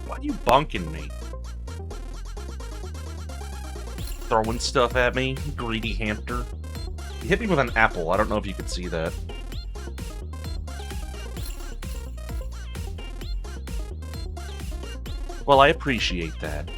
Why are you bonking me? Throwing stuff at me, greedy hamster. You hit me with an apple. I don't know if you could see that. Well, I appreciate that.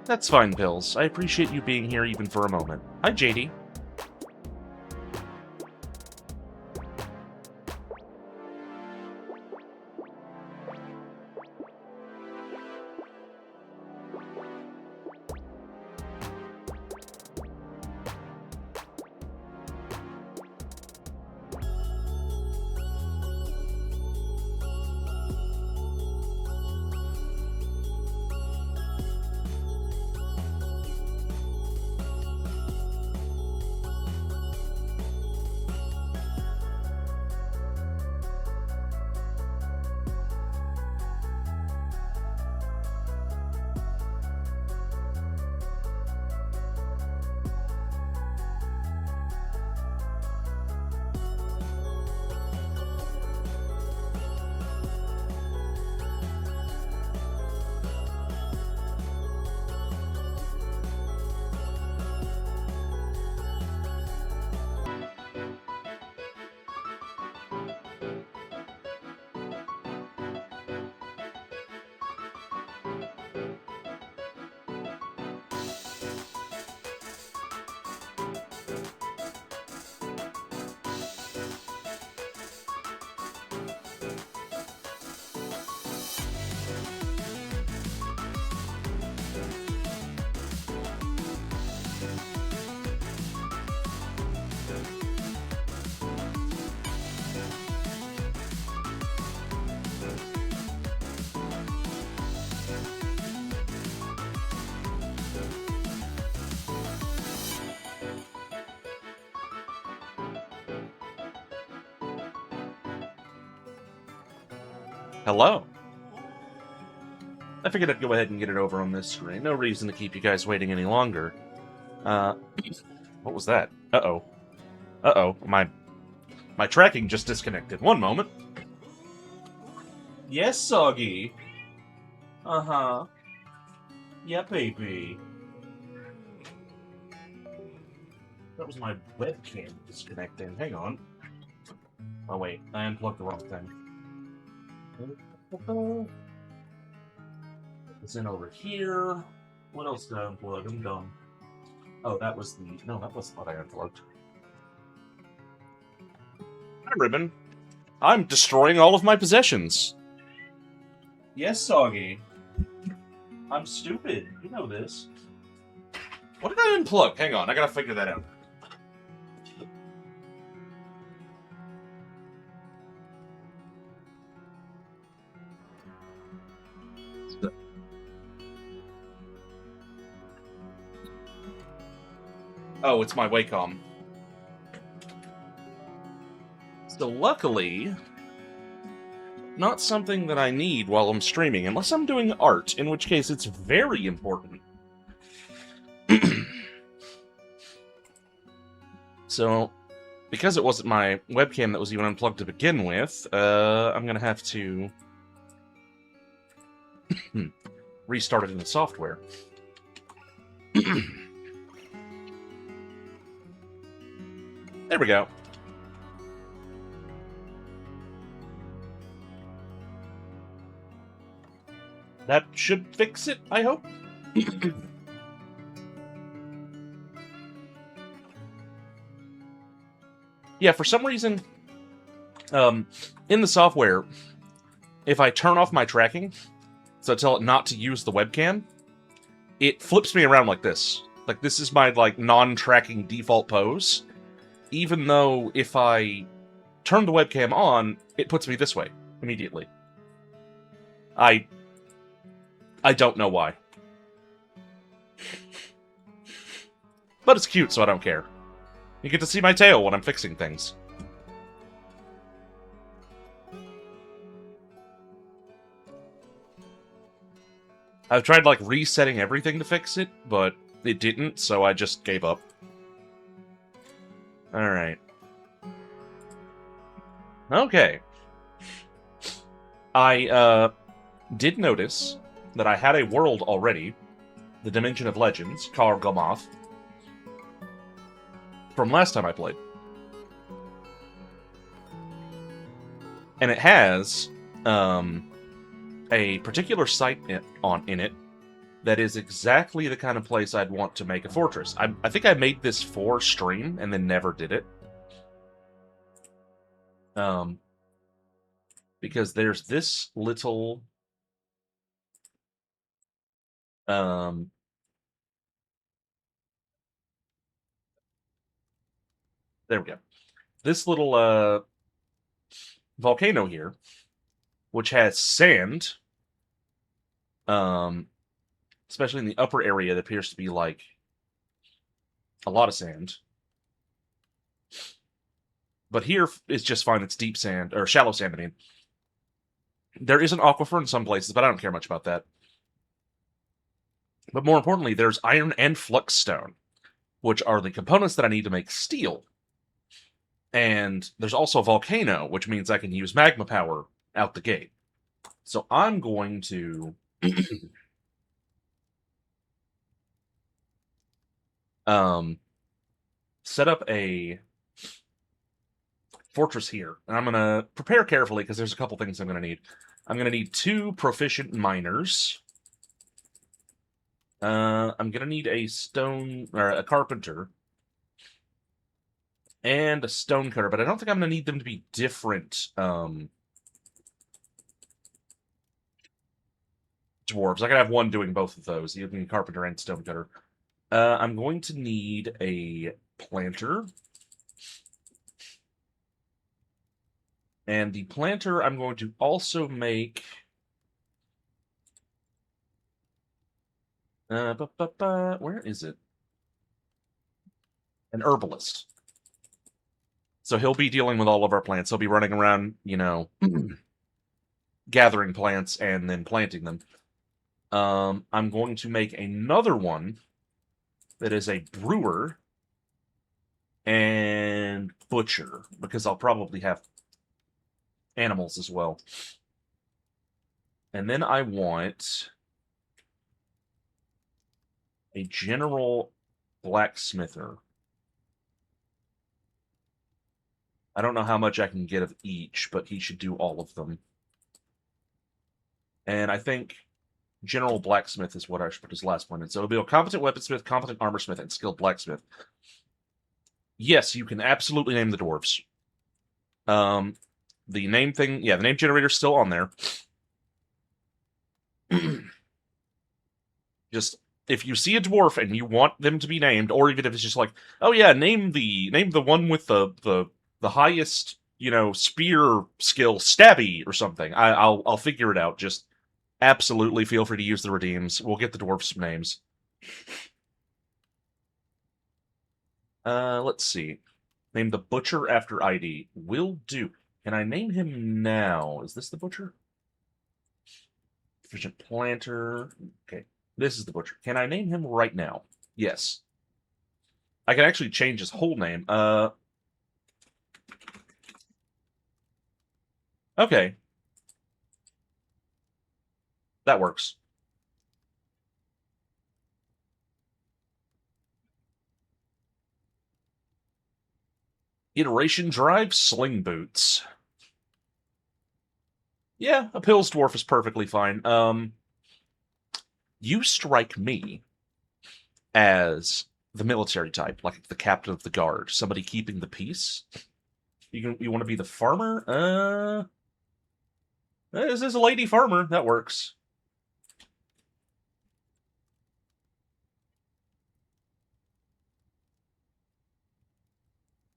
That's fine, Pills. I appreciate you being here even for a moment. Hi, JD. Hello. I figured I'd go ahead and get it over on this screen. No reason to keep you guys waiting any longer. What was that? Uh-oh. Uh-oh. My tracking just disconnected. One moment. Yes, Soggy. Uh-huh. Yeah, baby. That was my webcam disconnecting. Hang on. Oh, wait. I unplugged the wrong thing. It's in over here. What else did I unplug? I'm done. Oh, that was the... No, that wasn't what I unplugged. Hi, Ribbon. I'm destroying all of my possessions. Yes, Soggy. I'm stupid. You know this. What did I unplug? Hang on, I gotta figure that out. Oh, it's my Wacom. So luckily, not something that I need while I'm streaming, unless I'm doing art, in which case it's very important. So, because it wasn't my webcam that was even unplugged to begin with, I'm gonna have to restart it in the software. There we go. That should fix it, I hope. Yeah, for some reason, in the software, if I turn off my tracking, so I tell it not to use the webcam, it flips me around like this. Like, this is my, like, non-tracking default pose, even though if I turn the webcam on, it puts me this way immediately. I don't know why. But it's cute, so I don't care. You get to see my tail when I'm fixing things. I've tried, like, resetting everything to fix it, but it didn't, so I just gave up. Alright. Okay. I, did notice that I had a world already, the Dimension of Legends, Kar Gomoth, from last time I played. And it has, a particular site in it that is exactly the kind of place I'd want to make a fortress. I think I made this for stream and then never did it. Because there's this little there we go. This little volcano here, which has sand, especially in the upper area, that appears to be like a lot of sand. But here is just fine. It's deep sand, or shallow sand, I mean. There is an aquifer in some places, but I don't care much about that. But more importantly, there's iron and flux stone, which are the components that I need to make steel. And there's also a volcano, which means I can use magma power out the gate. So I'm going to set up a fortress here. And I'm going to prepare carefully because there's a couple things I'm going to need. I'm going to need 2 proficient miners. I'm going to need a stone, or a carpenter. And a stonecutter, but I don't think I'm going to need them to be different, dwarves. I can have one doing both of those, either carpenter and stonecutter. I'm going to need a planter. And the planter, I'm going to also make... where is it? An herbalist. So he'll be dealing with all of our plants. He'll be running around, you know, gathering plants and then planting them. I'm going to make another one that is a brewer and butcher, because I'll probably have animals as well. And then I want a general blacksmither. I don't know how much I can get of each, but he should do all of them. And I think general blacksmith is what I should put his last one in. So it'll be a competent weaponsmith, competent armorsmith, and skilled blacksmith. Yes, you can absolutely name the dwarves. The name thing, yeah, the name generator's still on there. Just, if you see a dwarf and you want them to be named, or even if it's just like, oh yeah, name the one with the highest, you know, spear skill, stabby or something. I'll figure it out. Just absolutely feel free to use the redeems. We'll get the dwarfs' names. Let's see. Name the butcher after ID. Will do. Can I name him now? Is this the butcher? Efficient planter. Okay. This is the butcher. Can I name him right now? Yes. I can actually change his whole name. Okay. That works. Iteration drive sling boots. Yeah, a Pills dwarf is perfectly fine. You strike me as the military type, like the captain of the guard, somebody keeping the peace. You want to be the farmer? This is a lady farmer. That works.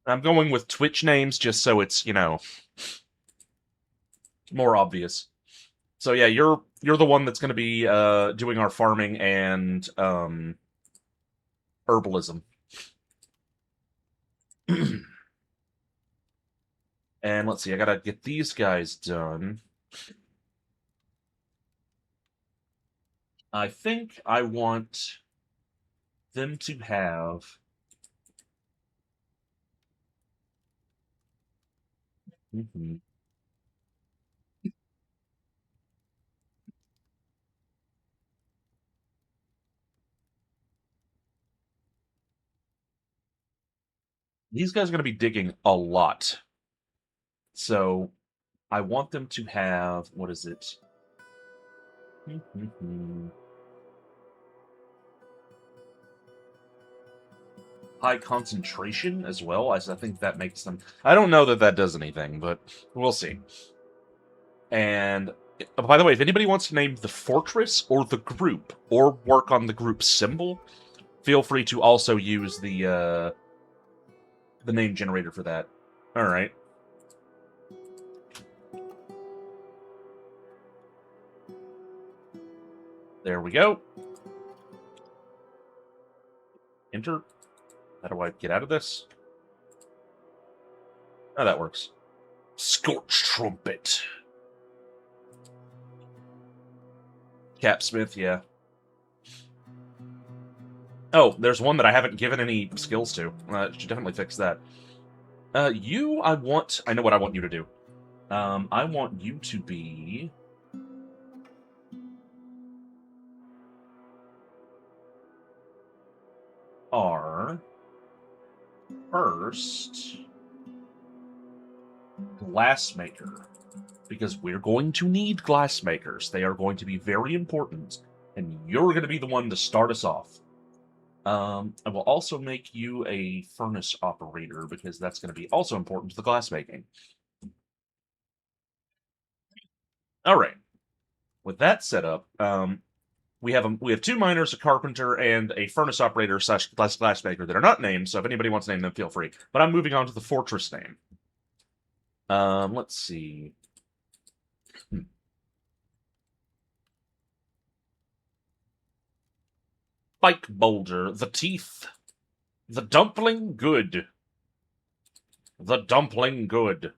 I'm going with Twitch names just so it's, more obvious. So yeah, you're the one that's going to be doing our farming and herbalism. And let's see, I gotta get these guys done. I think I want them to have. Mhm. These guys are going to be digging a lot. So I want them to have. What is it? Mhm. High concentration as well, as I think that makes them. I don't know that that does anything, but we'll see. And by the way, if anybody wants to name the fortress or the group or work on the group symbol, feel free to also use the name generator for that. All right. There we go. Enter. How do I get out of this? Oh, that works. Scorch trumpet. Capsmith, yeah. Oh, there's one that I haven't given any skills to. Should definitely fix that. I know what I want you to do. I want you to be our first glassmaker. Because we're going to need glassmakers. They are going to be very important. And you're going to be the one to start us off. I will also make you a furnace operator because that's going to be also important to the glassmaking. All right. With that set up, we have two miners, a carpenter, and a furnace operator slash glassmaker that are not named. So if anybody wants to name them, feel free. But I'm moving on to the fortress name. Let's see. Spike boulder, the teeth, the dumpling good, the dumpling good.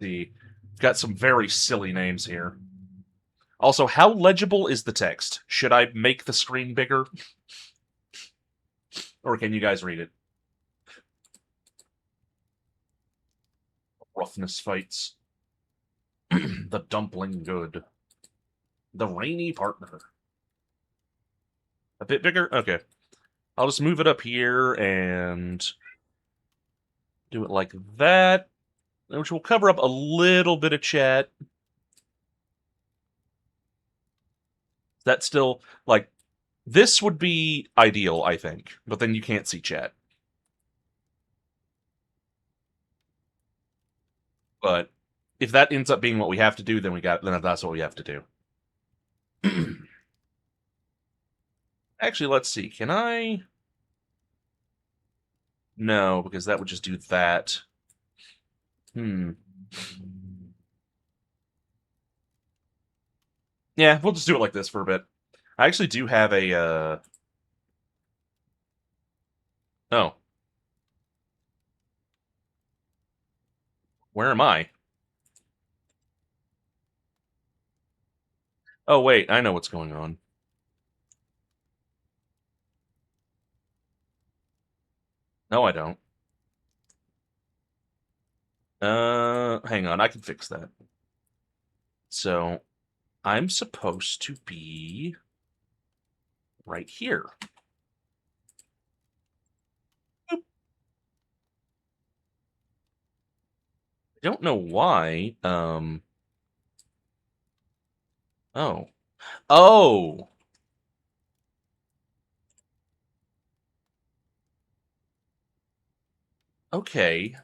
The got some very silly names here. Also, how legible is the text? Should I make the screen bigger? Or can you guys read it? Roughness fights. The dumpling good. The rainy partner. A bit bigger? Okay. I'll just move it up here and do it like that, which will cover up a little bit of chat. That's still, like, this would be ideal, I think, but then you can't see chat. But if that ends up being what we have to do, then that's what we have to do. Actually, let's see. Can I? No, because that would just do that. Hmm. Yeah, we'll just do it like this for a bit. I actually do have a. Oh, where am I? Oh, wait, I know what's going on. No, I don't. Hang on, I can fix that. So, I'm supposed to be right here. Boop. I don't know why. Oh. Oh! Okay.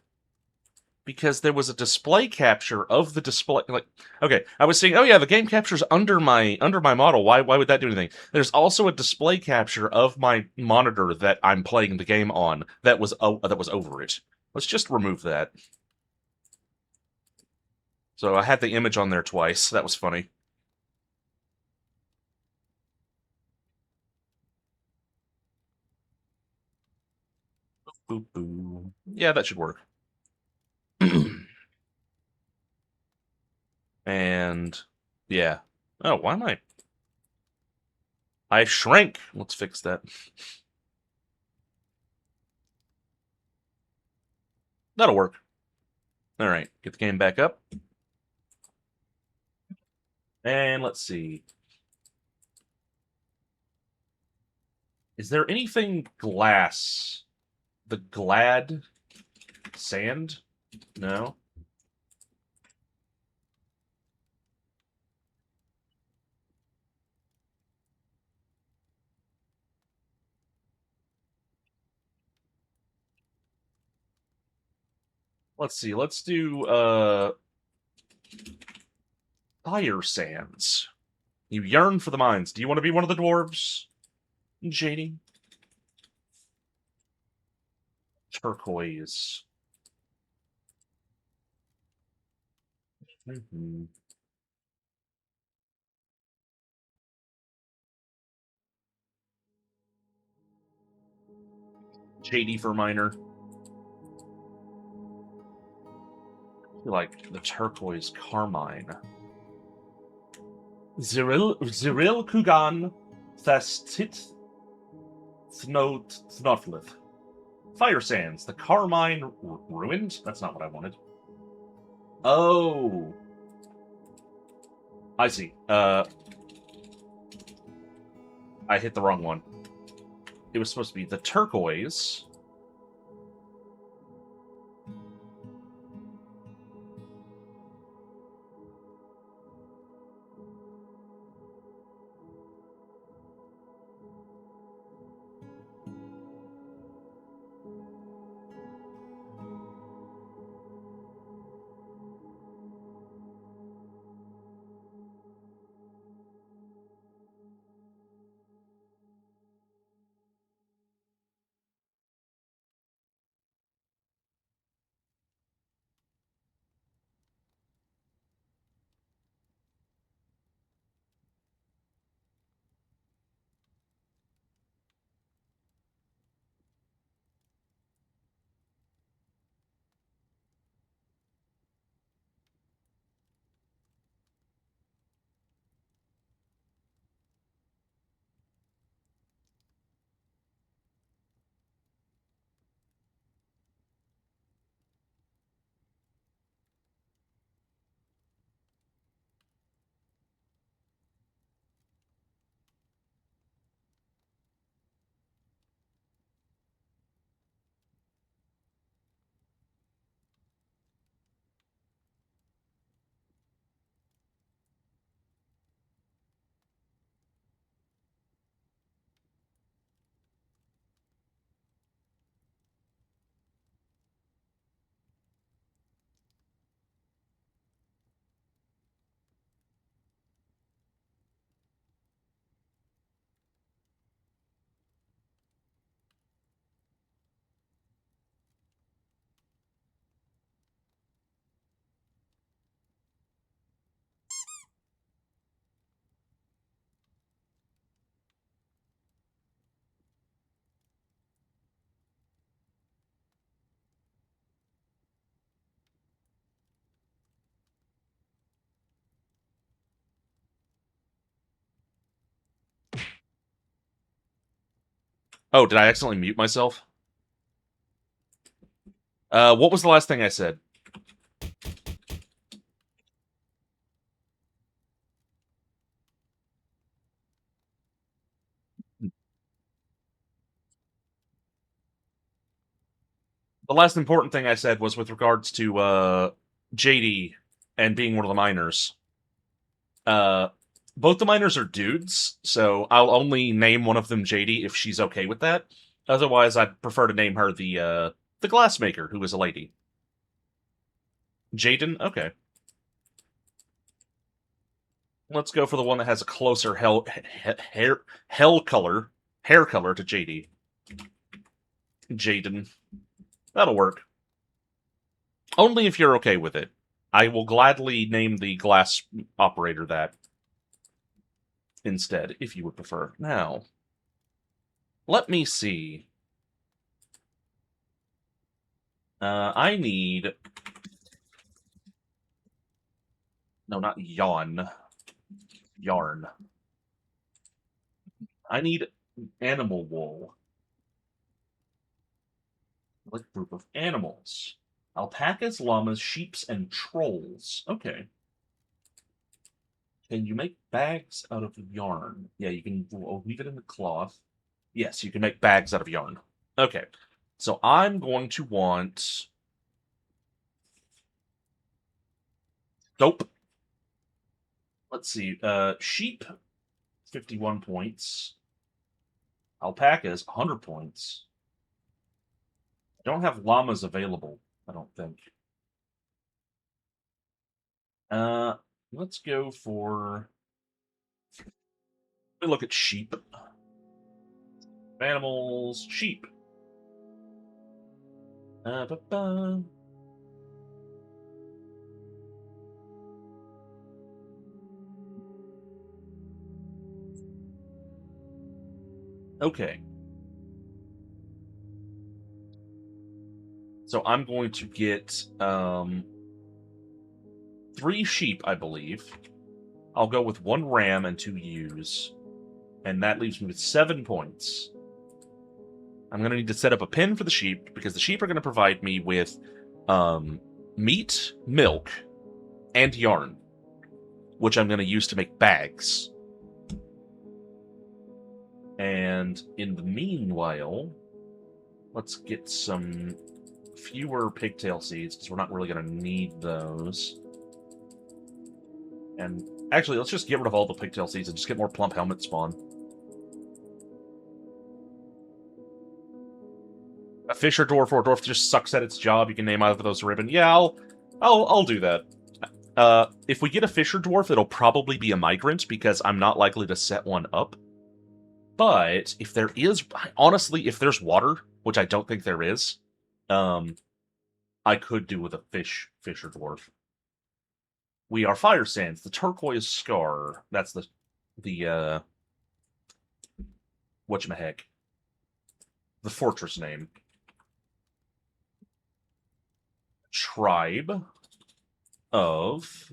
Because there was a display capture of the display. Like, okay, I was saying, oh yeah, the game capture's under my model. Why would that do anything? There's also a display capture of my monitor that I'm playing the game on that was over it. Let's just remove that. So I had the image on there twice. That was funny. Boop boo. Yeah, that should work. And yeah. Oh, why am I shrank. Let's fix that. That'll work. All right, get the game back up. And let's see. Is there anything glass? The glad sand? No. Let's see. Let's do fire sands. You yearn for the mines. Do you want to be one of the dwarves, JD? Turquoise. Mm-hmm. JD for miner. I feel like the turquoise carmine. Ziril Kugan Thastit Snothlith. Fire sands. The carmine ruined? That's not what I wanted. Oh. I see. I hit the wrong one. It was supposed to be the turquoise. Oh, did I accidentally mute myself? What was the last thing I said? The last important thing I said was with regards to JD and being one of the miners. Uh, both the miners are dudes, so I'll only name one of them JD if she's okay with that. Otherwise, I'd prefer to name her the The glassmaker, who is a lady. Jaden? Okay. Let's go for the one that has a closer hair color to JD. Jaden. That'll work. Only if you're okay with it. I will gladly name the glass operator that instead, if you would prefer. Now, let me see. I need... No, not yawn. Yarn. I need animal wool. What group of animals? Alpacas, llamas, sheeps, and trolls. Okay. Can you make bags out of yarn? Yeah, you can weave it in the cloth. Yes, you can make bags out of yarn. Okay. So I'm going to want soap. Let's see. Sheep, 51 points. Alpacas, 100 points. I don't have llamas available, I don't think. Uh, let's go for... Let me look at sheep. Animals, sheep. Ba-ba. Okay. So I'm going to get 3 sheep, I believe. I'll go with 1 ram and 2 ewes. And that leaves me with 7 points. I'm going to need to set up a pen for the sheep, because the sheep are going to provide me with meat, milk, and yarn, which I'm going to use to make bags. And in the meanwhile, let's get some fewer pigtail seeds, because we're not really going to need those. And actually, let's just get rid of all the pigtail seeds and just get more plump helmet spawn. A fisher dwarf or a dwarf just sucks at its job. You can name either of those ribbon. Yeah, I'll do that. If we get a fisher dwarf, it'll probably be a migrant, because I'm not likely to set one up. But if there is, honestly, if there's water, which I don't think there is, I could do with a fisher dwarf. We are Fire Sands, the turquoise scar. That's the whatchamaheck, the fortress name. Tribe of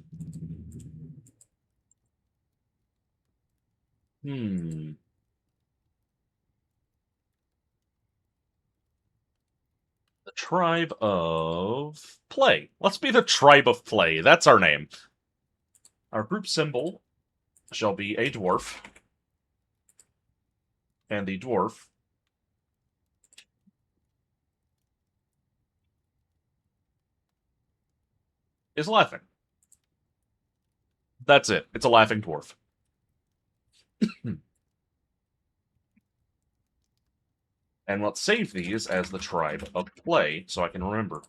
the tribe of play. Let's be the tribe of play. That's our name. Our group symbol shall be a dwarf, and the dwarf is laughing. That's it. It's a laughing dwarf. And let's save these as the tribe of play, so I can remember.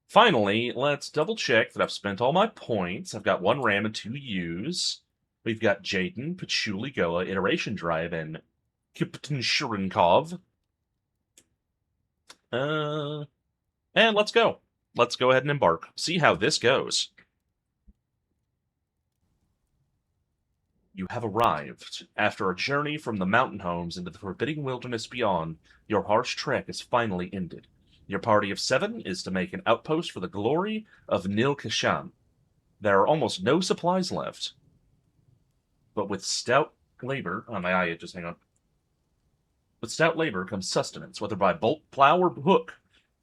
Finally, let's double check that I've spent all my points. I've got 1 ram and 2 ewes. We've got Jaden, Patchouli, Goa, Iteration Drive, and Kipton Shurinkov. And let's go. Let's go ahead and embark. See how this goes. You have arrived. After a journey from the mountain homes into the forbidding wilderness beyond, your harsh trek is finally ended. Your party of 7 is to make an outpost for the glory of Nil Kashan. There are almost no supplies left. But with stout labor... Oh, my eye, just hang on. With stout labor comes sustenance, whether by bolt, plow, or hook.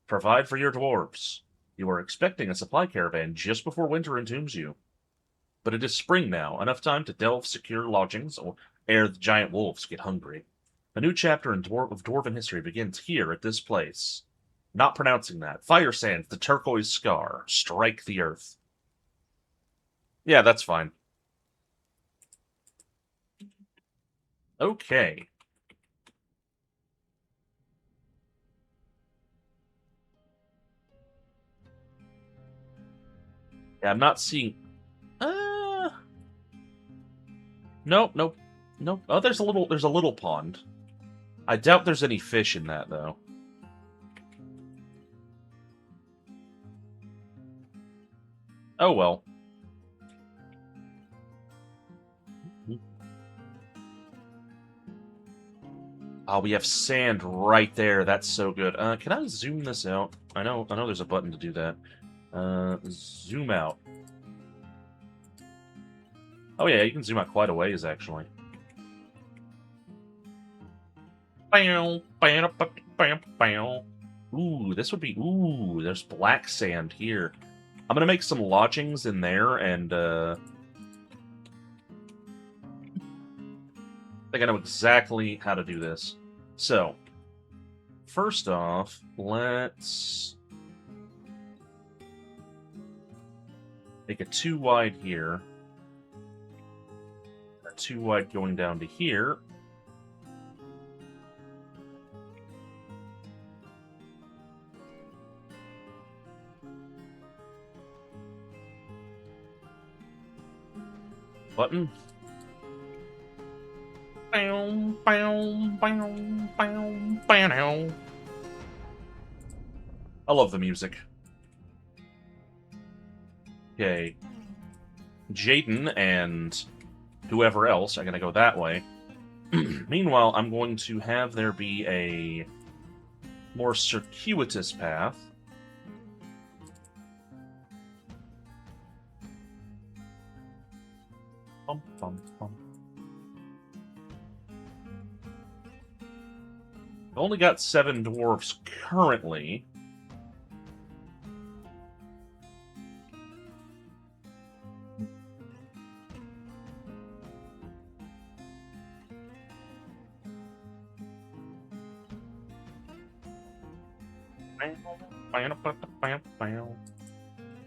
Provide for your dwarves. You are expecting a supply caravan just before winter entombs you. But it is spring now, enough time to delve secure lodgings, or ere the giant wolves get hungry. A new chapter of dwarven history begins here at this place. Not pronouncing that. Fire Sands, the turquoise scar. Strike the earth. Yeah, that's fine. Okay. Yeah, I'm not seeing... Uh... Nope, nope, nope. Oh, there's a little pond. I doubt there's any fish in that, though. Oh, well. Oh, we have sand right there. That's so good. Can I zoom this out? I know there's a button to do that. Zoom out. Oh yeah, you can zoom out quite a ways, actually. Ooh, this would be... Ooh, there's black sand here. I'm gonna make some lodgings in there, and, I think I know exactly how to do this. So, first off, let's make a 2 wide here. A 2 wide going down to here. Button. I love the music. Okay. Jaden and whoever else are going to go that way. Meanwhile, I'm going to have there be a more circuitous path. Bum, bum, bum. I've only got 7 dwarfs currently.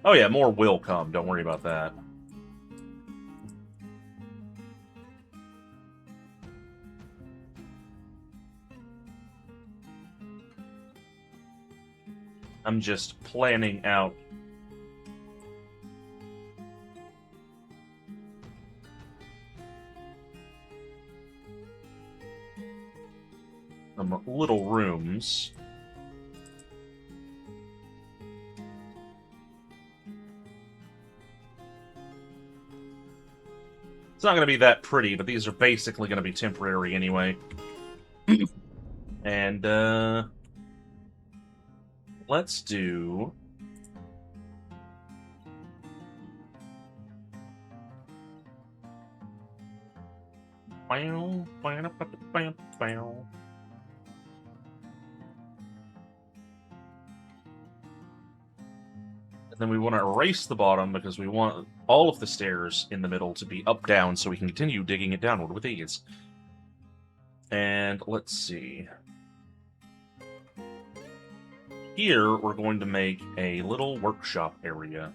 Oh yeah, more will come. Don't worry about that. I'm just planning out some little rooms. It's not going to be that pretty, but these are basically going to be temporary anyway. And, let's do... And then we want to erase the bottom because we want all of the stairs in the middle to be up-down so we can continue digging it downward with ease. And let's see. Here, we're going to make a little workshop area.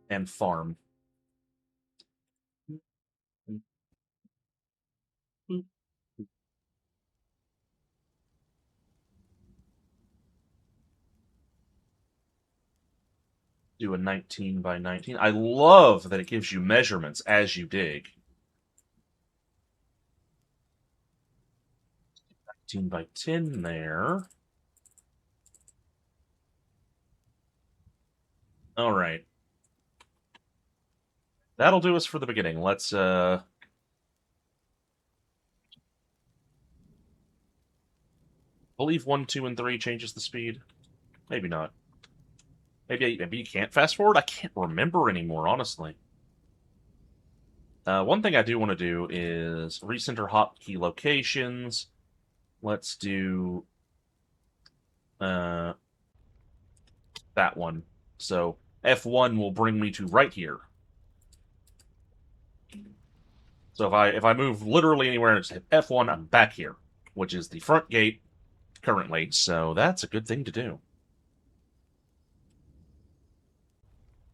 And farm. Do a 19 by 19. I love that it gives you measurements as you dig. 19 by 10 there. All right. That'll do us for the beginning. Let's, believe 1, 2, and 3 changes the speed. Maybe not. Maybe you can't fast forward? I can't remember anymore, honestly. One thing I do want to do is recenter hotkey locations. Let's do that one. So F1 will bring me to right here. So if I move literally anywhere and just hit F1, I'm back here, which is the front gate currently. So that's a good thing to do.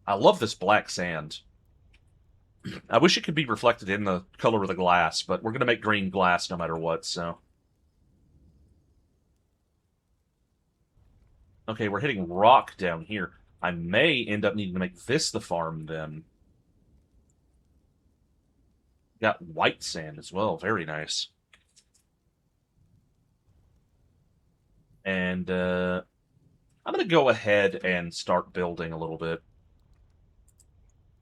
I love this black sand. I wish it could be reflected in the color of the glass, but we're going to make green glass no matter what, so... Okay, we're hitting rock down here. I may end up needing to make this the farm then. Got white sand as well. Very nice. And I'm going to go ahead and start building a little bit.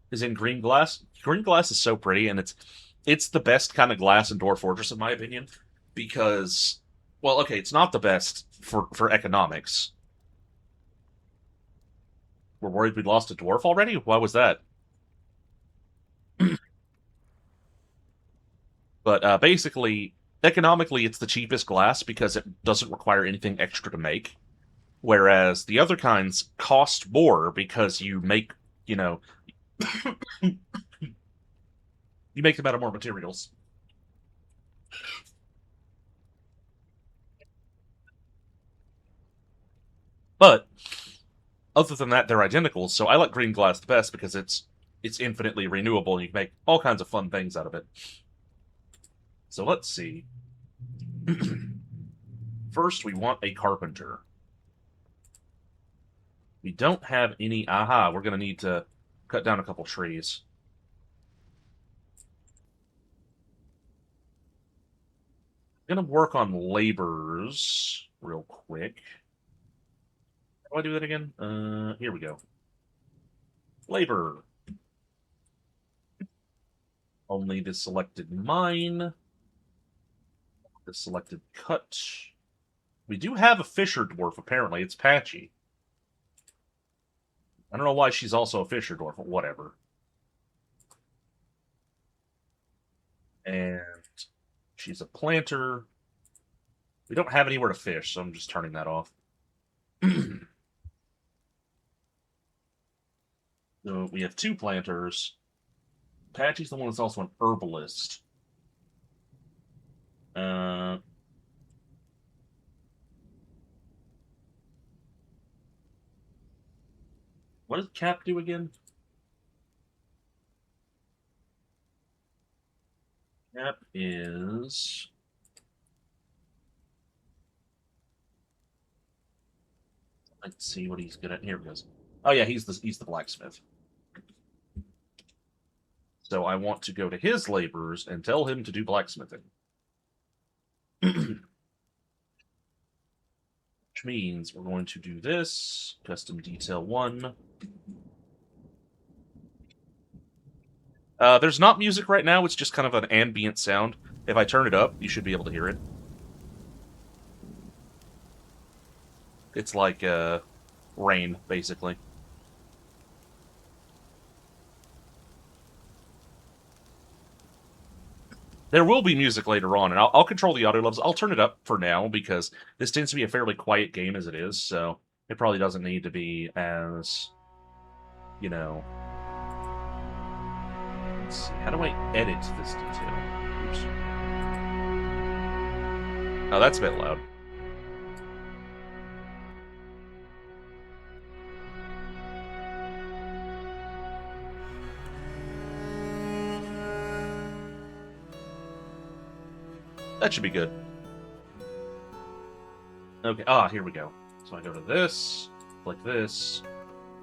Is in green glass. Green glass is so pretty, and it's the best kind of glass in Dwarf Fortress, in my opinion, because, well, okay, it's not the best for economics. We're worried we lost a dwarf already. Why was that? But basically, economically, it's the cheapest glass because it doesn't require anything extra to make. Whereas the other kinds cost more because you know, you make them out of more materials. But other than that, they're identical. So I like green glass the best because it's infinitely renewable and you can make all kinds of fun things out of it. So let's see. First, we want a carpenter. We don't have any. Aha, we're going to need to cut down a couple trees. I'm going to work on laborers real quick. How do I do that again? Here we go. Labor. Only the selected mine. The selected cut. We do have a fisher dwarf, apparently. It's Patchy. I don't know why she's also a fisher dwarf, but whatever. And she's a planter. We don't have anywhere to fish, so I'm just turning that off. So we have two planters. Patchy's the one that's also an herbalist. Uh, what does Cap do again? Cap is. Let's see what he's good at. Here he goes. Oh yeah, he's the blacksmith. So I want to go to his laborers and tell him to do blacksmithing. Which means we're going to do this. Custom detail 1. There's not music right now, it's just kind of an ambient sound. If I turn it up, you should be able to hear it. It's like rain, basically. There will be music later on, and I'll control the audio levels. I'll turn it up for now because this tends to be a fairly quiet game as it is, so it probably doesn't need to be as, you know. Let's see, how do I edit this detail? Oops. Oh, that's a bit loud. That should be good. Okay, here we go. So I go to this, click this,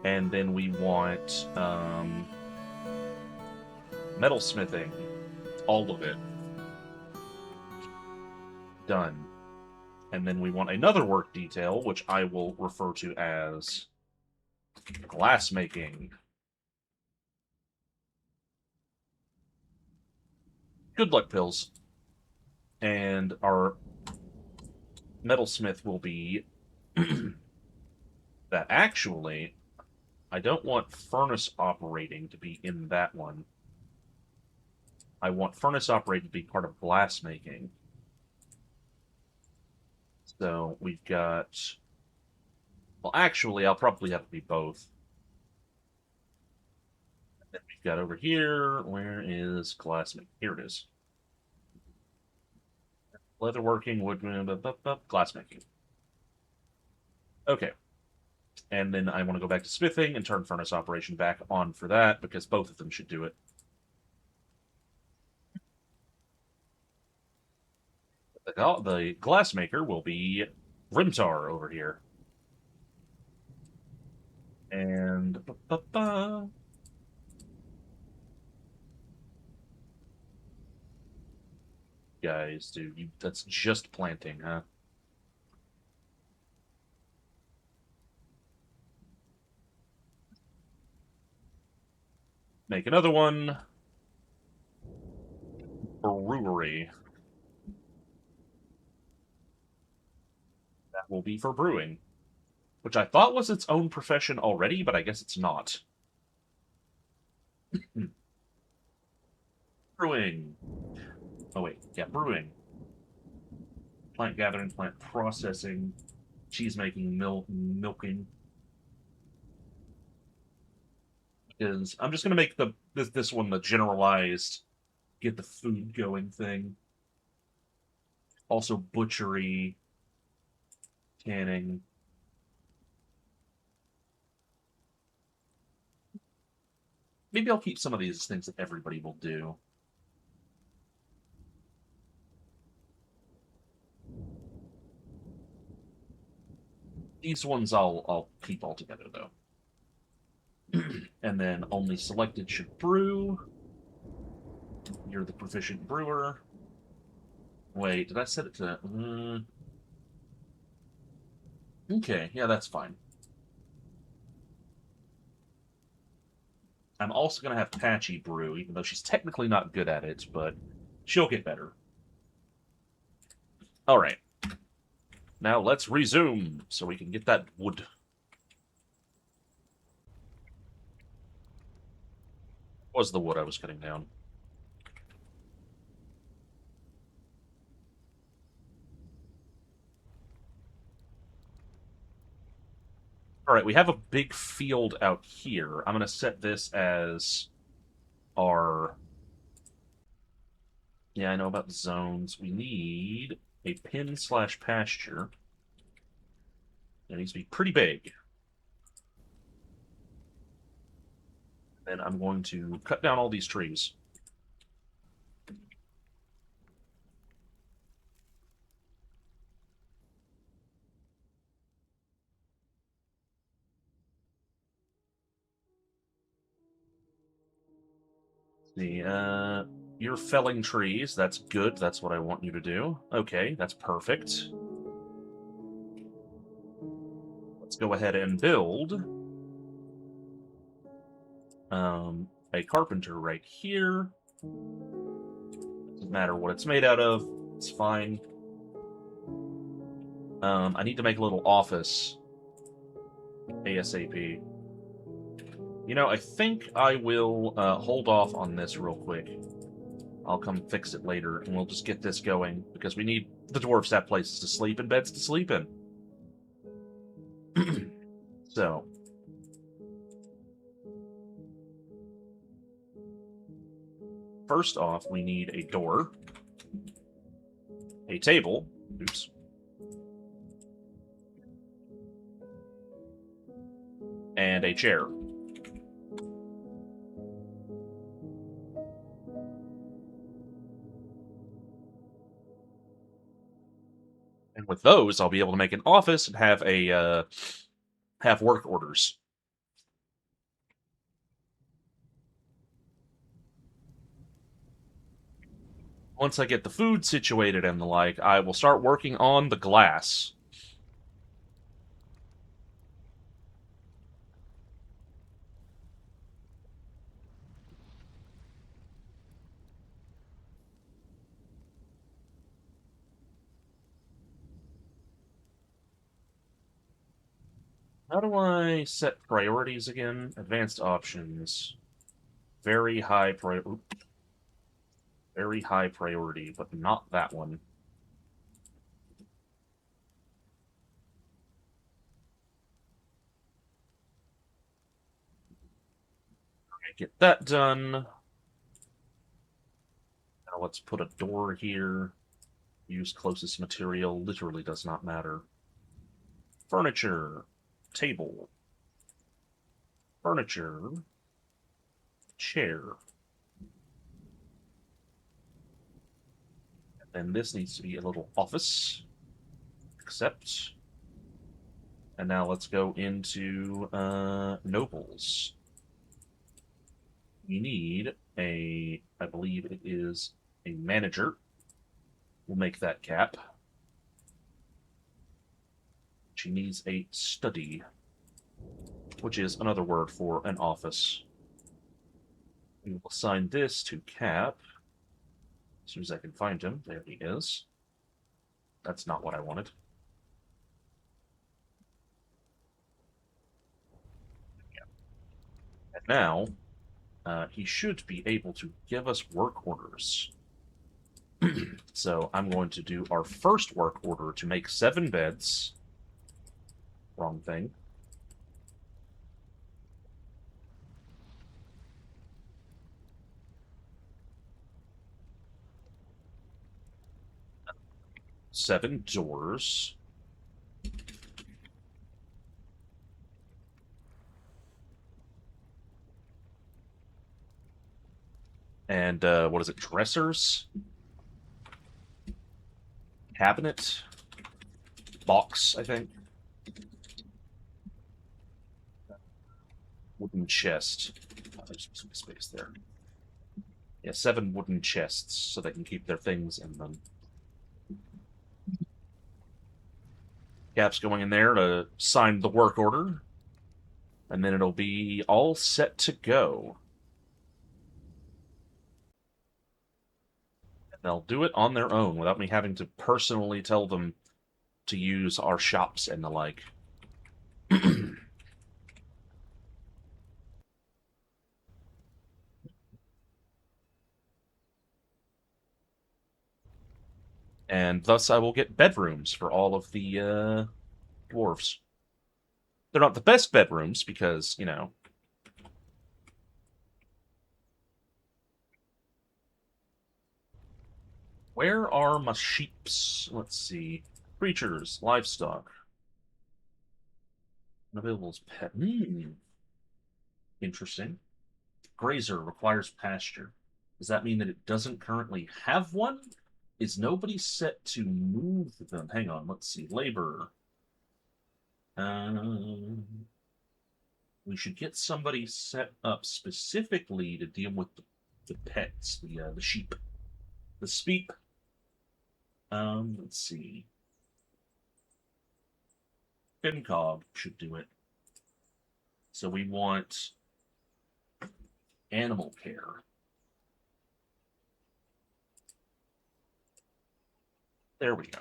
and then we want metal smithing. All of it. Done. And then we want another work detail, which I will refer to as glass making. Good luck pills. And our metalsmith will be that. Actually, I don't want furnace operating to be in that one. I want furnace operating to be part of glass making. So we've got. Well, actually, I'll probably have to be both. And then we've got over here. Where is glass making? Here it is. Leatherworking, wood, glass making. Okay. And then I want to go back to smithing and turn furnace operation back on for that because both of them should do it. The glass maker will be Rimtar over here. And guys, dude, that's just planting, huh? Make another one. Brewery. That will be for brewing, which I thought was its own profession already, but I guess it's not. Brewing. Oh wait, yeah, brewing. Plant gathering, plant processing, cheese making, milking. Is I'm just gonna make this one the generalized get the food going thing. Also butchery, canning. Maybe I'll keep some of these things that everybody will do. These ones I'll keep all together though. And then only selected should brew. You're the proficient brewer. Wait, did I set it to? Okay, yeah, that's fine. I'm also gonna have Patchy brew, even though she's technically not good at it, but she'll get better. All right. Now let's resume so we can get that wood. What was the wood I was cutting down? All right, we have a big field out here. I'm going to set this as our... Yeah, I know about zones. We need a pin/pasture. It needs to be pretty big. Then I'm going to cut down all these trees. You're felling trees. That's good. That's what I want you to do. Okay, that's perfect. Let's go ahead and build a carpenter right here. Doesn't matter what it's made out of. It's fine. I need to make a little office ASAP. You know, I think I will hold off on this real quick. I'll come fix it later, and we'll just get this going, because we need the dwarves to have places to sleep and beds to sleep in. So, first off, we need a door, a table, oops, and a chair. And with those, I'll be able to make an office and have a have work orders. Once I get the food situated and the like, I will start working on the glass. How do I set priorities again? Advanced options. Very high very high priority, but not that one. Okay, get that done. Now let's put a door here. Use closest material. Literally does not matter. Furniture. Table. Furniture. Chair. And this needs to be a little office. Accept. And now let's go into nobles. We need I believe it is a manager. We'll make that cap. She needs a study, which is another word for an office. We will assign this to Cap. As soon as I can find him. There he is. That's not what I wanted. And now, he should be able to give us work orders. So I'm going to do our first work order to make 7 beds. Wrong thing. Seven doors. And what is it? Dressers? Cabinet? Box, I think. Wooden chest. Oh, there's some space there. Yeah, 7 wooden chests so they can keep their things in them. Cap's going in there to sign the work order. And then it'll be all set to go. And they'll do it on their own without me having to personally tell them to use our shops and the like. And thus I will get bedrooms for all of the dwarves. They're not the best bedrooms because, you know. Where are my sheeps? Let's see. Creatures, livestock. Unavailable as pet. Interesting. Grazer requires pasture. Does that mean that it doesn't currently have one? Is nobody set to move them? Hang on, let's see. Labor. We should get somebody set up specifically to deal with the pets, the sheep. The speep. Let's see. FinCog should do it. So we want animal care. There we go.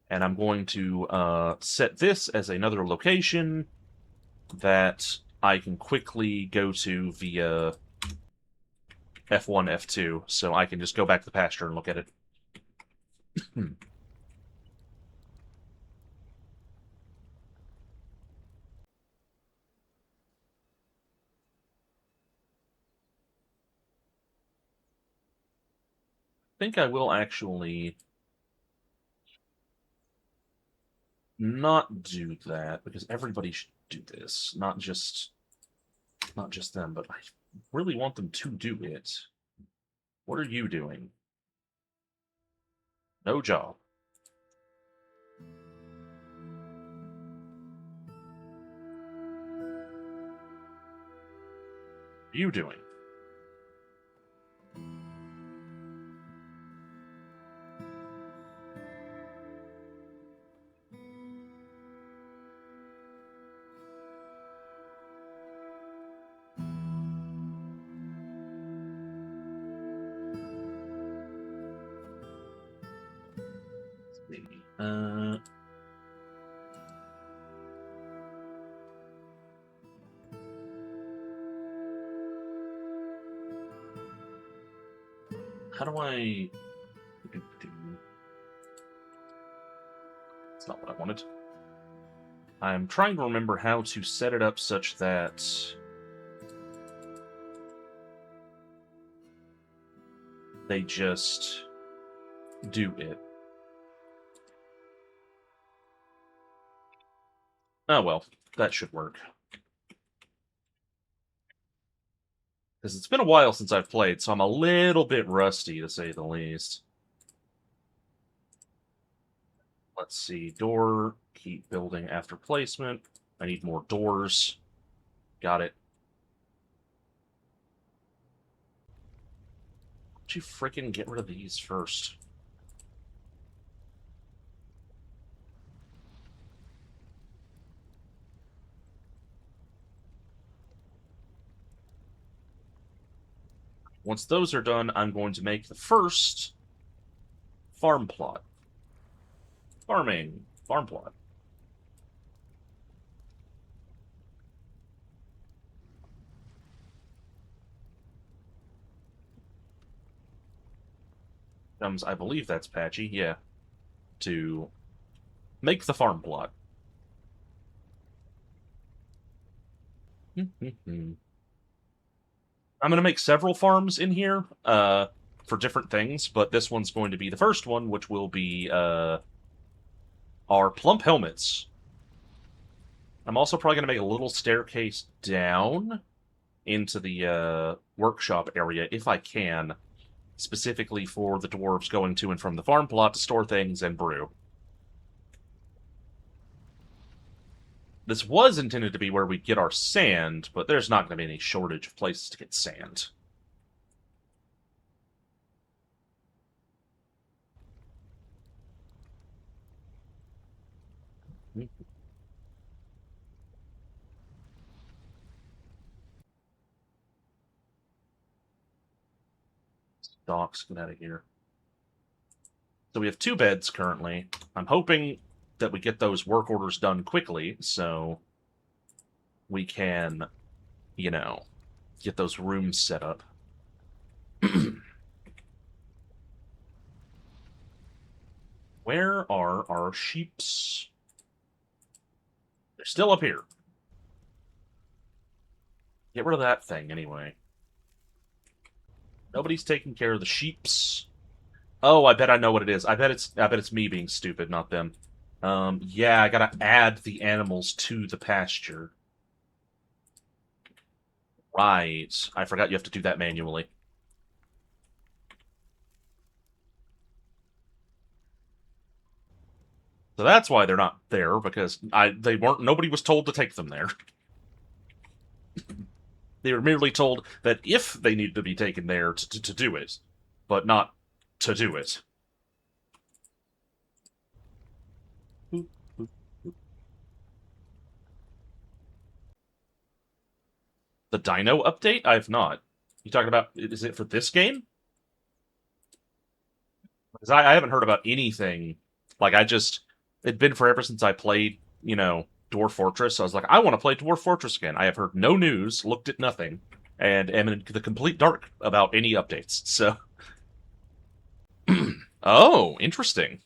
And I'm going to set this as another location that I can quickly go to via F1, F2, so I can just go back to the pasture and look at it. I think I will actually not do that because everybody should do this, not just them, but I really want them to do it. What are you doing? No job. What are you doing? How do I... That's not what I wanted. I'm trying to remember how to set it up such that they just do it. Oh well, that should work. Because it's been a while since I've played, so I'm a little bit rusty, to say the least. Let's see. Door Keep building after placement. I need more doors. Got it. Why don't you freaking get rid of these first? Once those are done, I'm going to make the first farm plot. Farm plot. Comes, I believe that's Patchy, yeah, to make the farm plot. I'm going to make several farms in here for different things, but this one's going to be the first one, which will be our plump helmets. I'm also probably going to make a little staircase down into the workshop area, if I can, specifically for the dwarves going to and from the farm plot to store things and brew. This was intended to be where we get our sand, but there's not going to be any shortage of places to get sand. Docks, get out of here. So we have 2 beds currently. I'm hoping that we get those work orders done quickly, so we can, you know, get those rooms set up. Where are our sheeps? They're still up here. Get rid of that thing, anyway. Nobody's taking care of the sheeps. Oh, I bet I know what it is. I bet it's me being stupid, not them. Yeah, I gotta add the animals to the pasture. Right. I forgot you have to do that manually. So that's why they're not there, because nobody was told to take them there. They were merely told that if they needed to be taken there to do it, but not to do it. The Dino update? I have not. You talking about, is it for this game? Because I haven't heard about anything. Like, it'd been forever since I played, Dwarf Fortress. So I was like, I want to play Dwarf Fortress again. I have heard no news, looked at nothing, and am in the complete dark about any updates. So, oh, interesting.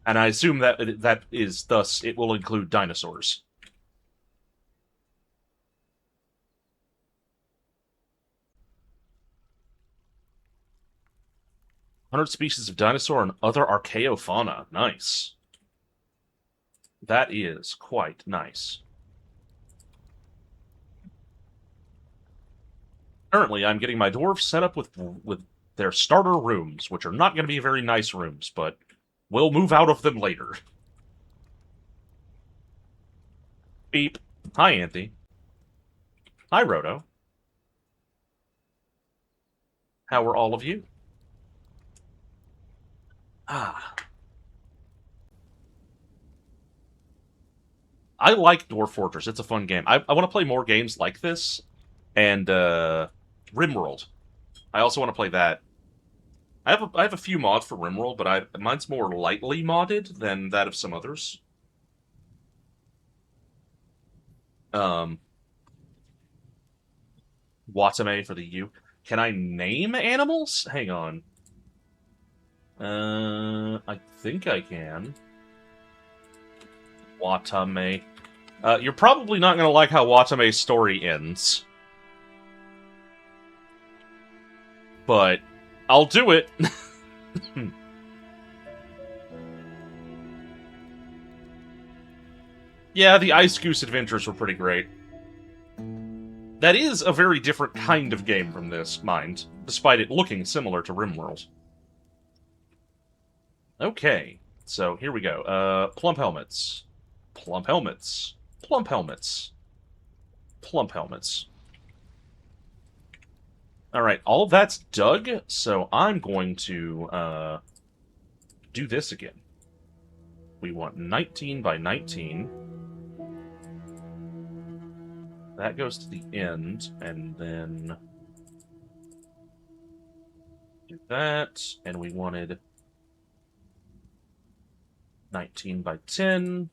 And I assume that is thus it will include dinosaurs. 100 species of dinosaur and other archaeofauna. Nice. That is quite nice. Currently, I'm getting my dwarves set up with their starter rooms, which are not going to be very nice rooms, but we'll move out of them later. Beep. Hi, Anthy. Hi, Roto. How are all of you? Ah. I like Dwarf Fortress. It's a fun game. I want to play more games like this, and RimWorld. I also want to play that. I have a few mods for RimWorld, but mine's more lightly modded than that of some others. Watame for the U. Can I name animals? Hang on. I think I can. Watame. You're probably not going to like how Watame's story ends. But I'll do it. Yeah, the Ice Goose adventures were pretty great. That is a very different kind of game from this, mind, despite it looking similar to RimWorld. Okay, so here we go. Plump helmets. Plump helmets. Plump helmets. Plump helmets. Alright, all of that's dug, so I'm going to do this again. We want 19 by 19. That goes to the end, and then do that, and we wanted 19 by 10.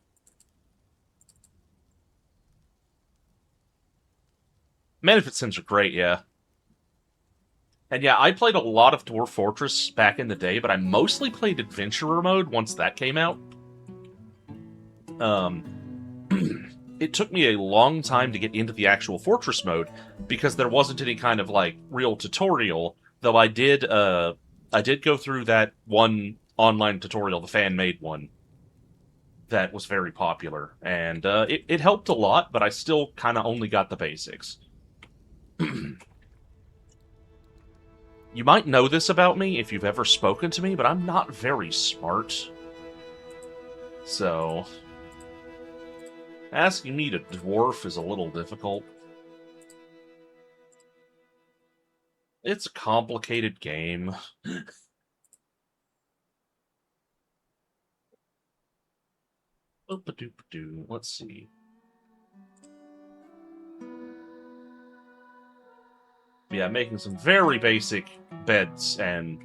Management sims are great, yeah. And yeah, I played a lot of Dwarf Fortress back in the day, but I mostly played Adventurer mode once that came out. Um, it took me a long time to get into the actual Fortress mode because there wasn't any kind of like real tutorial. Though I did go through that one online tutorial, the fan made one, that was very popular, and it helped a lot. But I still kind of only got the basics. You might know this about me if you've ever spoken to me, but I'm not very smart. So, asking me to dwarf is a little difficult. It's a complicated game. Let's see. Yeah, making some very basic beds and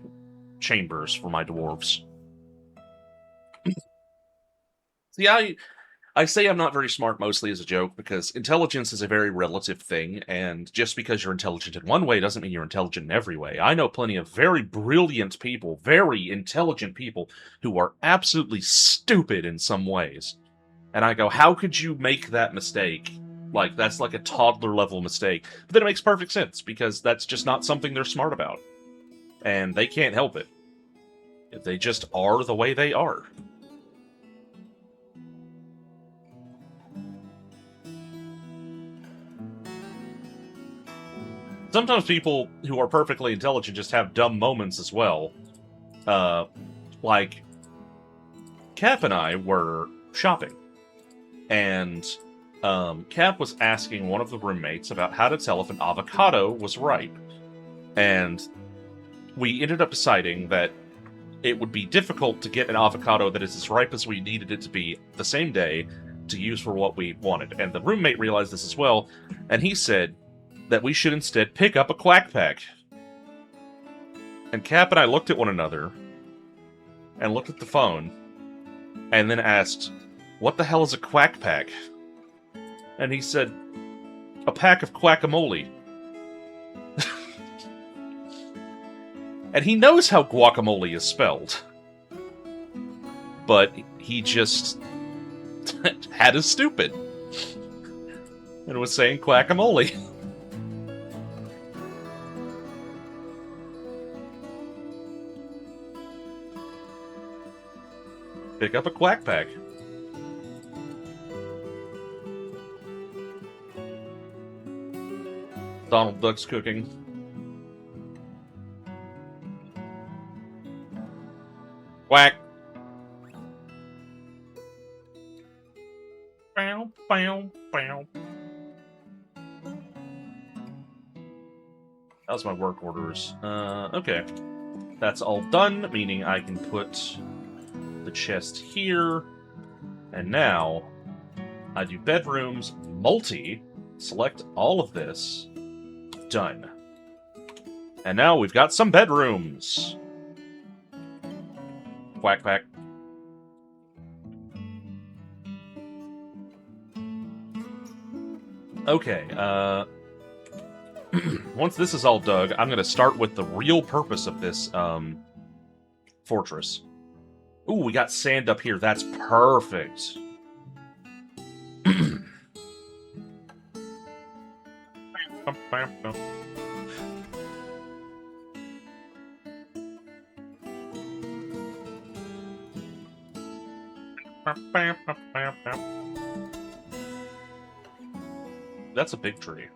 chambers for my dwarves. See, I say I'm not very smart mostly as a joke because intelligence is a very relative thing, and just because you're intelligent in one way doesn't mean you're intelligent in every way. I know plenty of very brilliant people, very intelligent people, who are absolutely stupid in some ways. And I go, how could you make that mistake? Like, that's like a toddler level mistake. But then it makes perfect sense because that's just not something they're smart about. And they can't help it. They just are the way they are. Sometimes people who are perfectly intelligent just have dumb moments as well. Like, Cap and I were shopping, and Cap was asking one of the roommates about how to tell if an avocado was ripe. And we ended up deciding that it would be difficult to get an avocado that is as ripe as we needed it to be the same day to use for what we wanted. And the roommate realized this as well, and he said that we should instead pick up a quack pack. And Cap and I looked at one another and looked at the phone and then asked, "What the hell is a quack pack?" And he said, "A pack of guacamole." And he knows how guacamole is spelled. But he just had us stupid. And was saying guacamole. Pick up a quack pack. Donald Duck's cooking. Quack. Bow, bow, bow. That was my work orders. Okay. That's all done, meaning I can put the chest here. And now, I do bedrooms, multi, select all of this. Done. And now we've got some bedrooms. Quack pack. Okay, once this is all dug, I'm going to start with the real purpose of this, fortress. Ooh, we got sand up here. That's perfect. That's a big tree.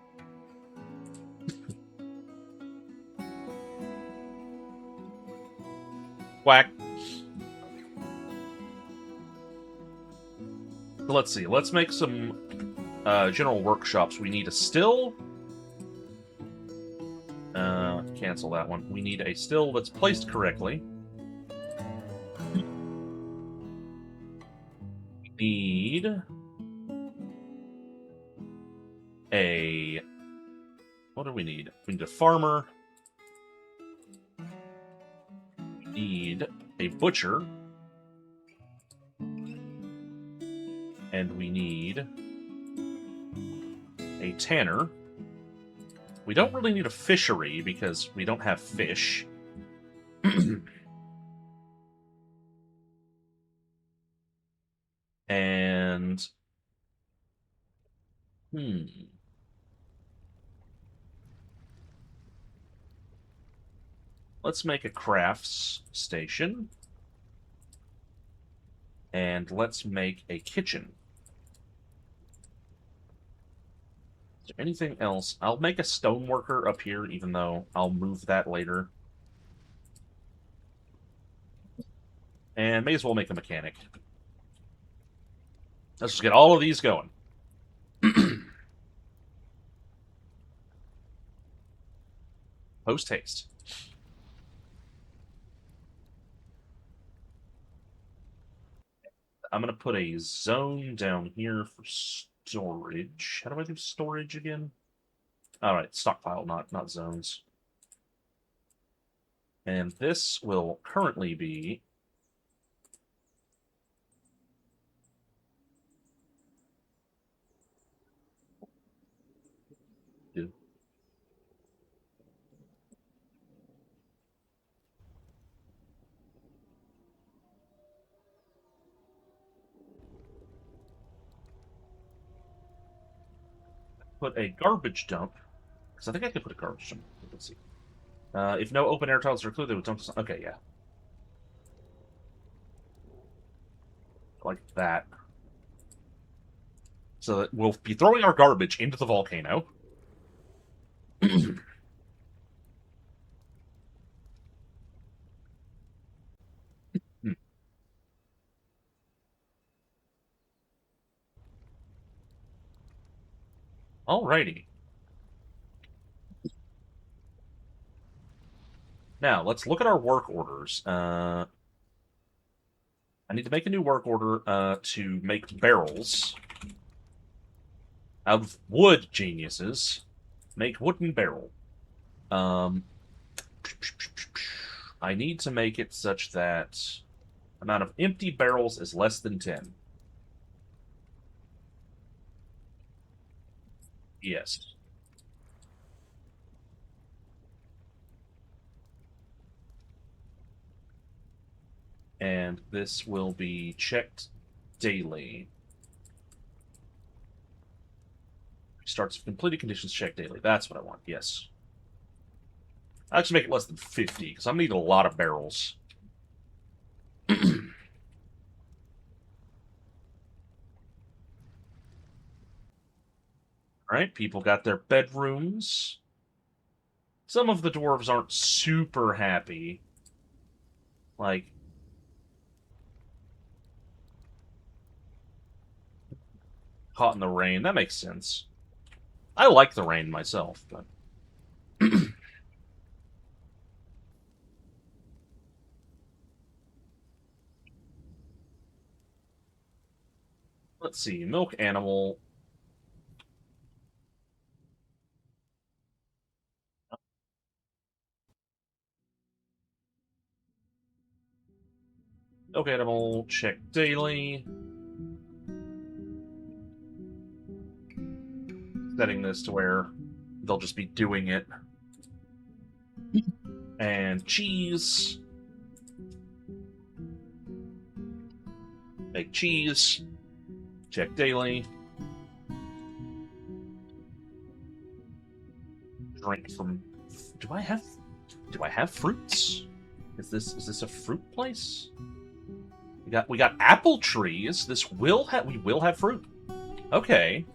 Quack. So let's see. Let's make some general workshops. We need a still. Cancel that one. We need a still that's placed correctly. We need a... What do we need? We need a farmer. We need a butcher. And we need a tanner. We don't really need a fishery because we don't have fish. And... Let's make a crafts station. And let's make a kitchen. Is there anything else? I'll make a stoneworker up here, even though I'll move that later. And may as well make a mechanic. Let's just get all of these going. Post haste. I'm going to put a zone down here for storage. How do I do storage again? All right, stockpile, not zones. And this will currently be... Put a garbage dump. Because I think I could put a garbage dump. Let's see. If no open air tiles are included, we dump... Okay, yeah. Like that. So that we'll be throwing our garbage into the volcano. Alrighty. Now, let's look at our work orders. I need to make a new work order to make barrels. Out of wood, geniuses. Make wooden barrel. I need to make it such that amount of empty barrels is less than 10. Yes. And this will be checked daily. Starts completed conditions checked daily. That's what I want, yes. I'll actually make it less than 50, because I'm going to need a lot of barrels. Alright, people got their bedrooms. Some of the dwarves aren't super happy. Like... Caught in the rain. That makes sense. I like the rain myself, but... Let's see. Milk animal. Milk animal, check daily. Setting this to where they'll just be doing it. And cheese. Make cheese. Check daily. Drink from... Do I have fruits? Is this a fruit place? We got apple trees. We will have fruit. Okay.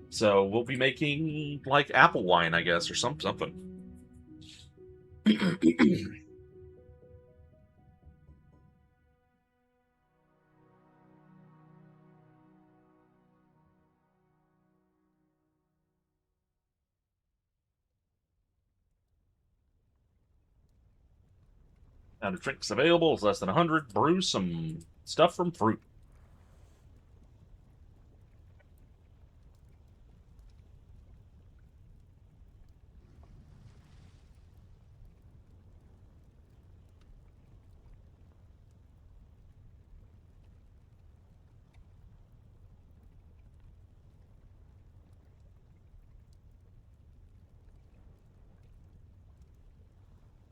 So we'll be making like apple wine, I guess, or something. Amount of drinks available is less than 100. Brew some stuff from fruit.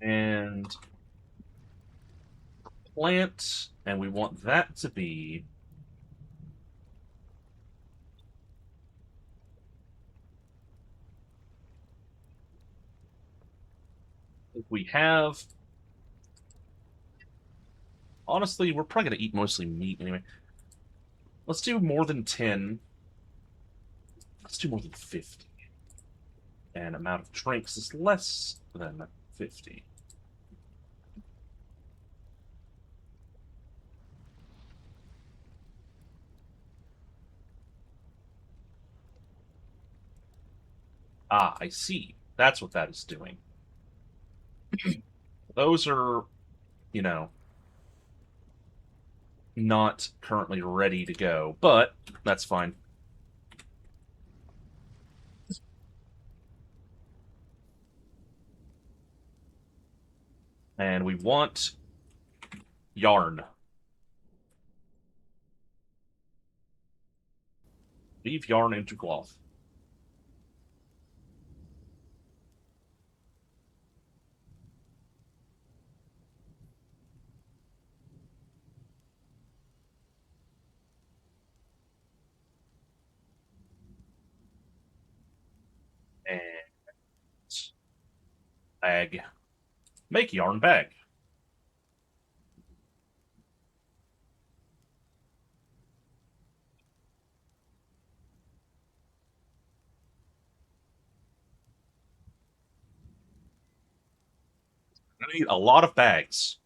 And plant, and we want that to be if we have. Honestly, we're probably going to eat mostly meat anyway. Let's do more than 10. Let's do more than 50. And amount of drinks is less than 50. Ah, I see. That's what that is doing. Those are, you know, not currently ready to go, but that's fine. And we want yarn. Weave yarn into cloth. And bag. Make yarn bag. I need a lot of bags.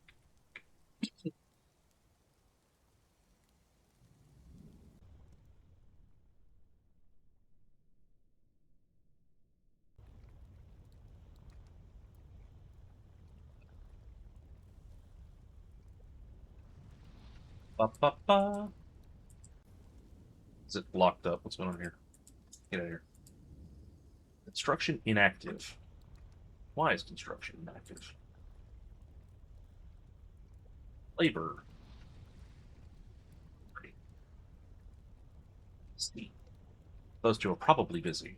Ba, ba, ba. Is it locked up? What's going on here? Get out of here. Construction inactive. Why is construction inactive? Labor. See. Those two are probably busy.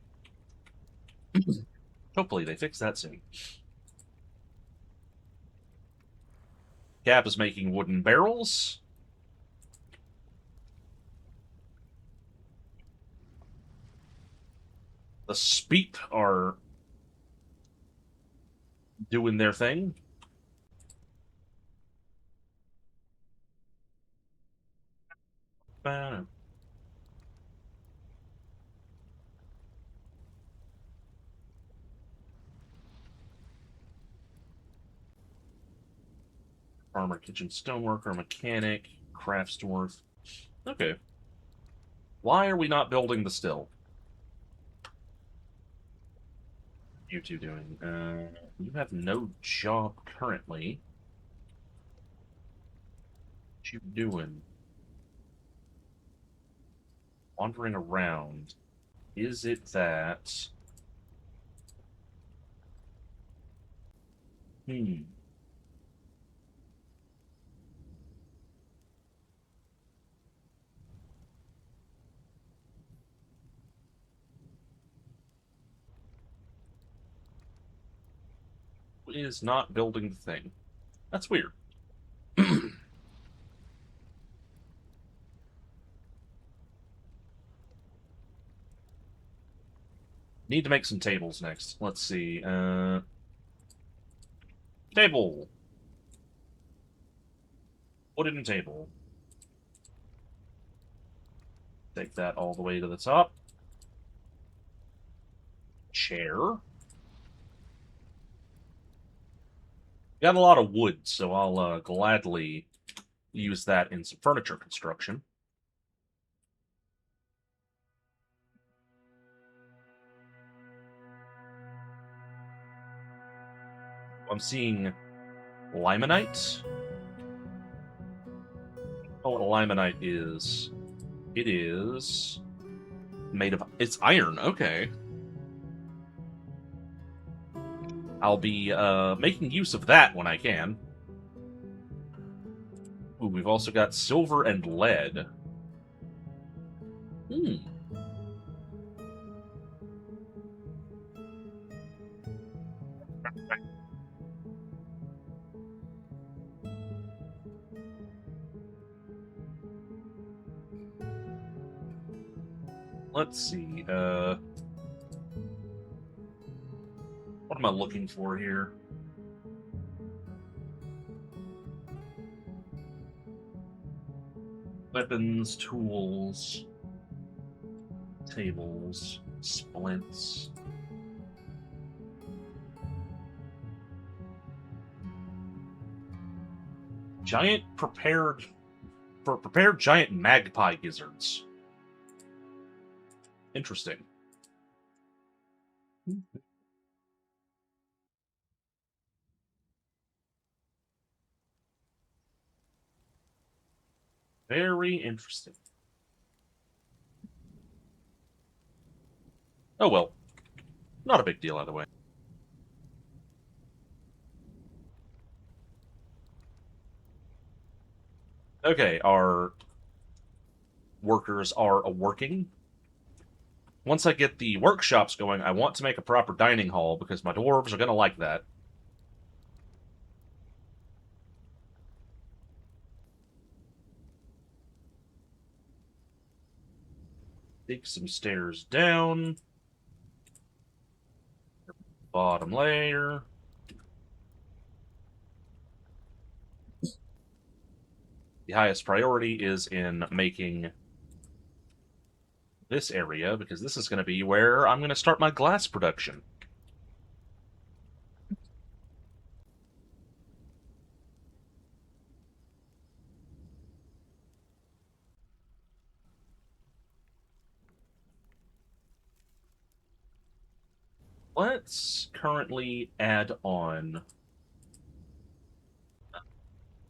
Hopefully they fix that soon. Cap is making wooden barrels. The Speet are doing their thing. Farmer kitchen stoneworker, mechanic, crafts dwarf. Okay. Why are we not building the still? You two doing? You have no job currently. What you doing? Wandering around. Is it that? Hmm. Is not building the thing. That's weird. Need to make some tables next. Let's see. Table. Wooden table. Take that all the way to the top. Chair. Got a lot of wood, so I'll gladly use that in some furniture construction. I'm seeing limonite? Oh, what limonite is. It is made of... It's iron, okay. I'll be making use of that when I can. Ooh, we've also got silver and lead. Hmm. Let's see, what am I looking for here? Weapons, tools, tables, splints. Prepared giant magpie gizzards. Interesting. Very interesting. Oh well. Not a big deal either way. Okay, our workers are working. Once I get the workshops going, I want to make a proper dining hall because my dwarves are going to like that. Take some stairs down. Bottom layer. The highest priority is in making this area, because this is going to be where I'm going to start my glass production. Let's currently add on...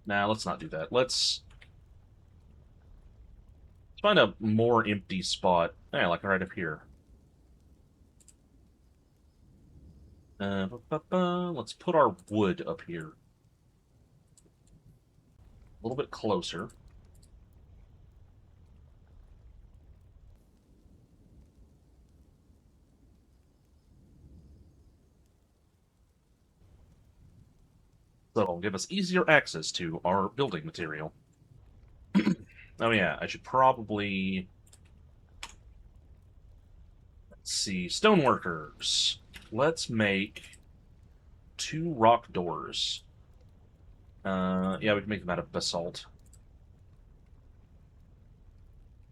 Nah, let's not do that. Let's find a more empty spot. Yeah, like right up here. Let's put our wood up here. A little bit closer. So it'll give us easier access to our building material. Oh yeah, I should probably... Let's see, stoneworkers. Let's make 2 rock doors. Yeah, we can make them out of basalt.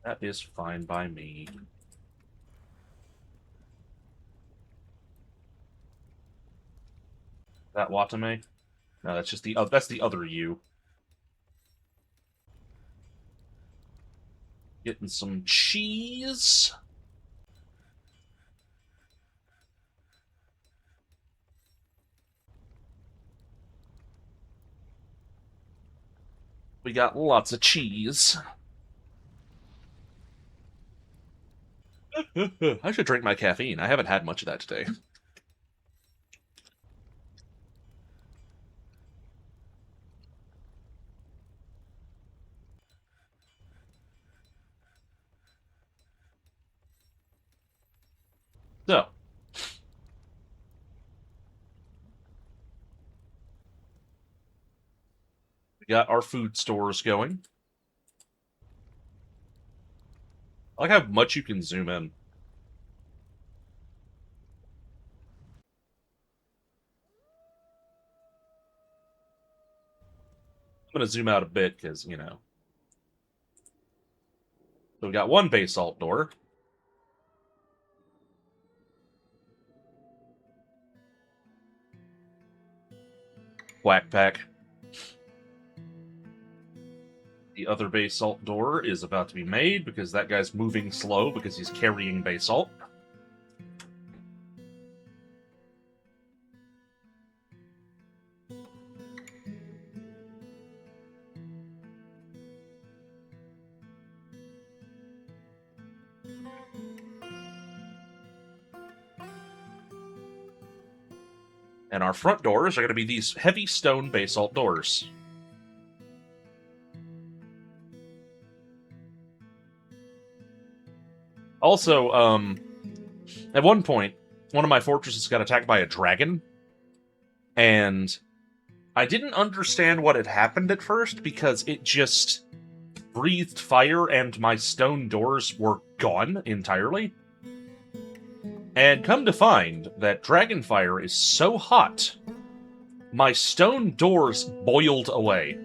That is fine by me. That Watame? No, that's just that's the other you. Getting some cheese. We got lots of cheese. I should drink my caffeine. I haven't had much of that today. So, we got our food stores going. I like how much you can zoom in. I'm going to zoom out a bit because, you know. So we got one basalt door. Black pack. The other basalt door is about to be made because that guy's moving slow because he's carrying basalt. And our front doors are going to be these heavy stone basalt doors. Also, at one point, one of my fortresses got attacked by a dragon, and I didn't understand what had happened at first because it just breathed fire and my stone doors were gone entirely. And come to find that dragon fire is so hot, my stone doors boiled away.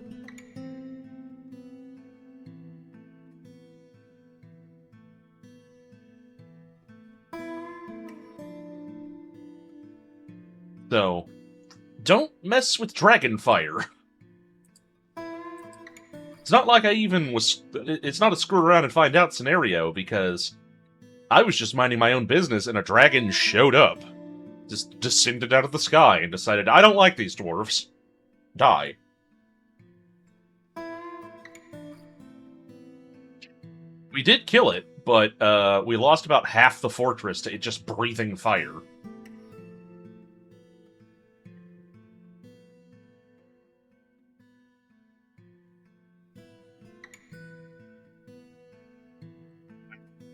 So, don't mess with dragon fire. It's not like I even was... It's not a screw around and find out scenario, because I was just minding my own business and a dragon showed up. Just descended out of the sky and decided, I don't like these dwarves. Die. We did kill it, but we lost about half the fortress to it just breathing fire.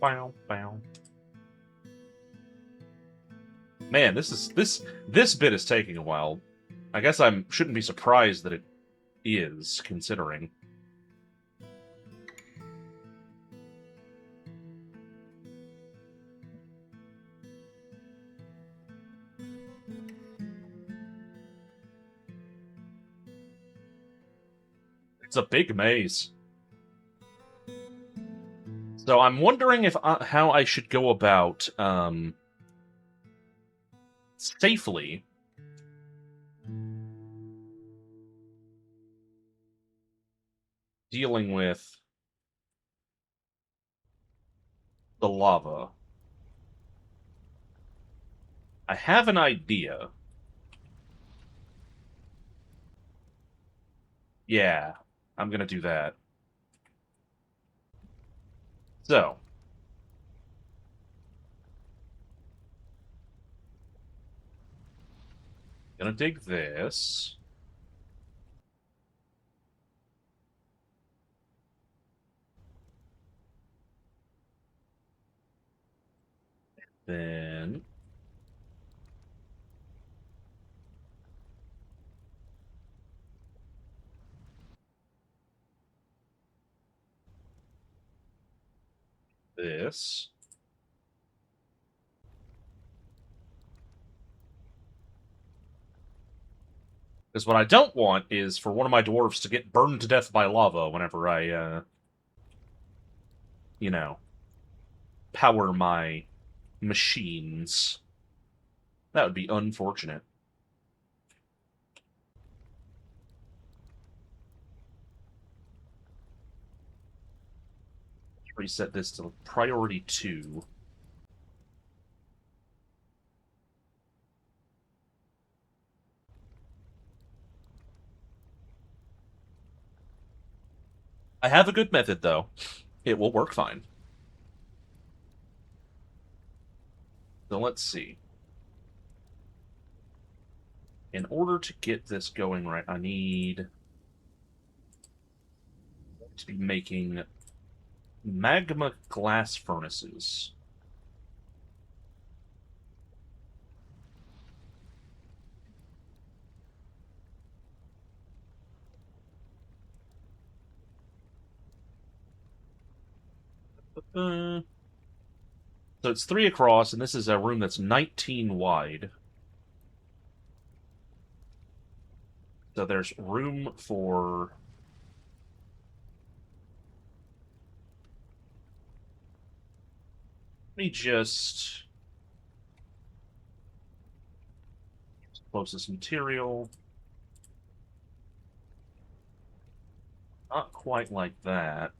Bow, bow. Man, this bit is taking a while. I guess I shouldn't be surprised that it is, considering. It's a big maze. So I'm wondering if how I should go about safely dealing with the lava. I have an idea. Yeah, I'm gonna do that. So, gonna dig this. Then this. Because what I don't want is for one of my dwarves to get burned to death by lava whenever I, you know, power my machines. That would be unfortunate. Reset this to priority 2. I have a good method, though. It will work fine. So let's see. In order to get this going right, I need to be making magma glass furnaces. So it's 3 across, and this is a room that's 19 wide. So there's room for... Let me just... Closest material. Not quite like that.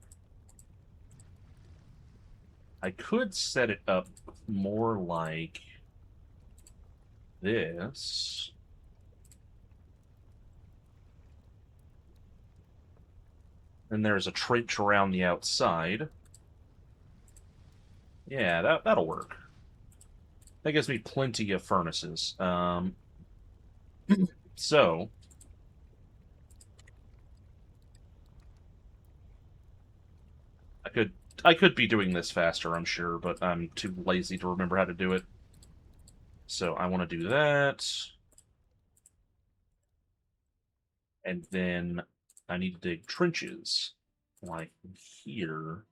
I could set it up more like this. And there's a trench around the outside. Yeah, that'll work. That gives me plenty of furnaces. So, I could be doing this faster, I'm sure, but I'm too lazy to remember how to do it. So I want to do that. And then I need to dig trenches, like here.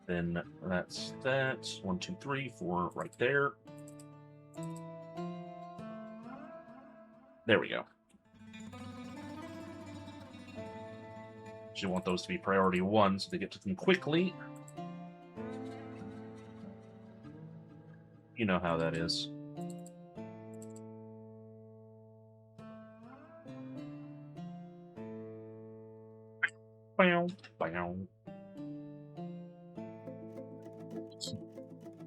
Then that's that. 1, 2, 3, 4, right there. There we go. You want those to be priority 1 so they get to them quickly. You know how that is.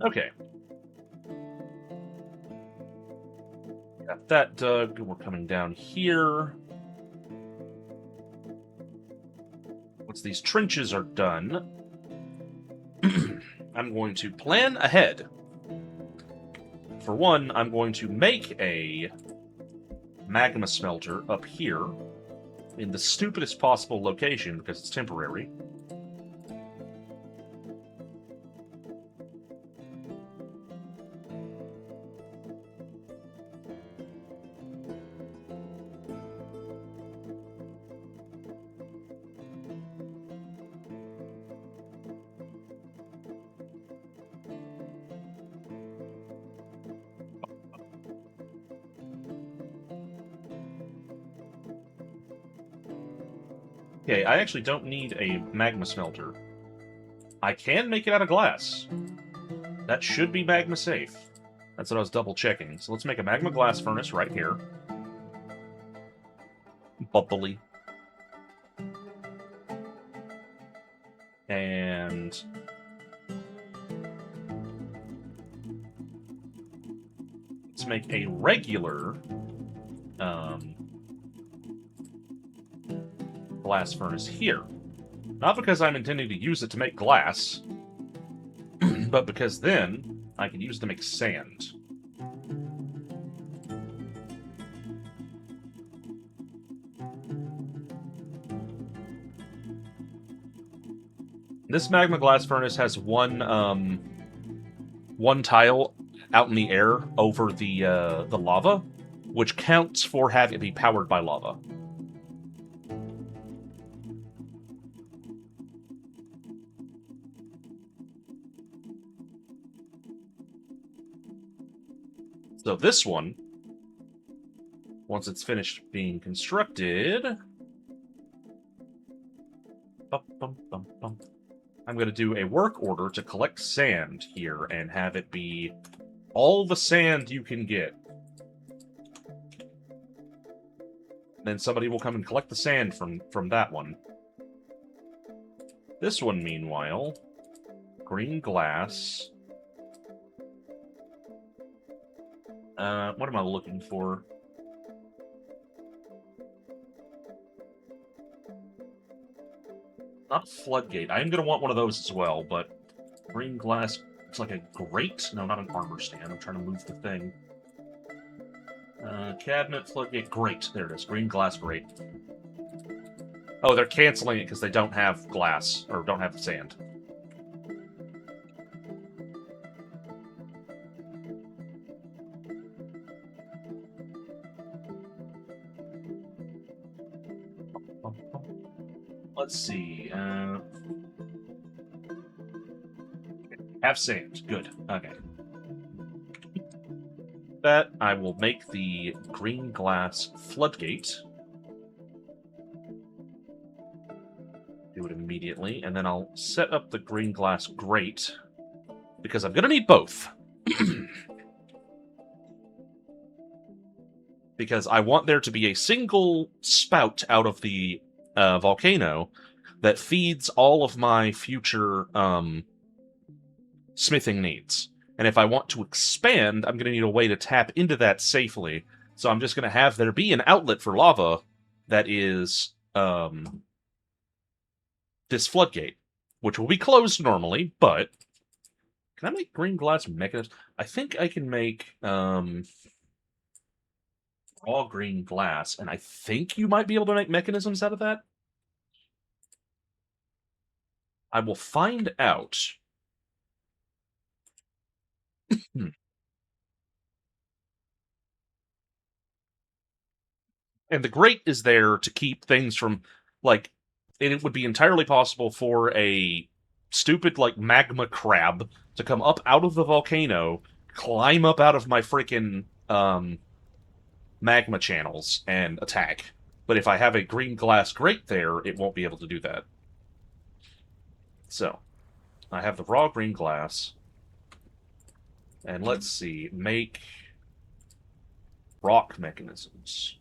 Okay. Got that dug. We're coming down here. Once these trenches are done, I'm going to plan ahead. For one, I'm going to make a magma smelter up here in the stupidest possible location because it's temporary. Okay, I actually don't need a magma smelter. I can make it out of glass. That should be magma safe. That's what I was double checking. So let's make a magma glass furnace right here. Bubbly. And let's make a regular glass furnace here. Not because I'm intending to use it to make glass, but because then I can use it to make sand. This magma glass furnace has one tile out in the air over the lava, which counts for having it be powered by lava. So this one, once it's finished being constructed, I'm going to do a work order to collect sand here and have it be all the sand you can get. Then somebody will come and collect the sand from that one. This one, meanwhile, green glass. What am I looking for? Not floodgate. I am going to want one of those as well, but green glass, it's like a grate? No, not an armor stand. I'm trying to move the thing. Cabinet, floodgate, grate. There it is. Green glass grate. Oh, they're canceling it because they don't have glass, or don't have sand. Let's see. Have sand. Good. Okay. That I will make the green glass floodgate. Do it immediately, and then I'll set up the green glass grate because I'm gonna need both. Because I want there to be a single spout out of the volcano that feeds all of my future smithing needs. And if I want to expand, I'm going to need a way to tap into that safely. So I'm just going to have there be an outlet for lava that is this floodgate, which will be closed normally, but Can I make green glass mechanisms? I think I can make raw green glass, and I think you might be able to make mechanisms out of that. I will find out. Hmm. And the grate is there to keep things from, like, and it would be entirely possible for a stupid, like, magma crab to come up out of the volcano, climb up out of my freaking magma channels, and attack. But if I have a green glass grate there, it won't be able to do that. So, I have the raw green glass. And let's see, make rock mechanisms.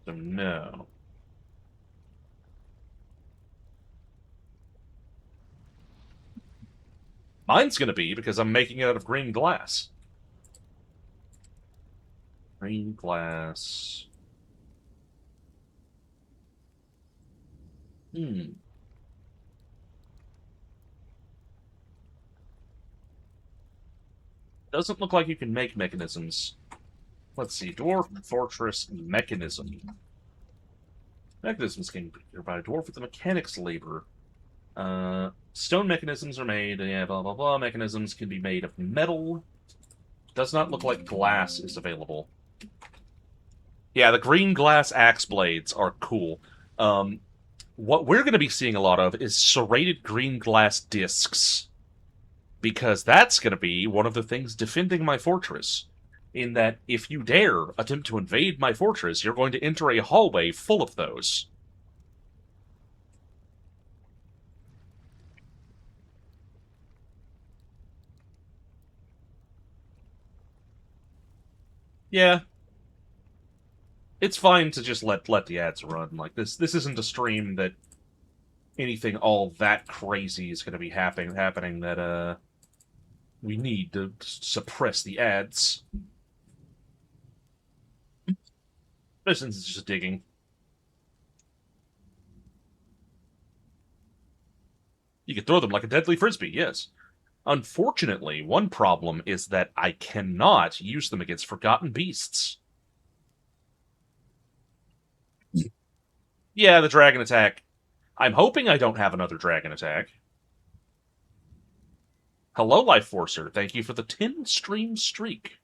So no. Mine's gonna be because I'm making it out of green glass. Green glass. Hmm. Doesn't look like you can make mechanisms. Let's see, Dwarf Fortress Mechanism. Mechanisms can be created by a dwarf with the mechanics labor. Stone mechanisms are made, yeah, blah blah blah. Mechanisms can be made of metal. Does not look like glass is available. Yeah, the green glass axe blades are cool. What we're going to be seeing a lot of is serrated green glass discs, because that's going to be one of the things defending my fortress. In that, if you dare attempt to invade my fortress, you're going to enter a hallway full of those. Yeah, it's fine to just let the ads run. Like this isn't a stream that anything all that crazy is going to be happening that we need to suppress the ads. This is just digging. You can throw them like a deadly frisbee, yes. Unfortunately, one problem is that I cannot use them against forgotten beasts. Yeah, the dragon attack. I'm hoping I don't have another dragon attack. Hello, Life Forcer. Thank you for the 10 stream streak.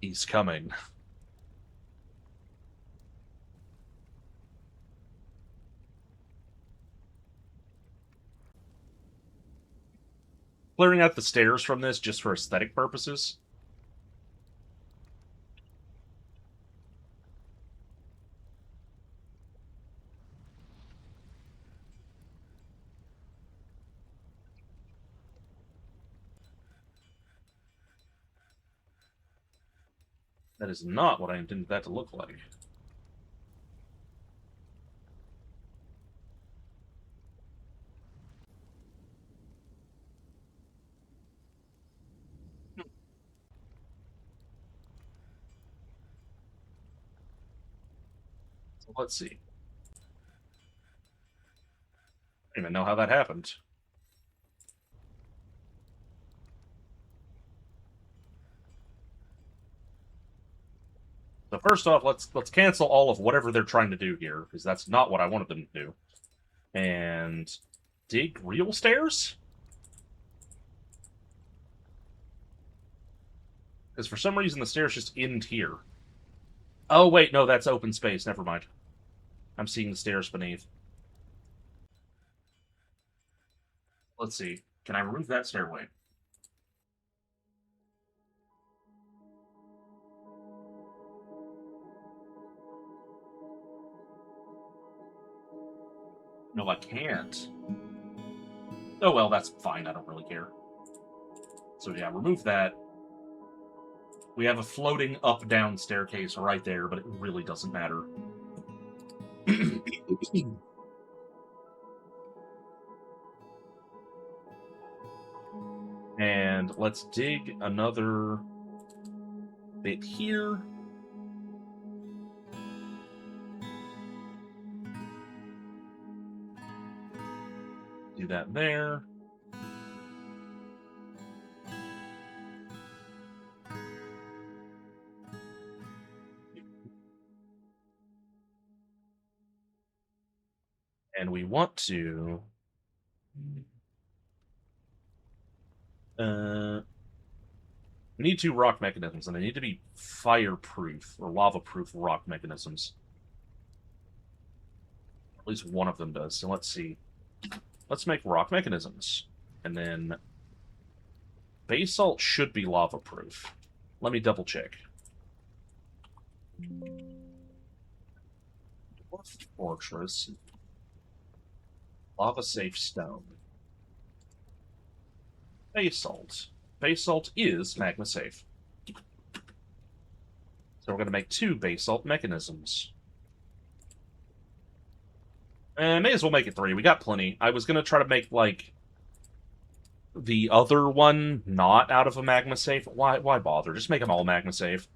He's coming. Clearing out the stairs from this just for aesthetic purposes. That is not what I intended that to look like. So let's see. I don't even know how that happened. So first off, let's cancel all of whatever they're trying to do here, because that's not what I wanted them to do. And dig real stairs? Because for some reason the stairs just end here. Oh wait, no, that's open space. Never mind. I'm seeing the stairs beneath. Let's see. Can I remove that stairway? No, I can't. Oh well, that's fine. I don't really care. So yeah, remove that. We have a floating up-down staircase right there, but it really doesn't matter. And let's dig another bit here. Do that there. And we want to we need 2 rock mechanisms, and they need to be fireproof or lava-proof rock mechanisms. At least one of them does. So let's see. Let's make rock mechanisms. And then basalt should be lava-proof. Let me double check. Dwarf Fortress. Lava-safe stone. Basalt. Basalt is magma-safe. So we're going to make 2 basalt mechanisms. And may as well make it 3. We got plenty. I was going to try to make, like, the other one not out of a magma safe. Why bother? Just make them all magma safe.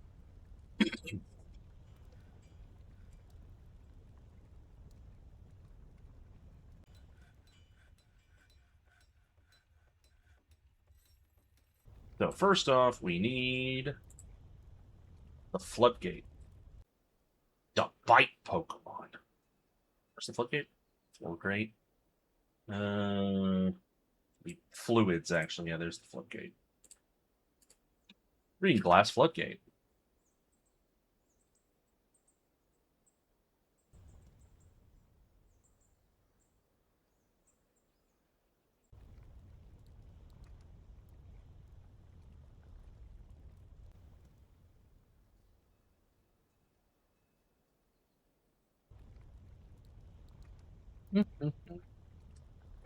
So first off, we need the floodgate. The bite Pokemon. Where's the floodgate? Oh, great. The fluids, actually. Yeah, there's the floodgate. Green glass floodgate.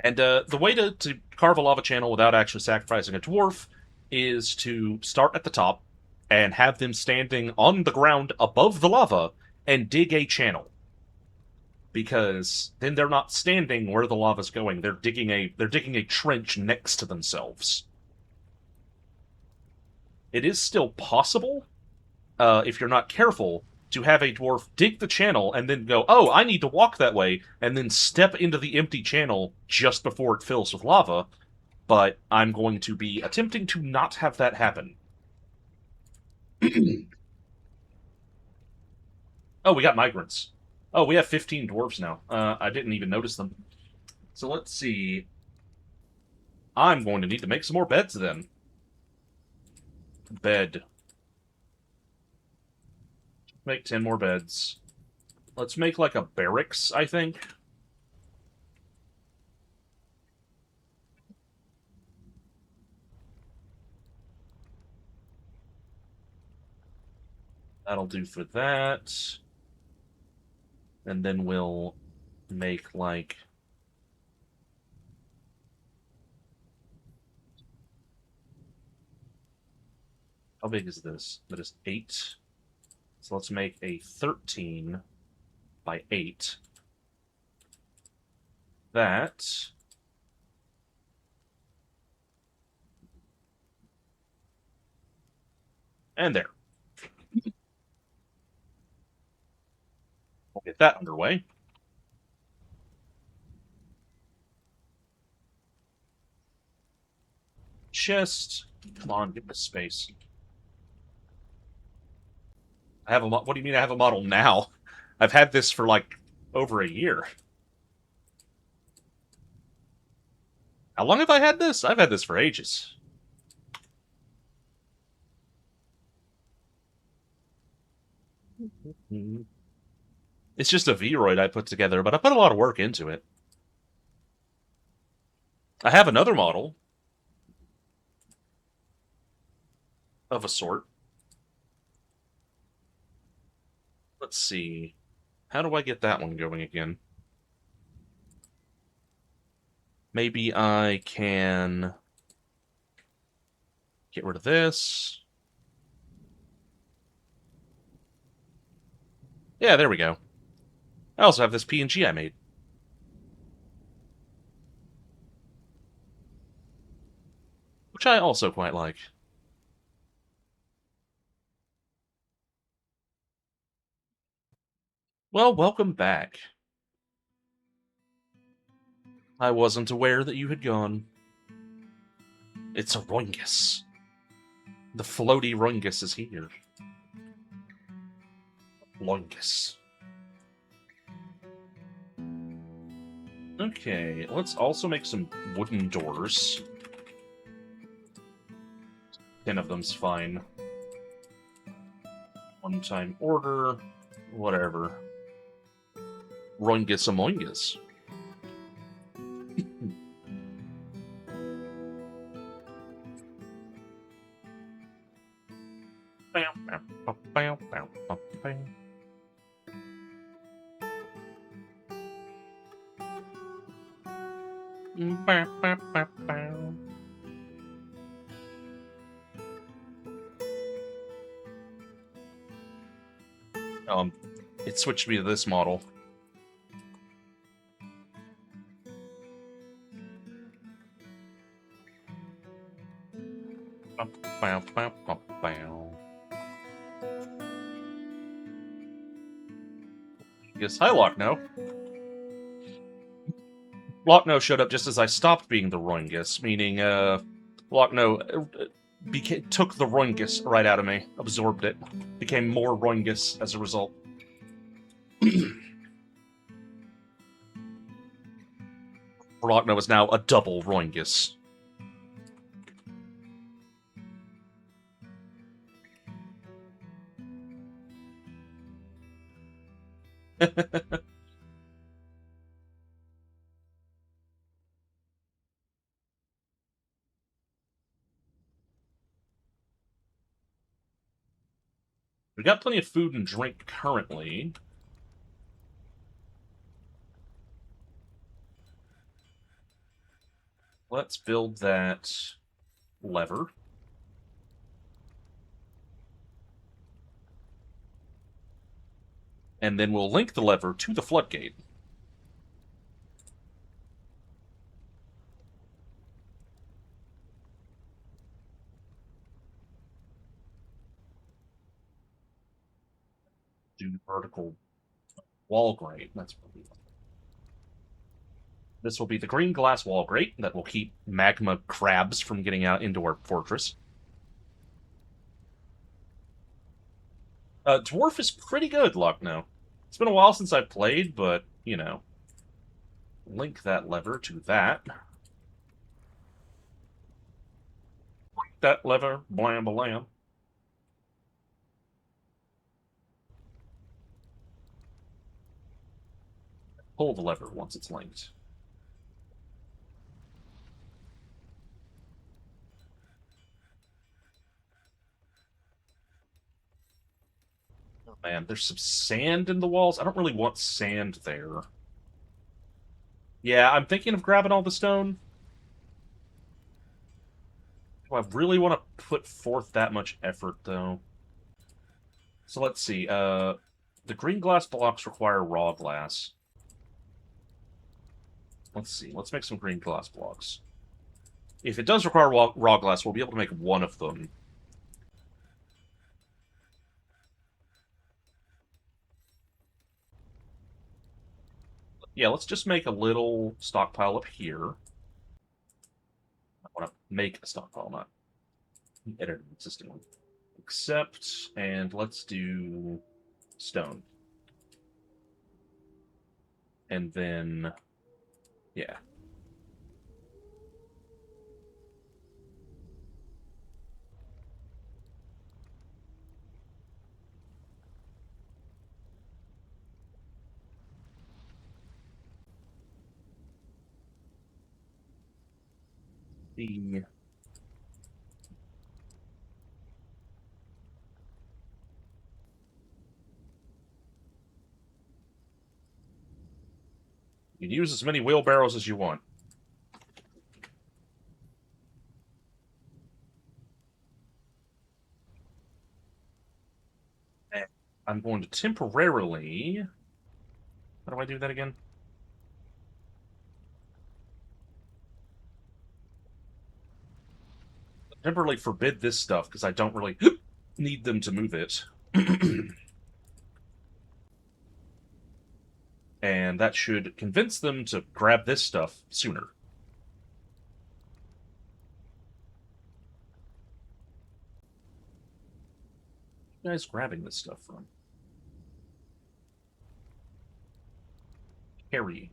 And the way to carve a lava channel without actually sacrificing a dwarf is to start at the top and have them standing on the ground above the lava and dig a channel. Because then they're not standing where the lava's going. They're digging a trench next to themselves. It is still possible, if you're not careful, to have a dwarf dig the channel and then go, oh, I need to walk that way, and then step into the empty channel just before it fills with lava. But I'm going to be attempting to not have that happen. Oh, we got migrants. Oh, we have 15 dwarves now. I didn't even notice them. So let's see. I'm going to need to make some more beds then. Bed. Make 10 more beds. Let's make like a barracks, I think. That'll do for that. And then we'll make like... How big is this? That is 8. So let's make a 13 by 8. That. And there. We'll get that underway. Chest. Come on, give me space. I have a what do you mean I have a model now? I've had this for like over a year. How long have I had this? I've had this for ages. It's just a Vroid I put together, but I put a lot of work into it. I have another model of a sort. Let's see. How do I get that one going again? Maybe I can get rid of this. Yeah, there we go. I also have this PNG I made. Which I also quite like. Well, welcome back. I wasn't aware that you had gone. It's a Roingus. The floaty Roingus is here. Roingus. Okay, let's also make some wooden doors. 10 of them's fine. One-time order, whatever. Roingus amoingus. It switched me to this model. Yes, hi, Lochno. Lochno showed up just as I stopped being the Roingus, meaning, Lochno took the Roingus right out of me, absorbed it, became more Roingus as a result. Lochno is now a double Roingus. We got plenty of food and drink currently. Let's build that lever. And then we'll link the lever to the floodgate. Do vertical wall grate. That's what we want. This will be the green glass wall grate that will keep magma crabs from getting out into our fortress. Dwarf is pretty good, Lucknow. It's been a while since I've played, but, you know. Link that lever to that. Link that lever, blam blam. Pull the lever once it's linked. Oh, man, there's some sand in the walls. I don't really want sand there. Yeah, I'm thinking of grabbing all the stone. Do I really want to put forth that much effort, though? So let's see. The green glass blocks require raw glass. Let's see. Let's make some green glass blocks. If it does require raw glass, we'll be able to make one of them. Yeah, let's just make a little stockpile up here. I want to make a stockpile, not edit an existing one. Accept, and let's do stone. And then, yeah. The You can use as many wheelbarrows as you want. I'm going to temporarily... How do I do that again? Temporarily forbid this stuff, because I don't really need them to move it. And that should convince them to grab this stuff sooner. Where are you guys grabbing this stuff from? Carry.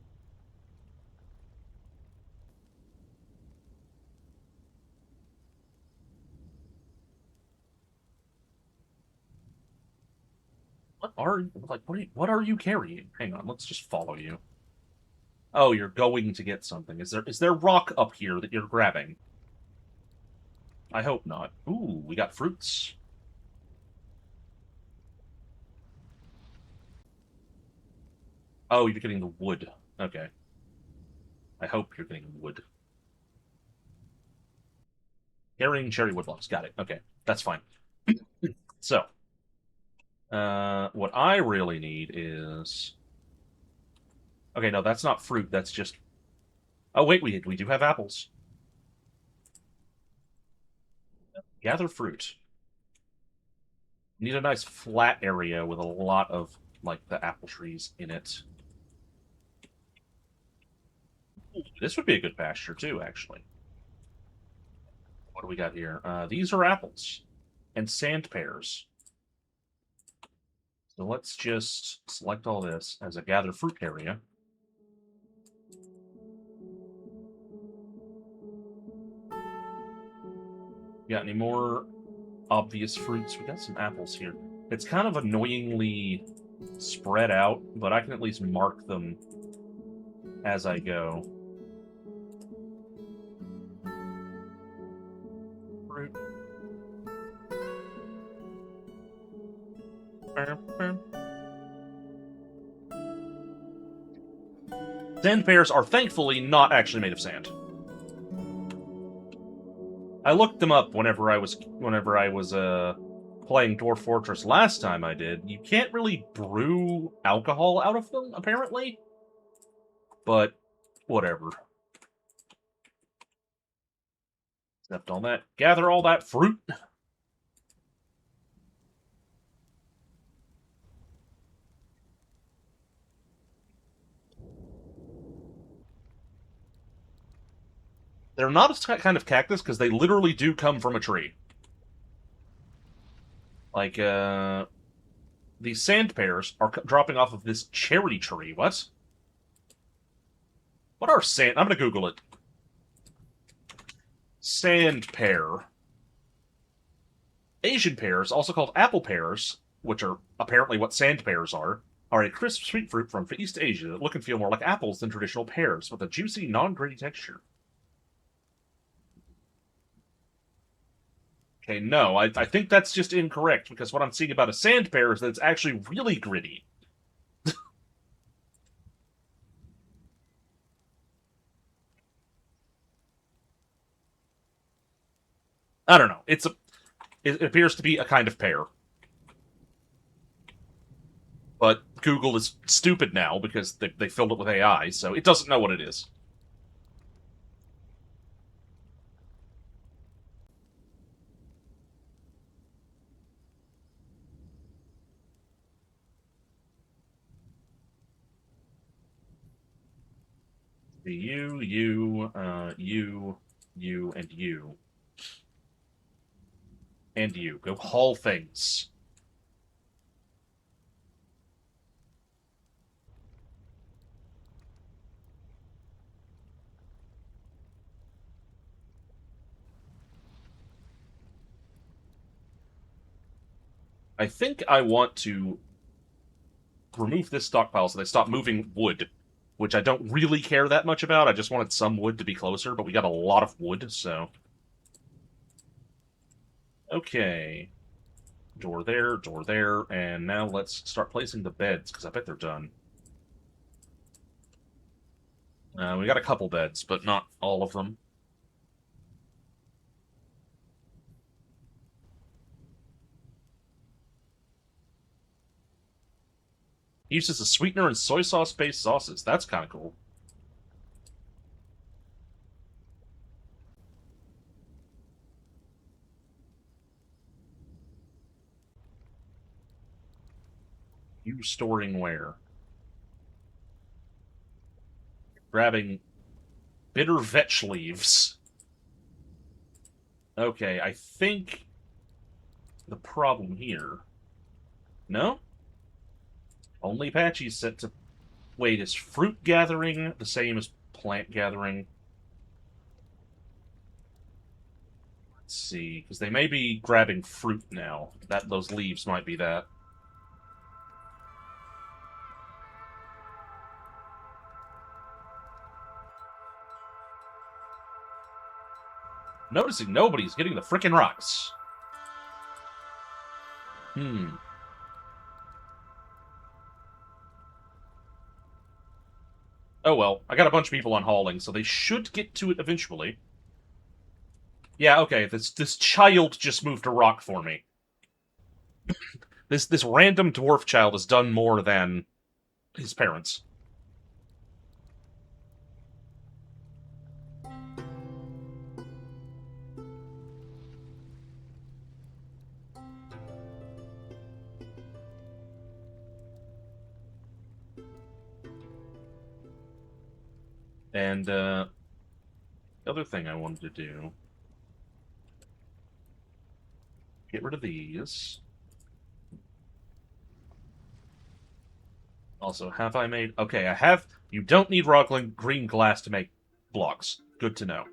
What are you carrying? Hang on, let's just follow you. Oh, you're going to get something. Is there rock up here that you're grabbing? I hope not. Ooh, we got fruits. Oh, you're getting the wood. Okay. I hope you're getting wood. Carrying cherry wood blocks. Got it. Okay. That's fine. So, what I really need is... Okay, no, that's not fruit. That's just... Oh, wait, we do have apples. Gather fruit. Need a nice flat area with a lot of, like, the apple trees in it. Ooh, this would be a good pasture, too, actually. What do we got here? These are apples. And sand pears. So let's just select all this as a gather fruit area. Got any more obvious fruits? We got some apples here. It's kind of annoyingly spread out, but I can at least mark them as I go. Fruit. Sand pears are thankfully not actually made of sand. I looked them up whenever I was playing Dwarf Fortress last time I did. You can't really brew alcohol out of them, apparently. But whatever. Except all that. Gather all that fruit. They're not a kind of cactus because they literally do come from a tree. Like, these sand pears are dropping off of this cherry tree. What? What are sand... I'm gonna Google it. Sand pear. Asian pears, also called apple pears, which are apparently what sand pears are a crisp sweet fruit from East Asia that look and feel more like apples than traditional pears, with a juicy, non-gritty texture. Okay, no, I think that's just incorrect, because what I'm seeing about a sand pear is that it's actually really gritty. I don't know. It appears to be a kind of pear. But Google is stupid now because they filled it with AI, so it doesn't know what it is. The you, and you. And you. Go haul things. I think I want to remove this stockpile so they stop moving wood, which I don't really care that much about. I just wanted some wood to be closer, but we got a lot of wood, so... Okay. Door there, and now let's start placing the beds, because I bet they're done. We got a couple beds, but not all of them. Used as a sweetener in soy sauce-based sauces. That's kind of cool. You storing where? Grabbing bitter vetch leaves. Okay, I think the problem here... No? Only Apache's set to... Wait, is fruit gathering the same as plant gathering? Let's see, because they may be grabbing fruit now. Those leaves might be that. Noticing nobody's getting the frickin' rocks. Oh well, I got a bunch of people on hauling, so they should get to it eventually. Yeah, okay, this child just moved a rock for me. This random dwarf child has done more than his parents. And, the other thing I wanted to do... Get rid of these. Also, have I made... Okay, I have... You don't need raw green glass to make blocks. Good to know.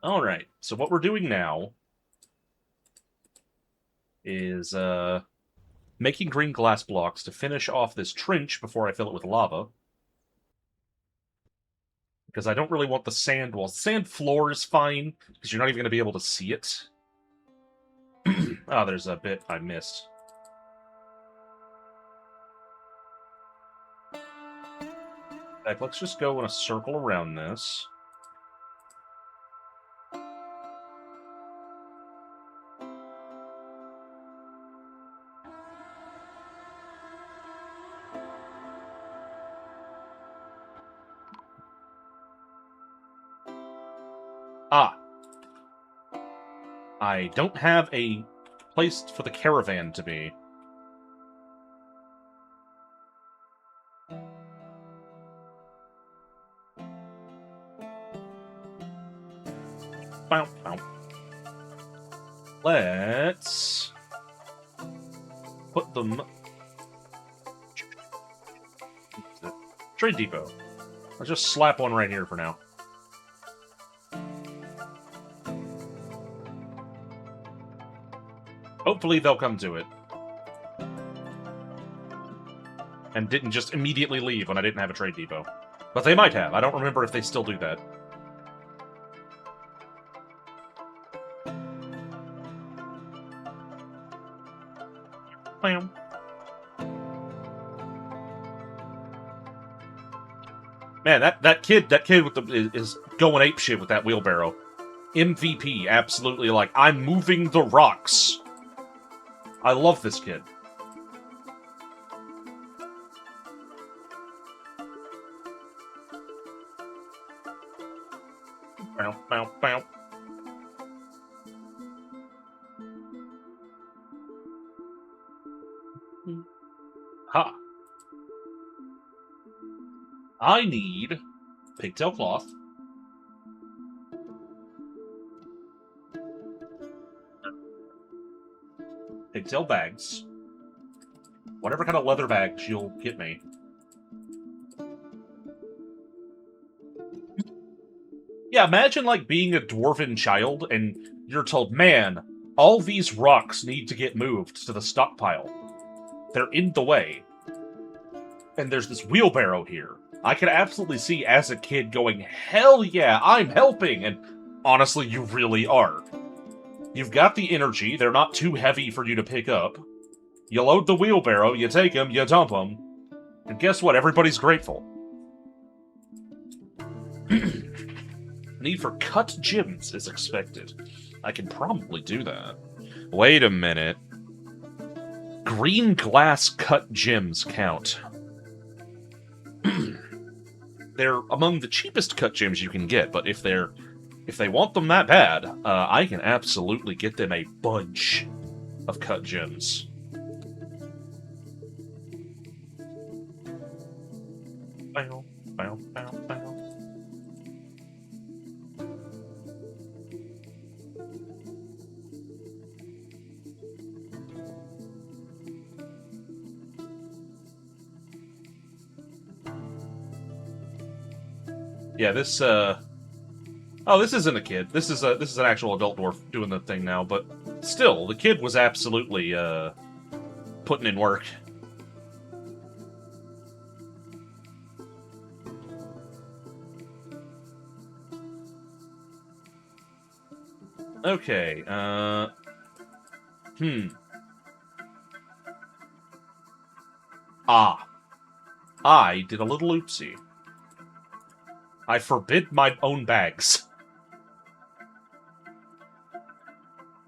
Alright, so what we're doing now is, making green glass blocks to finish off this trench before I fill it with lava. Because I don't really want the sand walls. The sand floor is fine, because you're not even going to be able to see it. Oh, there's a bit I missed. In fact, let's just go in a circle around this. Ah. I don't have a place for the caravan to be. Bow, bow. Let's put them... Trade depot. Let's just slap one right here for now. Hopefully they'll come to it. And didn't just immediately leave when I didn't have a trade depot. But they might have. I don't remember if they still do that. Bam. Man, that kid with the is going apeshit with that wheelbarrow. MVP, absolutely. Like, I'm moving the rocks. I love this kid. Bow, bow, bow. Ha. I need pigtail cloth. pigtail bags. Whatever kind of leather bags you'll get me. Yeah, imagine, like, being a dwarven child, and you're told, man, all these rocks need to get moved to the stockpile. They're in the way. And there's this wheelbarrow here. I can absolutely see, as a kid, going, hell yeah, I'm helping! And honestly, you really are. You've got the energy, they're not too heavy for you to pick up. You load the wheelbarrow, you take them, you dump them, and guess what? Everybody's grateful. Need for cut gems is expected. I can probably do that. Wait a minute. Green glass cut gems count. They're among the cheapest cut gems you can get, but if they want them that bad, I can absolutely get them a bunch of cut gems. Bow, bow, bow, bow. Yeah, this oh, this isn't a kid. This is an actual adult dwarf doing the thing now, but still, the kid was absolutely putting in work. Okay, Ah. I did a little oopsie. I forbid my own bags.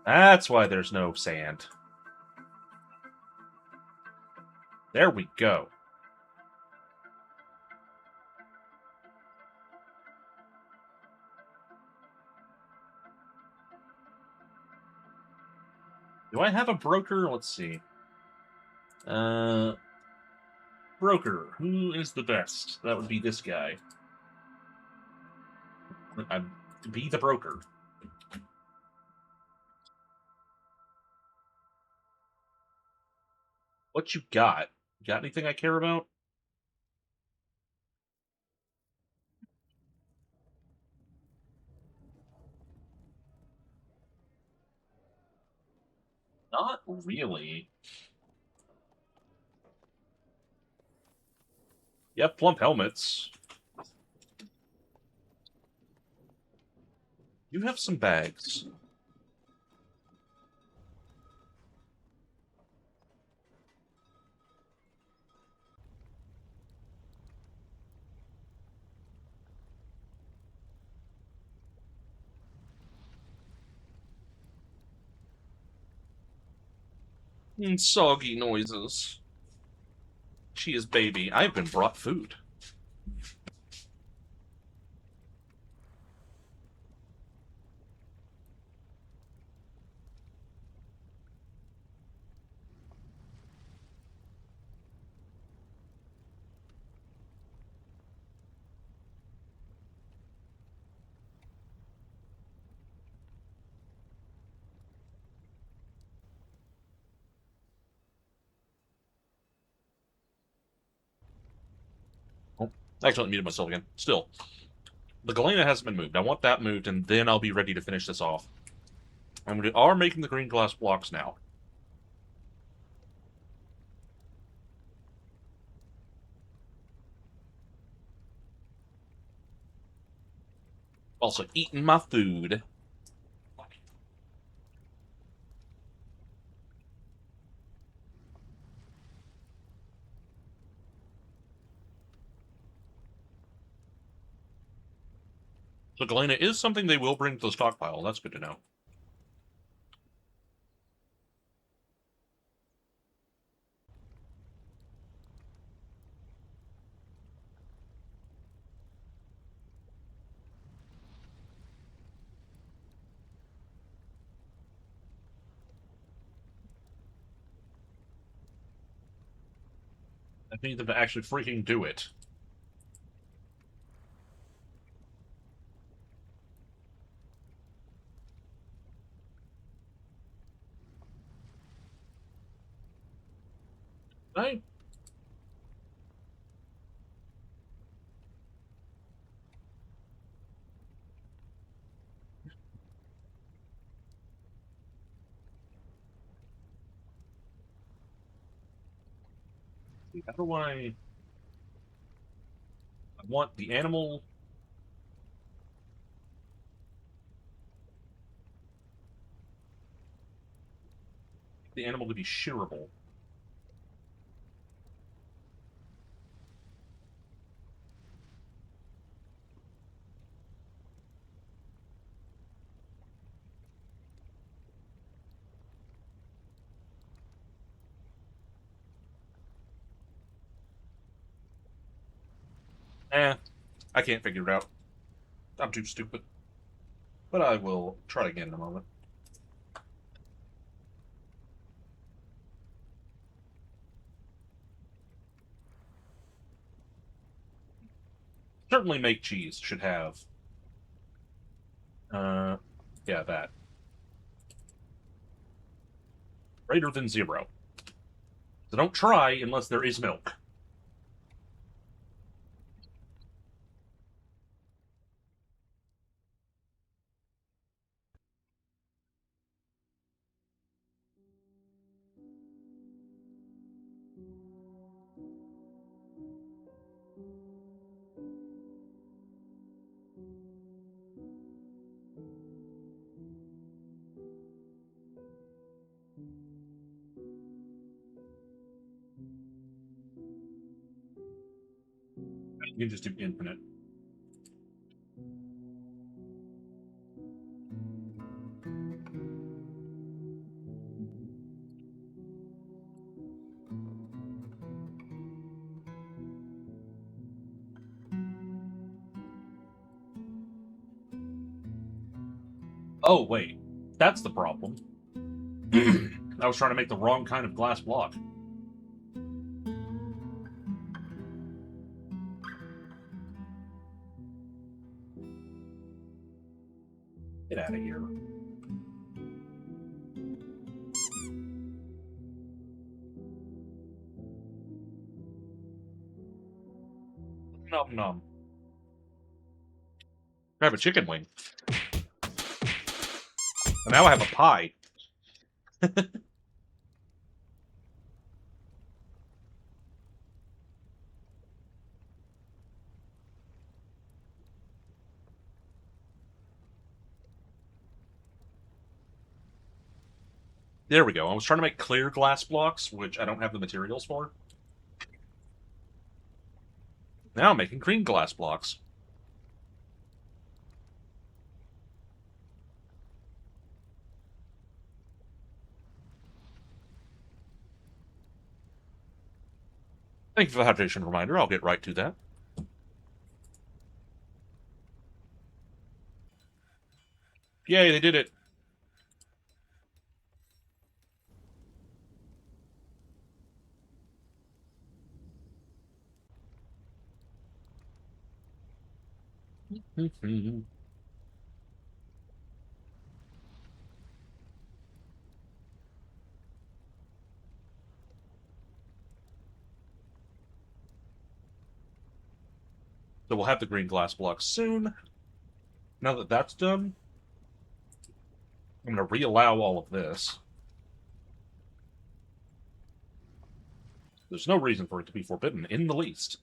That's why there's no sand. There we go. Do I have a broker? Let's see. Broker. Who is the best? That would be this guy. Be the broker. What you got? Got anything I care about? Not really. Yep, plump helmets. You have some bags. Soggy noises. She is baby. I've been brought food. Oh, I accidentally muted myself again. Still, the Galena hasn't been moved. I want that moved, and then I'll be ready to finish this off. And we are making the green glass blocks now. Also, eating my food. So Galena is something they will bring to the stockpile. That's good to know. I need them to actually freaking do it. Right? How do I want the animal... The animal to be shearable. I can't figure it out. I'm too stupid. But I will try again in a moment. Certainly make cheese should have... Uh, yeah, that. Greater than 0. So don't try unless there is milk. You can just do infinite. Oh, wait. That's the problem. I was trying to make the wrong kind of glass block. Get out of here. Nom nom. I have a chicken wing. And now I have a pie. There we go. I was trying to make clear glass blocks, which I don't have the materials for. Now I'm making green glass blocks. Thank you for the hydration reminder. I'll get right to that. Yay, they did it. So we'll have the green glass blocks soon. Now that that's done, I'm going to reallow all of this. There's no reason for it to be forbidden in the least.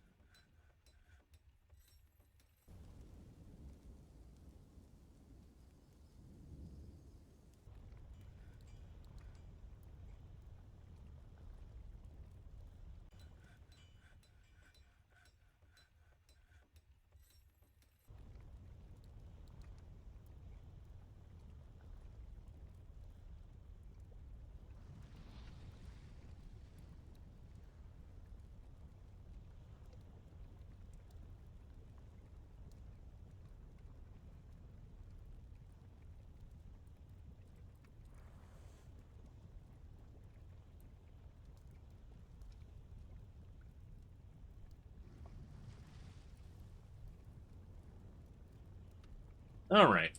All right.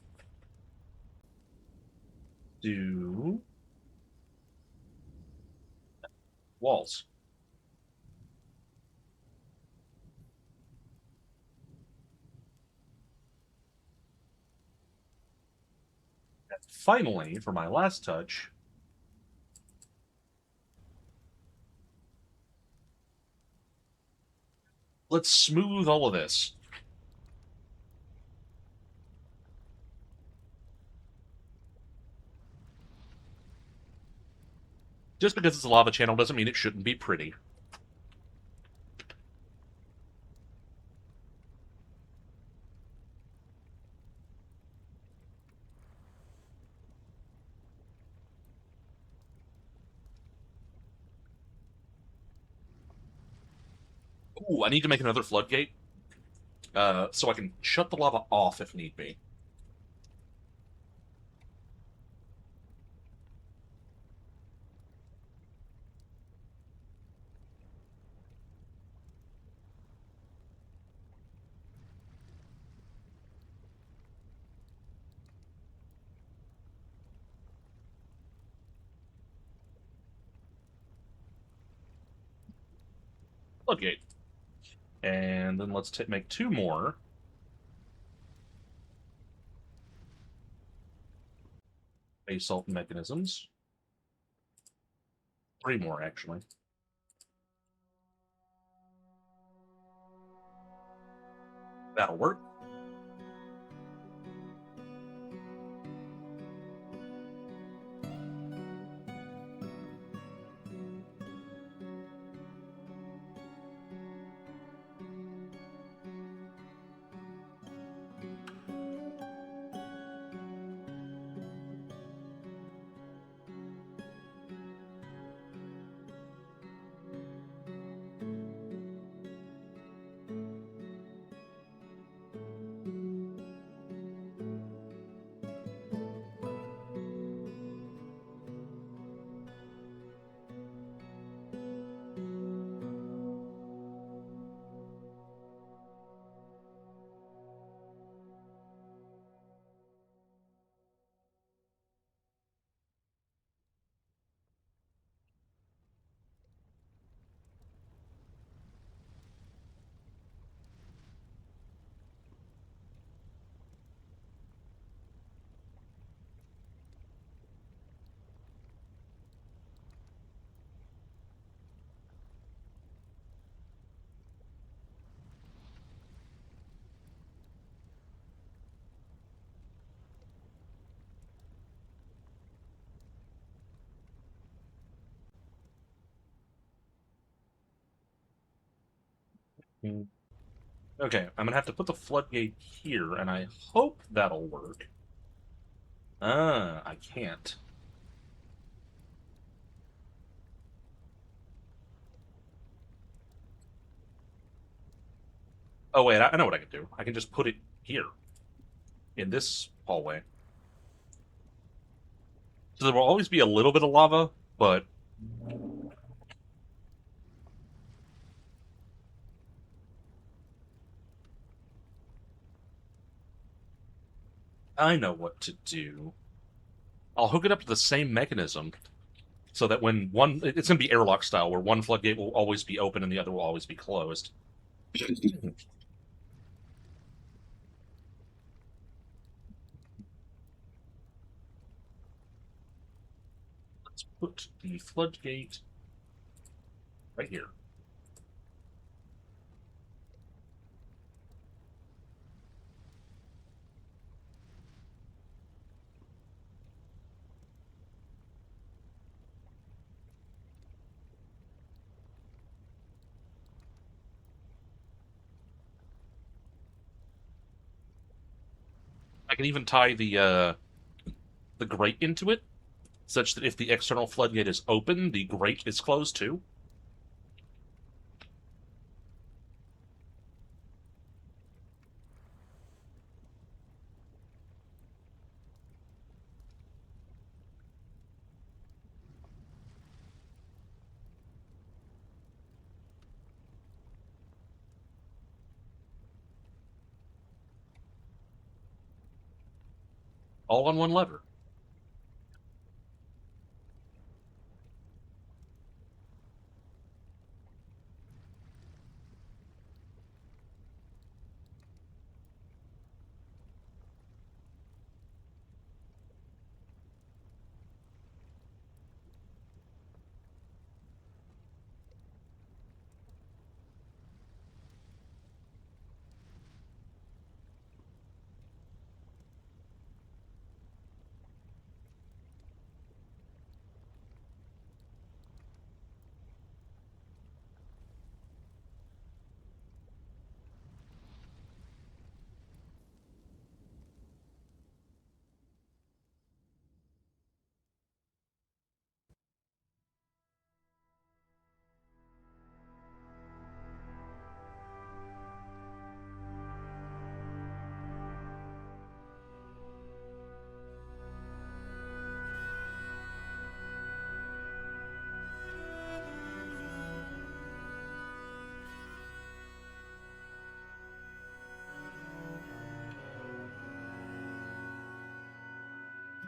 Do walls. finally, for my last touch, let's smooth all of this. Just because it's a lava channel doesn't mean it shouldn't be pretty. Ooh, I need to make another floodgate, so I can shut the lava off if need be. Floodgate. And then let's make two more. Basalt mechanisms. Three more, actually. That'll work. Okay, I'm gonna have to put the floodgate here, and I hope that'll work. I can't. Oh, wait, I know what I can do. I can just put it here, in this hallway. So there will always be a little bit of lava, but I know what to do. I'll hook it up to the same mechanism, so that when one... It's going to be airlock style, where one floodgate will always be open and the other will always be closed. Let's put the floodgate right here. I can even tie the grate into it, such that if the external floodgate is open, the grate is closed too. All on one lever.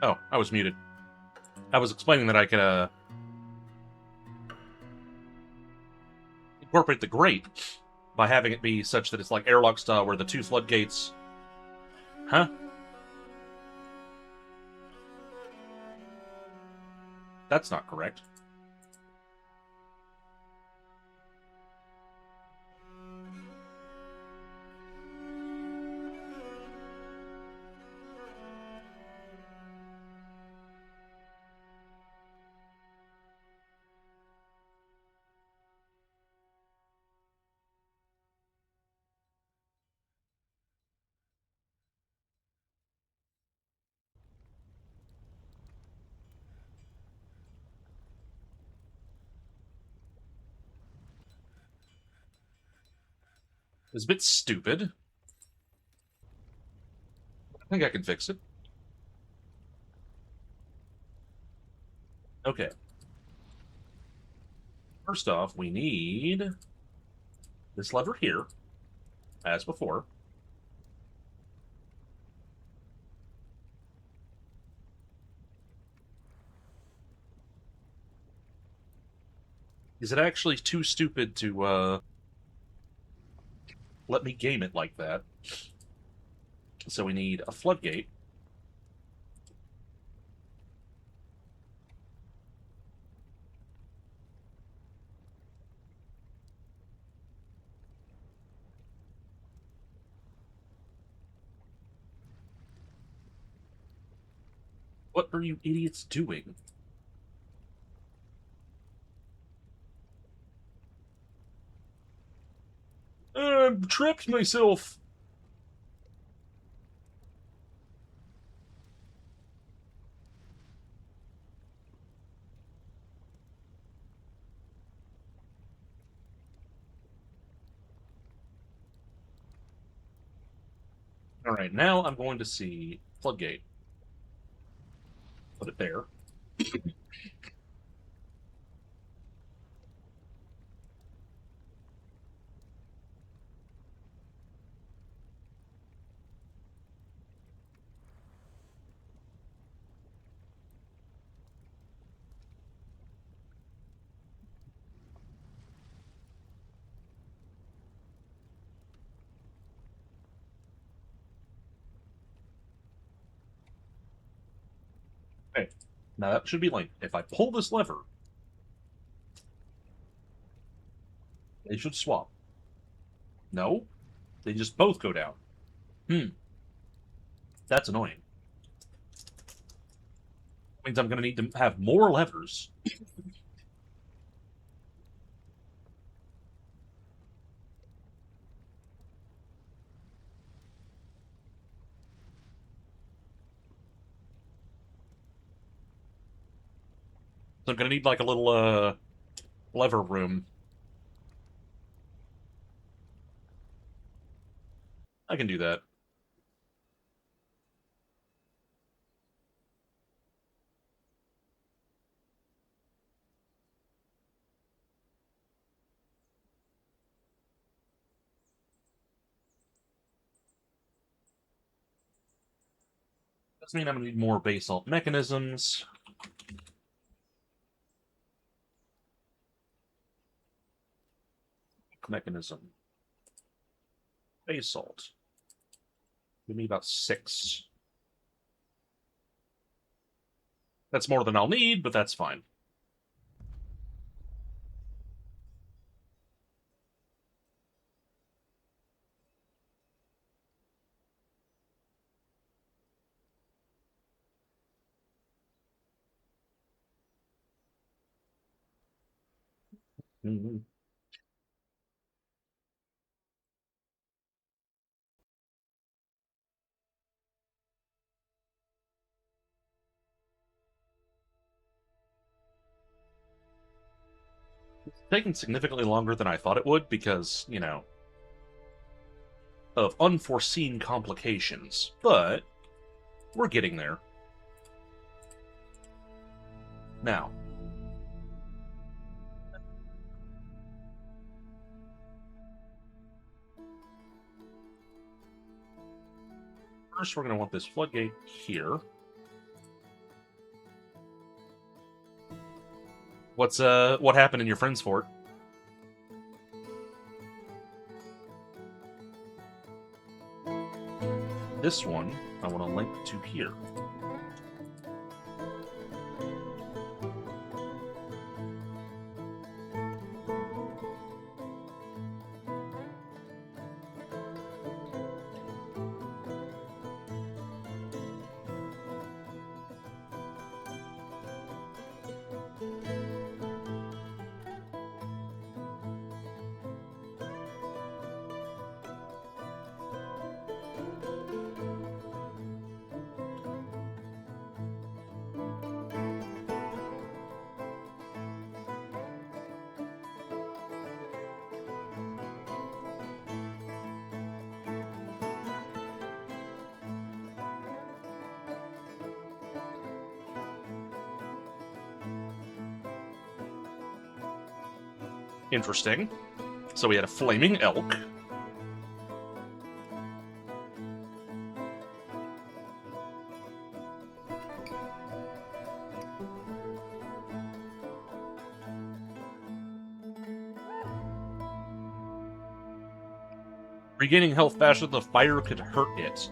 Oh, I was muted. I was explaining that I could incorporate the grate by having it be such that it's like airlock style, where the two floodgates. Huh? That's not correct. It's a bit stupid. I think I can fix it. Okay. First off, we need this lever here, as before. Is it actually too stupid to let me game it like that? So we need a floodgate. What are you idiots doing? I've trapped myself. All right, now I'm going to see floodgate. Put it there. Okay. Now that should be linked. If I pull this lever, they should swap. No, they just both go down. Hmm, that's annoying. Means I'm going to need to have more levers. So I'm going to need like a little lever room. I can do that. Doesn't mean I'm going to need more basalt mechanisms. Mechanism. Basalt. Give me about 6. That's more than I'll need, but that's fine. Mm-hmm. It's taking significantly longer than I thought it would because, of unforeseen complications. But we're getting there. Now, first we're going to want this floodgate here. What happened in your friend's fort? This one I want to link to here. Interesting. So we had a flaming elk. Regaining health faster than the fire could hurt it.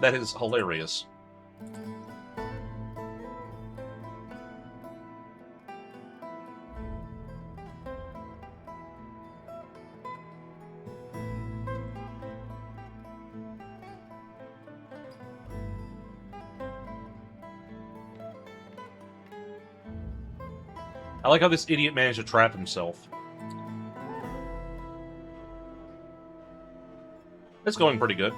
That is hilarious. I like how this idiot managed to trap himself. It's going pretty good.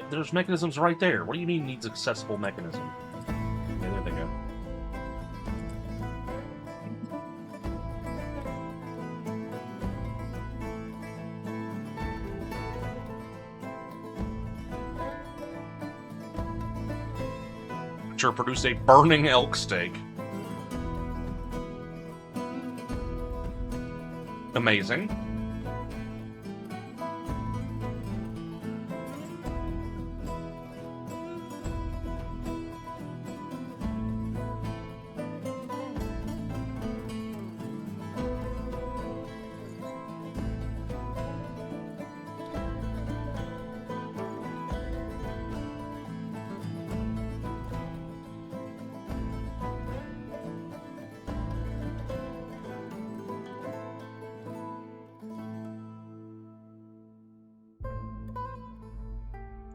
There's mechanisms right there. What do you mean needs accessible mechanism? Yeah, there they go. Sure, produce a burning elk steak. Amazing.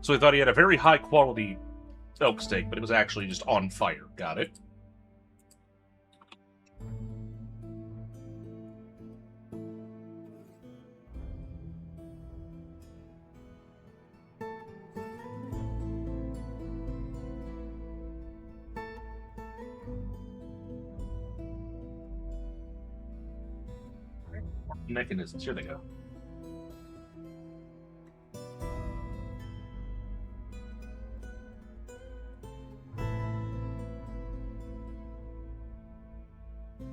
So he thought he had a very high quality elk steak, but it was actually just on fire. Got it. Mechanisms. Here they go.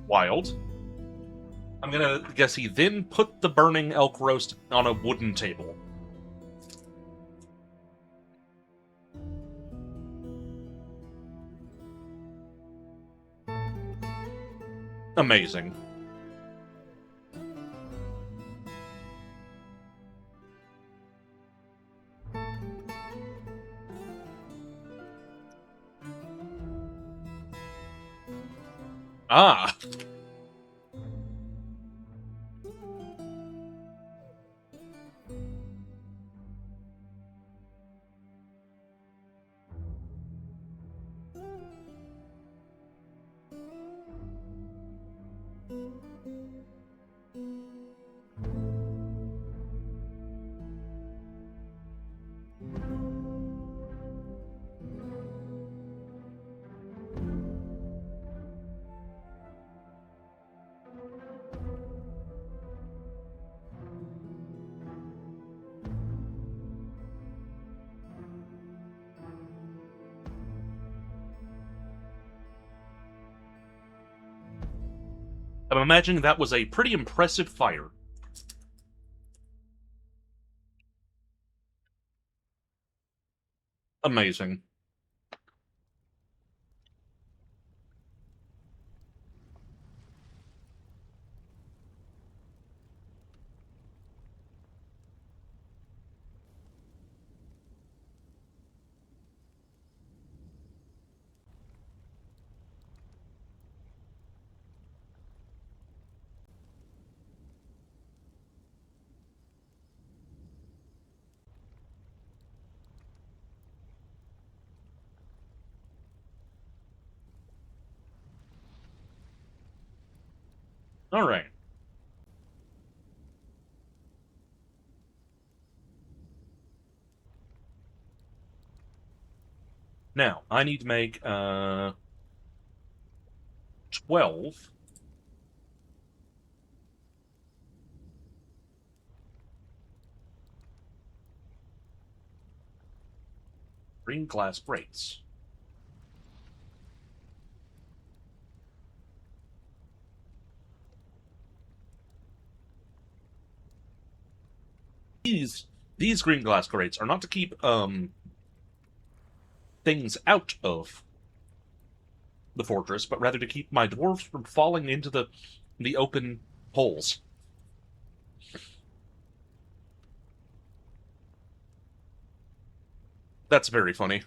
Wild. I'm gonna guess he then put the burning elk roast on a wooden table. Amazing. Ah. I'm imagining that was a pretty impressive fire. Amazing. All right. Now, I need to make 12 green glass grates. These green glass grates are not to keep things out of the fortress, but rather to keep my dwarves from falling into the open holes. That's very funny.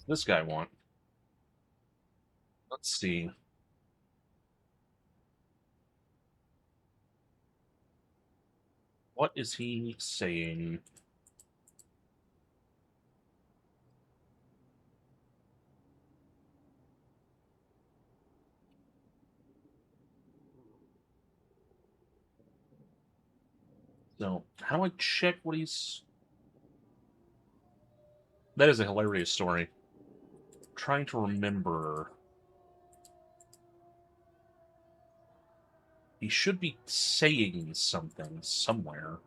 This guy want. Let's see. What is he saying? So, how do I check what he's... That is a hilarious story. I'm trying to remember. He should be saying something somewhere.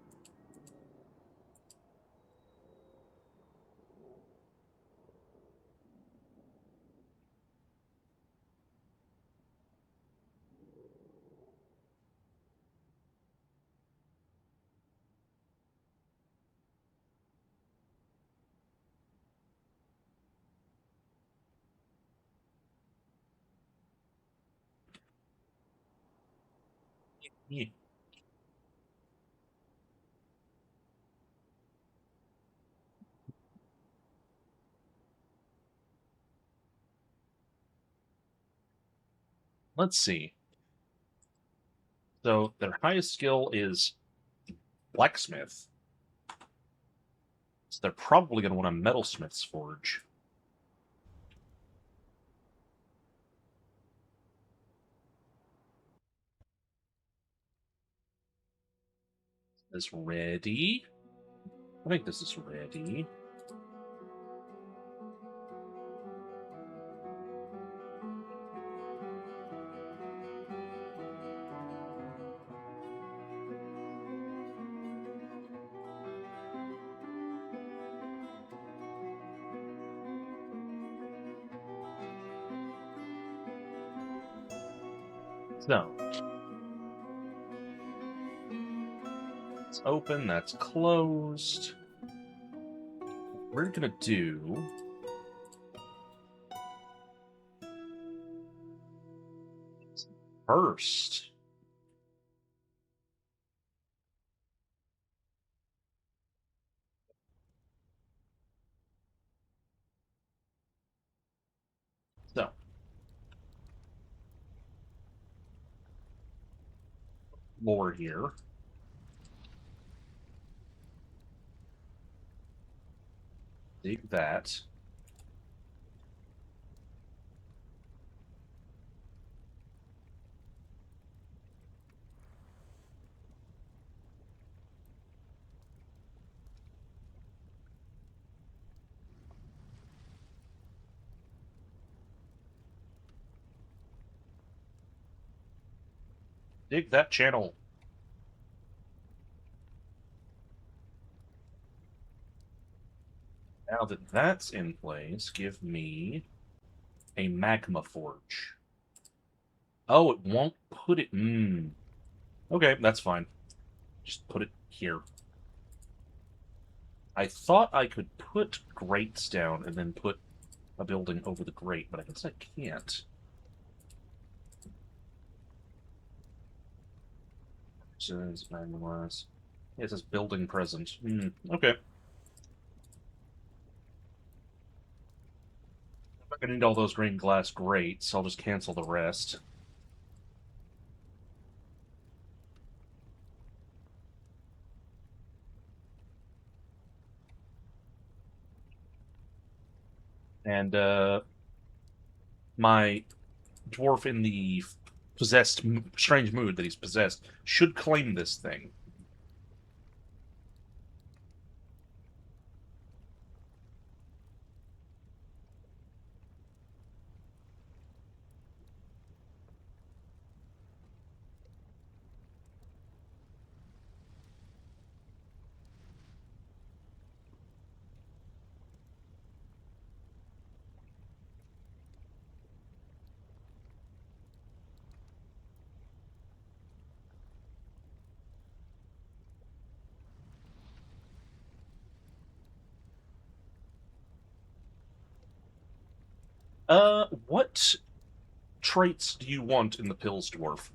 Yeah. Let's see. So, their highest skill is blacksmith. So they're probably going to want a metalsmith's forge. Is this ready? I think this is ready. So, it's open, that's closed. What we're going to do... First, so, floor here. Dig that. Dig that channel. Now that that's in place, give me a magma forge. Oh, it won't put it... Okay, that's fine. Just put it here. I thought I could put grates down and then put a building over the grate, but I guess I can't. Says magnumless. Yeah, it says building present. Okay. I'm gonna need all those green glass grates, so I'll just cancel the rest. And my dwarf in the possessed, strange mood that he's possessed should claim this thing. What traits do you want in the pills dwarf?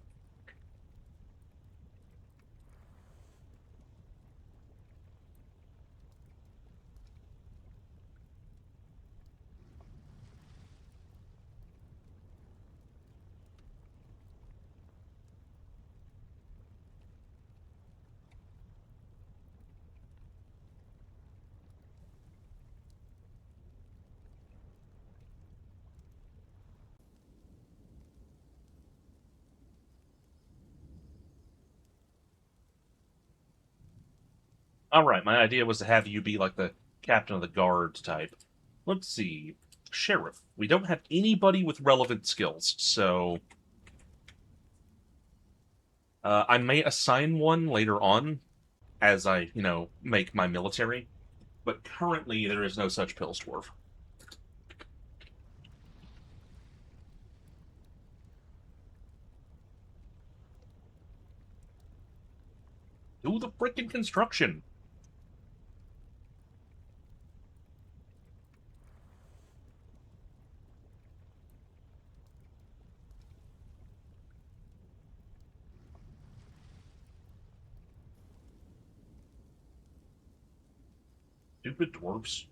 Alright, my idea was to have you be like the captain of the guard type. Let's see. Sheriff. We don't have anybody with relevant skills, so... I may assign one later on as I, make my military, but currently there is no such pills dwarf. Do the frickin' construction! Stupid dwarfs.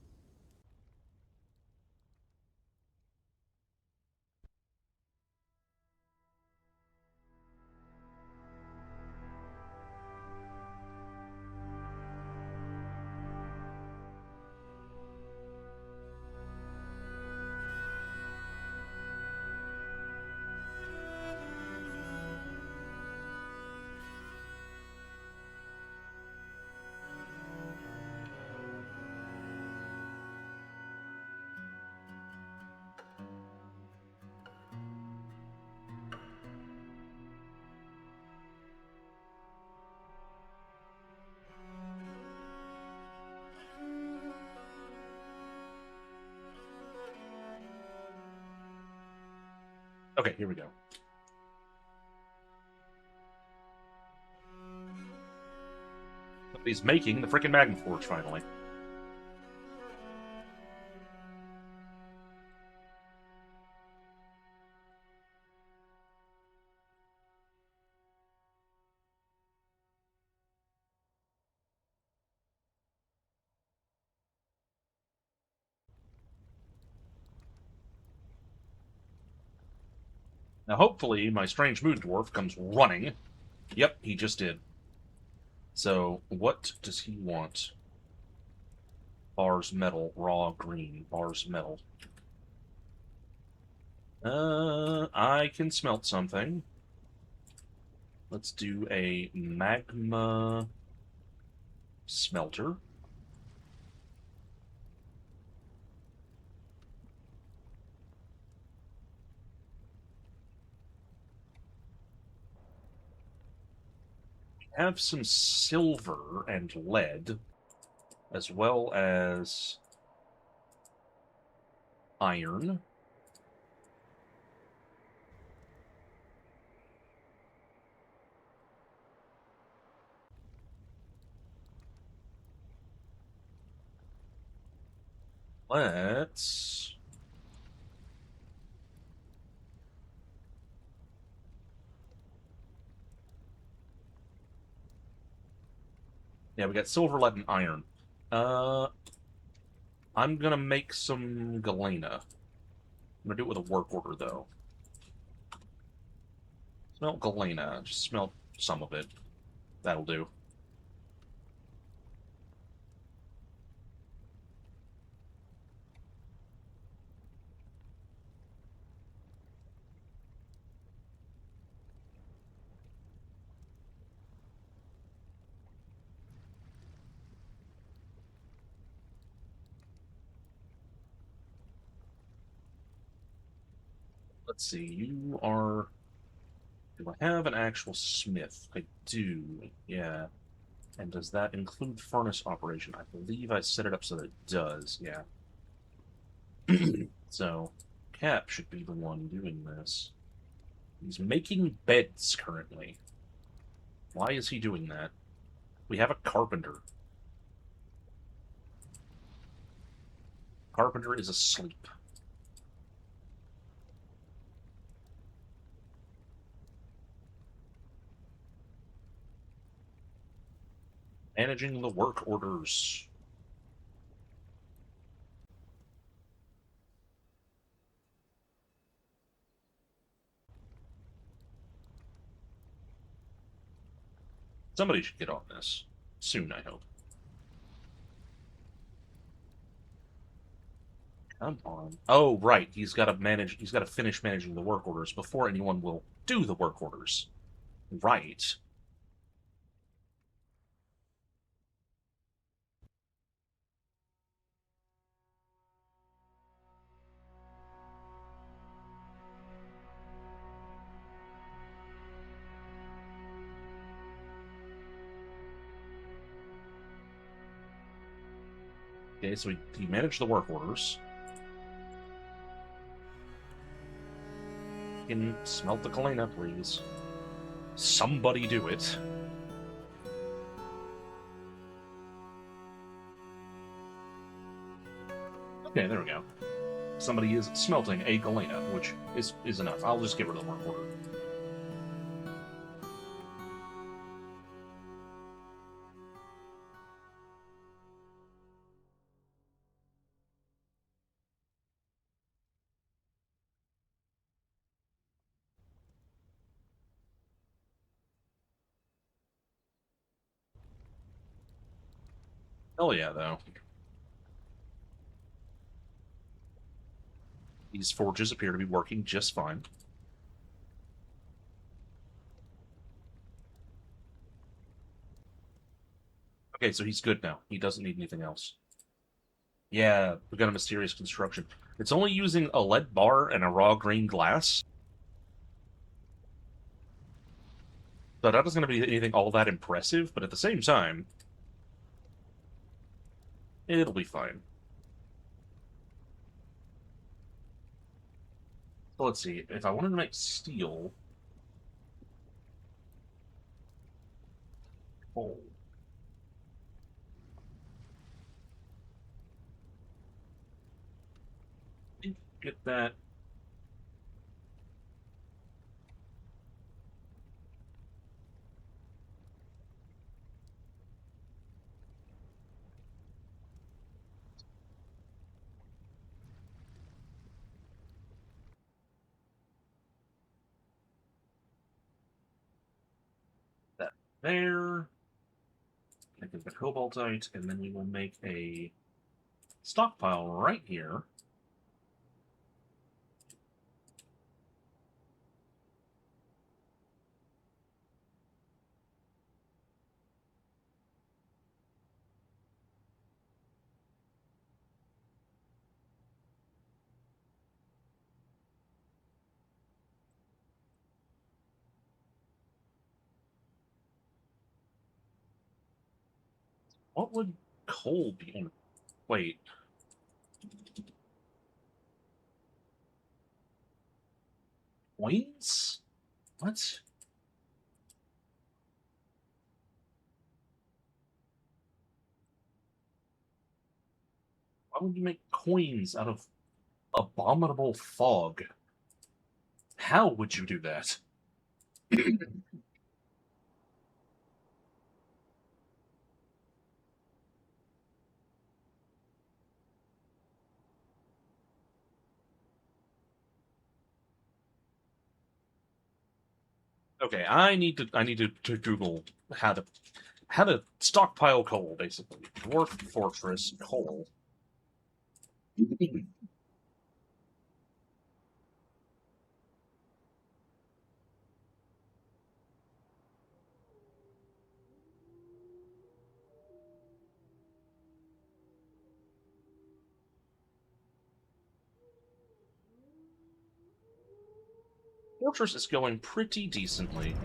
Okay, here we go. Somebody's making the frickin' Magma Forge, finally. Now, hopefully, my strange mood dwarf comes running. Yep, he just did. So, what does he want? Bars metal, raw green, bars metal. I can smelt something. Let's do a magma smelter. have some silver and lead, as well as iron. Let's... Yeah, we got silver, lead, and iron. Uh, I'm gonna make some galena. I'm gonna do it with a work order, though. Smelt galena. Just smelt some of it. That'll do. Let's see. You are... Do I have an actual smith? I do. Yeah. And does that include furnace operation? I believe I set it up so that it does. Yeah. So, Cap should be the one doing this. He's making beds currently. Why is he doing that? We have a carpenter. Carpenter is asleep. Managing the work orders. Somebody should get on this. Soon, I hope. Come on. Oh, right. He's got to finish managing the work orders before anyone will do the work orders. Right. Okay, so he managed the work orders. Can smelt the Kalena, please. Somebody do it. Okay, there we go. Somebody is smelting a galena, which is enough. I'll just get rid of the work order. Hell yeah, though. These forges appear to be working just fine. Okay, so he's good now. He doesn't need anything else. Yeah, we got a mysterious construction. It's only using a lead bar and a raw green glass. So that isn't going to be anything all that impressive, but at the same time, it'll be fine. So let's see. If I wanted to make steel... Oh. Get that. That there. I get the cobaltite, and then we will make a stockpile right here. What would coal be on? Wait. Coins? What? Why would you make coins out of abominable fog? How would you do that? Okay, I need to Google how to stockpile coal, basically. Dwarf Fortress coal. Fortress is going pretty decently.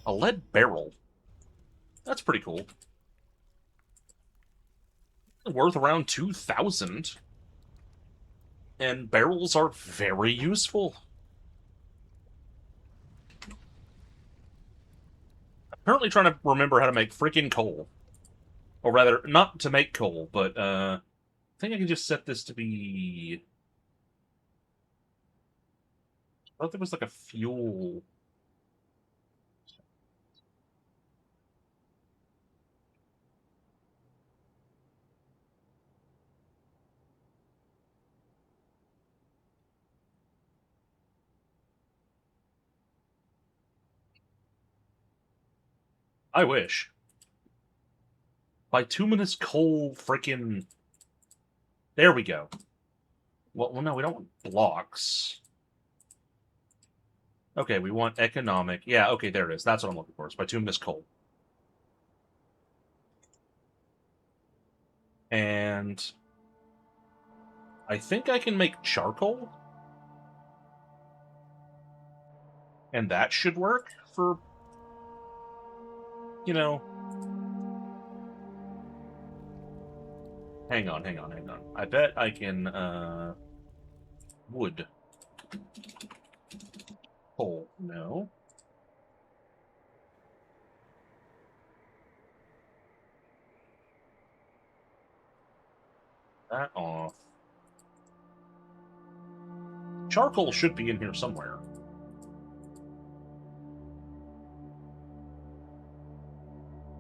A lead barrel. That's pretty cool. Worth around 2,000. And barrels are very useful. I'm currently trying to remember how to make freaking coal. Or rather, not to make coal, but I think I can just set this to be. I thought there was like a fuel. I wish. Bituminous coal freaking. There we go. Well, no, we don't want blocks. Okay, we want economic. Yeah, okay, there it is. That's what I'm looking for. It's bituminous coal. And I think I can make charcoal. And that should work for, you know. Hang on. I bet I can, wood. Coal. No. That off. Charcoal should be in here somewhere.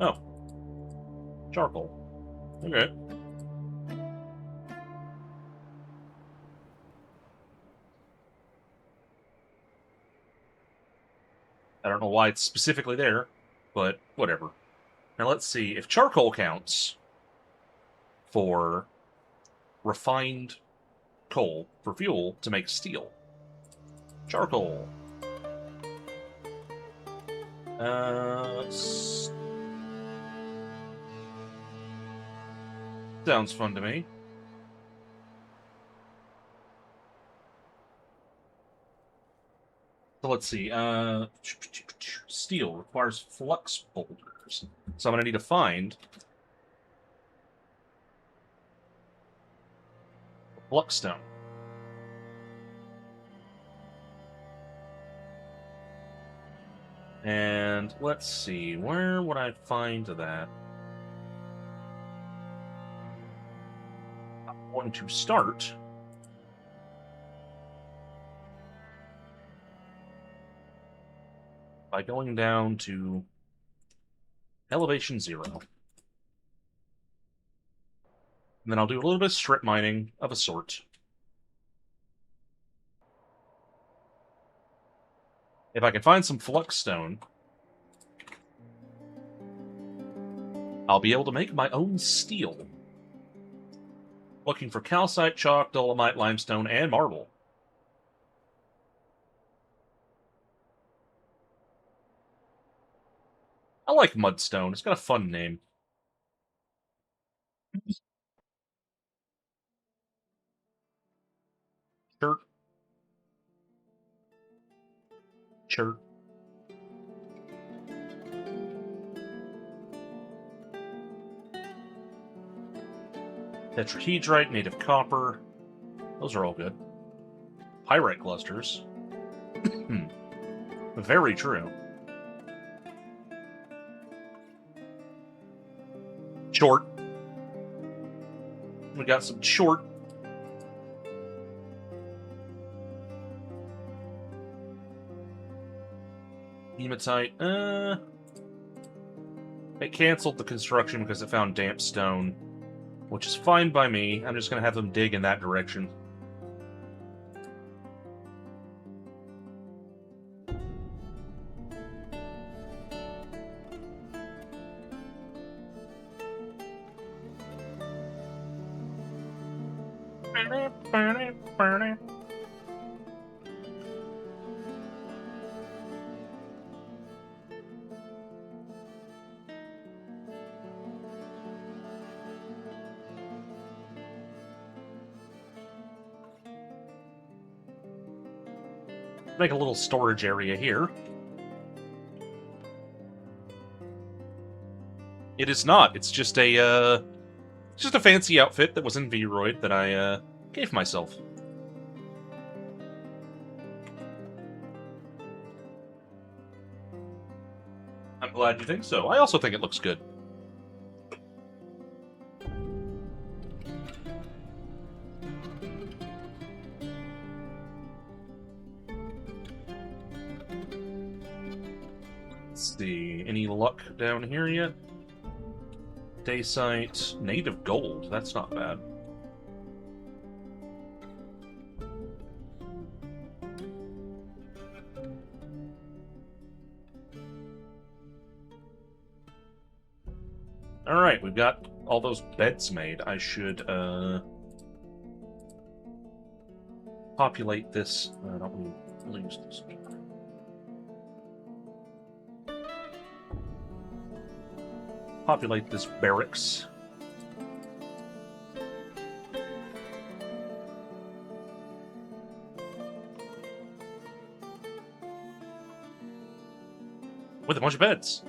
Oh. Charcoal. Okay. I don't know why it's specifically there, but whatever. Now let's see. If charcoal counts for refined coal for fuel to make steel. Charcoal. Uh, sounds fun to me. So let's see. Steel requires flux boulders. So I'm going to need to find flux stone. And let's see, where would I find that? I'm going to start by going down to elevation 0. And then I'll do a little bit of strip mining of a sort. If I can find some flux stone, I'll be able to make my own steel. Looking for calcite, chalk, dolomite, limestone, and marble. I like mudstone. It's got a fun name. Chirp. Chirp. Tetrahedrite, native copper. Those are all good. Pyrite clusters. Very true. Short. We got some short. Hematite. It canceled the construction because it found damp stone, which is fine by me. I'm just going to have them dig in that direction. Make a little storage area here. It is not. It's just a fancy outfit that was in Vroid that I gave myself. I'm glad you think so. I also think it looks good. Let's see. Any luck down here yet? Daysite. Native gold. That's not bad. Alright, we've got all those beds made. I should, populate this. I don't really use this. Populate this barracks. With a bunch of beds.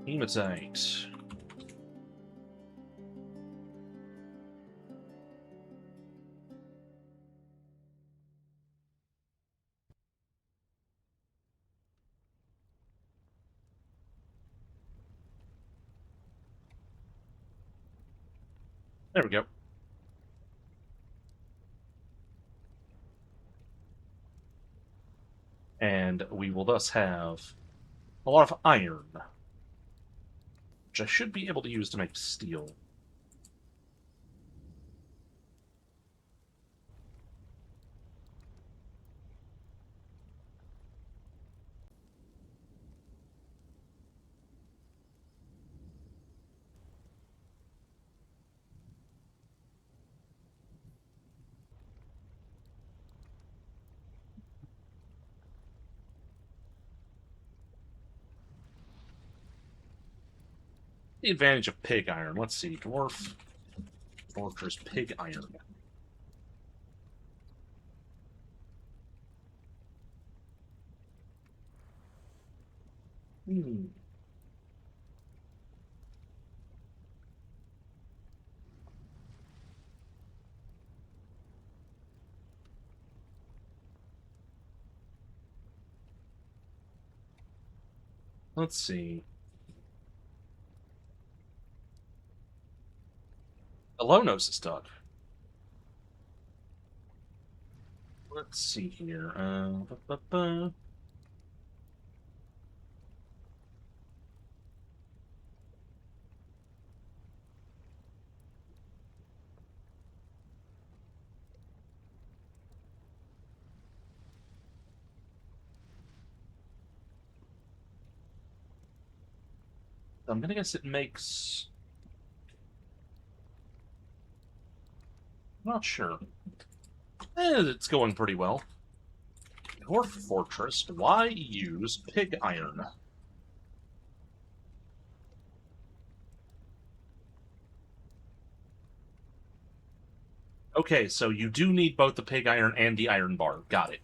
Hematite. There we go. And we will thus have a lot of iron, which I should be able to use to make steel. The advantage of pig iron. Let's see. Dwarf Fortress pig iron. Hmm. Let's see. Alonos is stuck. Let's see here. I'm gonna guess it makes... I'm not sure. It's going pretty well. Dwarf Fortress, why use pig iron? Okay, so you do need both the pig iron and the iron bar. Got it.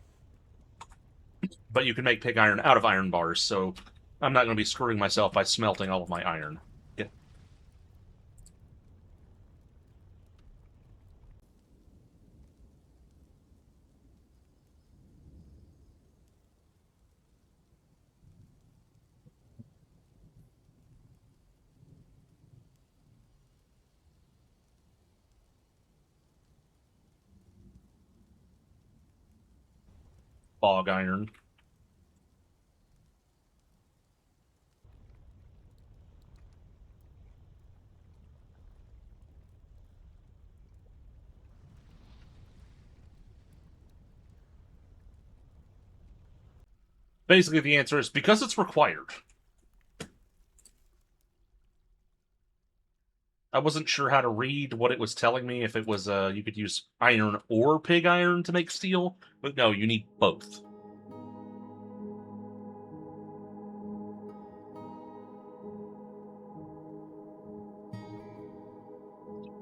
But you can make pig iron out of iron bars, so I'm not going to be screwing myself by smelting all of my iron. Yeah. Bog iron. Basically, the answer is because it's required. I wasn't sure how to read what it was telling me, if it was you could use iron or pig iron to make steel, but no, you need both.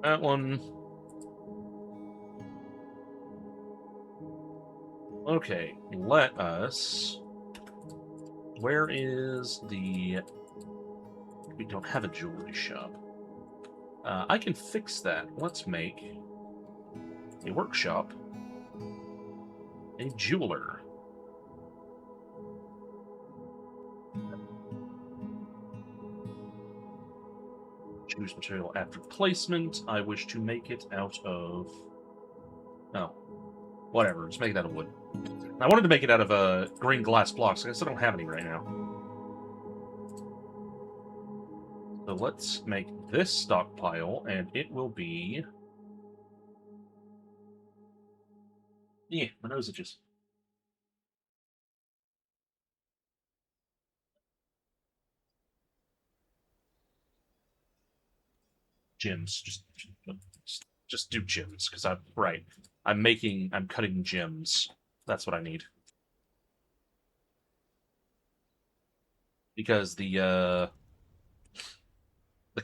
That one. Okay, let us. Where is the. We don't have a jewelry shop. I can fix that. Let's make a workshop, a jeweler. Choose material after placement. I wish to make it out of. Oh, whatever. Just make it out of wood. I wanted to make it out of green glass blocks. I guess I don't have any right now. So let's make this stockpile, and it will be. Yeah, my nose itches. Gems. Just do gems, because I'm right. I'm cutting gems. That's what I need. Because the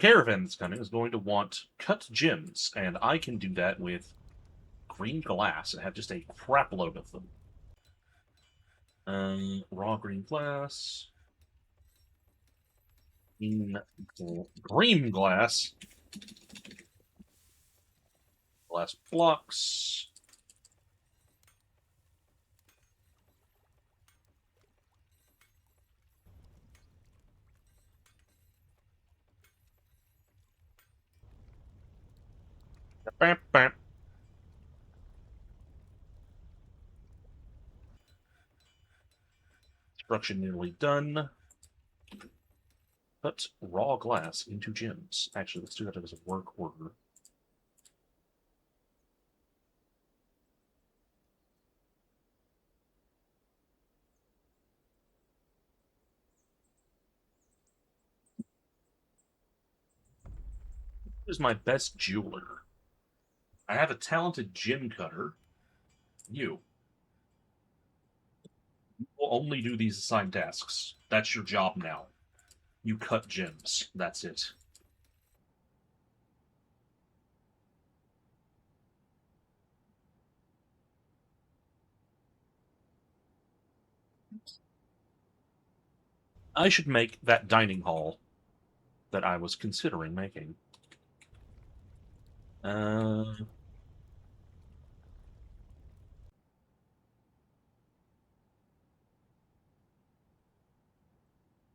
caravan that's coming is going to want cut gems, and I can do that with green glass and have just a crap load of them. Raw green glass. Green glass. Glass blocks. Bam, bam. Construction nearly done. Put raw glass into gems. Actually, let's do that as a work order. Who's my best jeweler? I have a talented gem cutter. You will only do these assigned tasks. That's your job now. You cut gems. That's it. I should make that dining hall that I was considering making. Uh,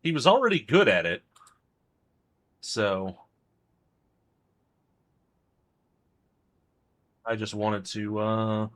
he was already good at it, so I just wanted to.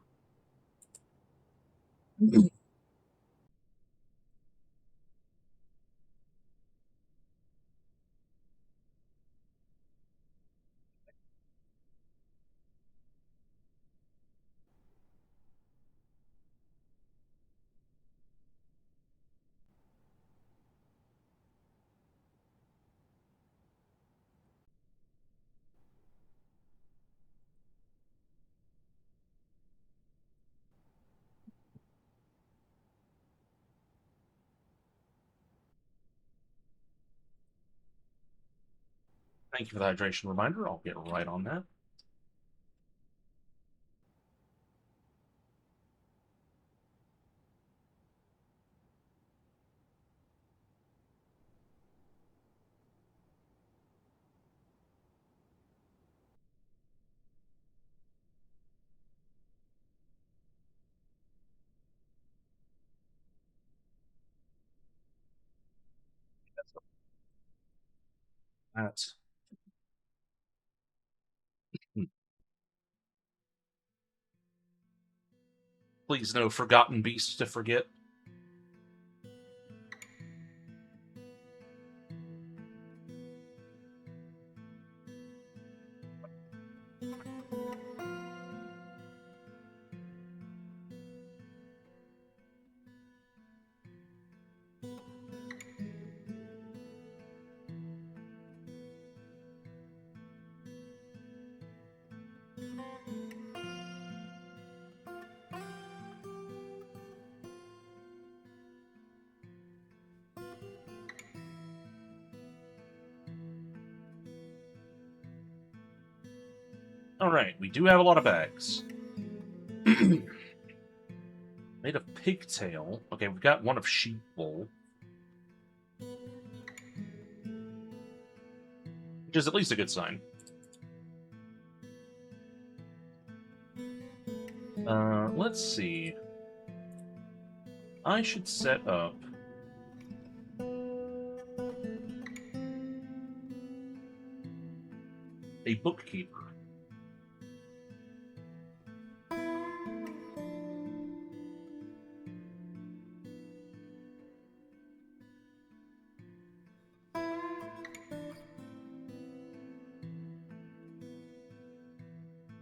Thank you for the hydration reminder. I'll get right on that. That's please no forgotten beast to forget. All right, we do have a lot of bags. Made of pigtail. Okay, we've got one of sheep wool, which is at least a good sign. Let's see. I should set up a bookkeeper.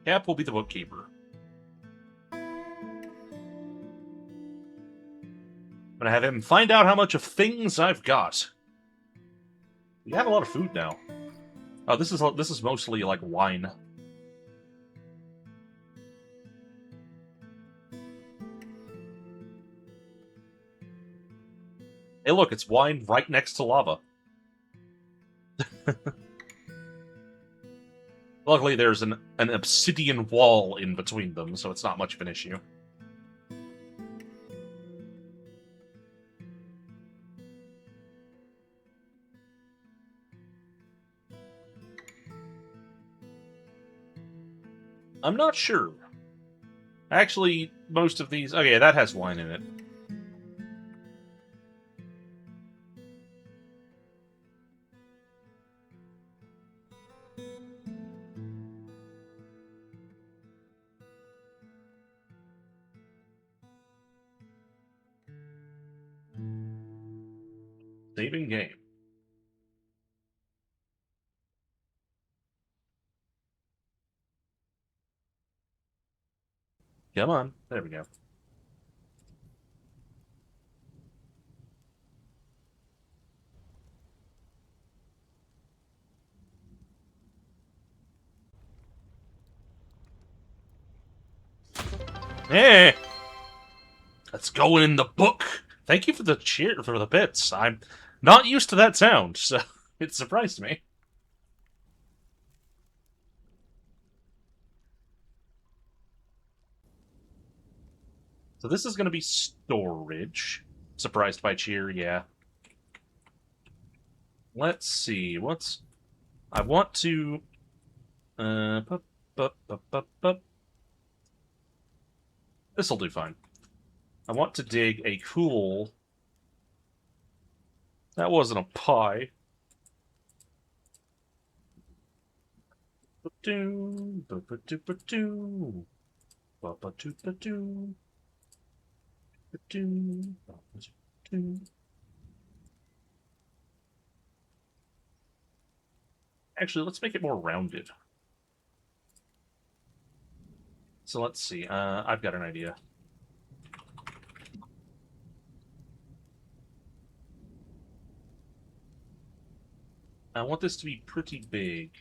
Cap will be the bookkeeper. I'm gonna have him find out how much of things I've got. We have a lot of food now. Oh, this is mostly like wine. Hey, look, it's wine right next to lava. Luckily, there's an obsidian wall in between them, so it's not much of an issue. I'm not sure. Actually, most of these... Okay, that has wine in it. Saving game. Come on. There we go. Eh! That's going in the book! Thank you for the cheer, for the bits. I'm not used to that sound, so it surprised me. So this is going to be storage. Surprised by cheer, yeah. Let's see, what's... I want to... This'll do fine. I want to dig a cool... That wasn't a pie. Actually, let's make it more rounded. So let's see. I've got an idea. I want this to be pretty big.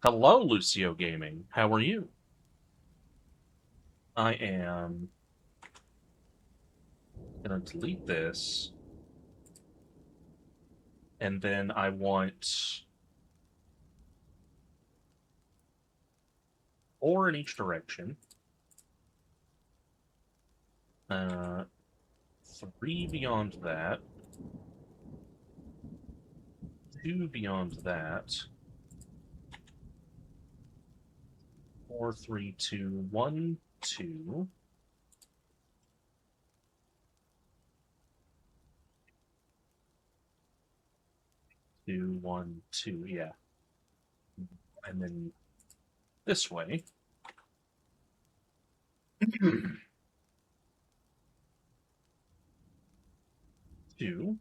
Hello, Lucio Gaming. How are you? I am gonna delete this And then I want 4 in each direction. 3 beyond that. 2 beyond that. 4, 3, 2, 1, 2. 2, 1, 2, yeah. And then this way. 2.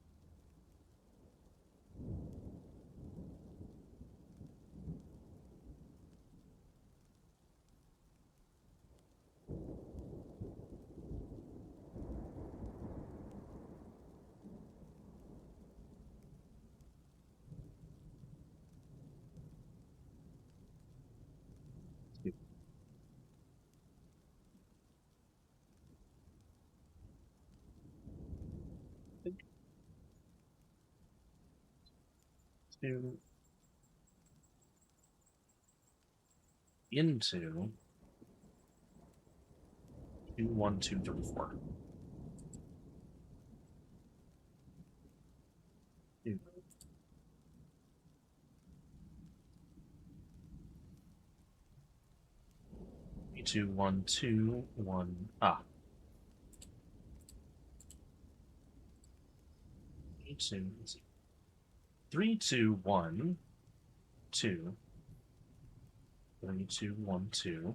Two into 2, 1, 2, 3, 4. 2, 2, 1, 2, 1. Ah. 2, 3, 2, 1, 2. 3, 2, 1, 2.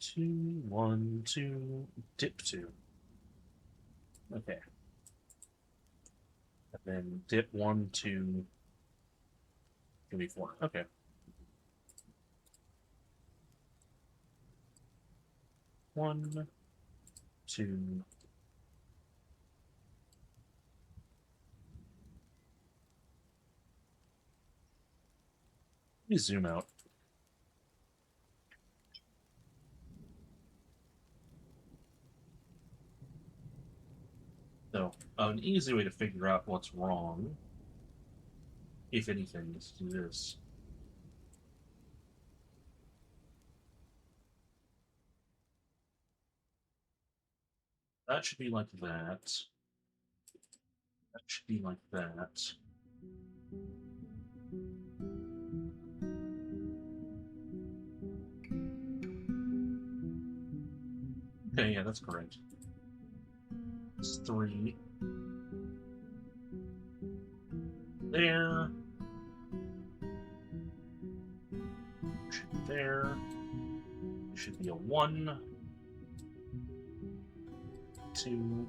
2, 1, 2. Dip 2. Okay. And then dip 1, 2, 3, 4. Okay. 1, 2. Let me zoom out. So, an easy way to figure out what's wrong, if anything, is to do this. That should be like that. That should be like that. Okay, yeah, that's correct. It's 3. There. Should be there. It should be a 1, 2.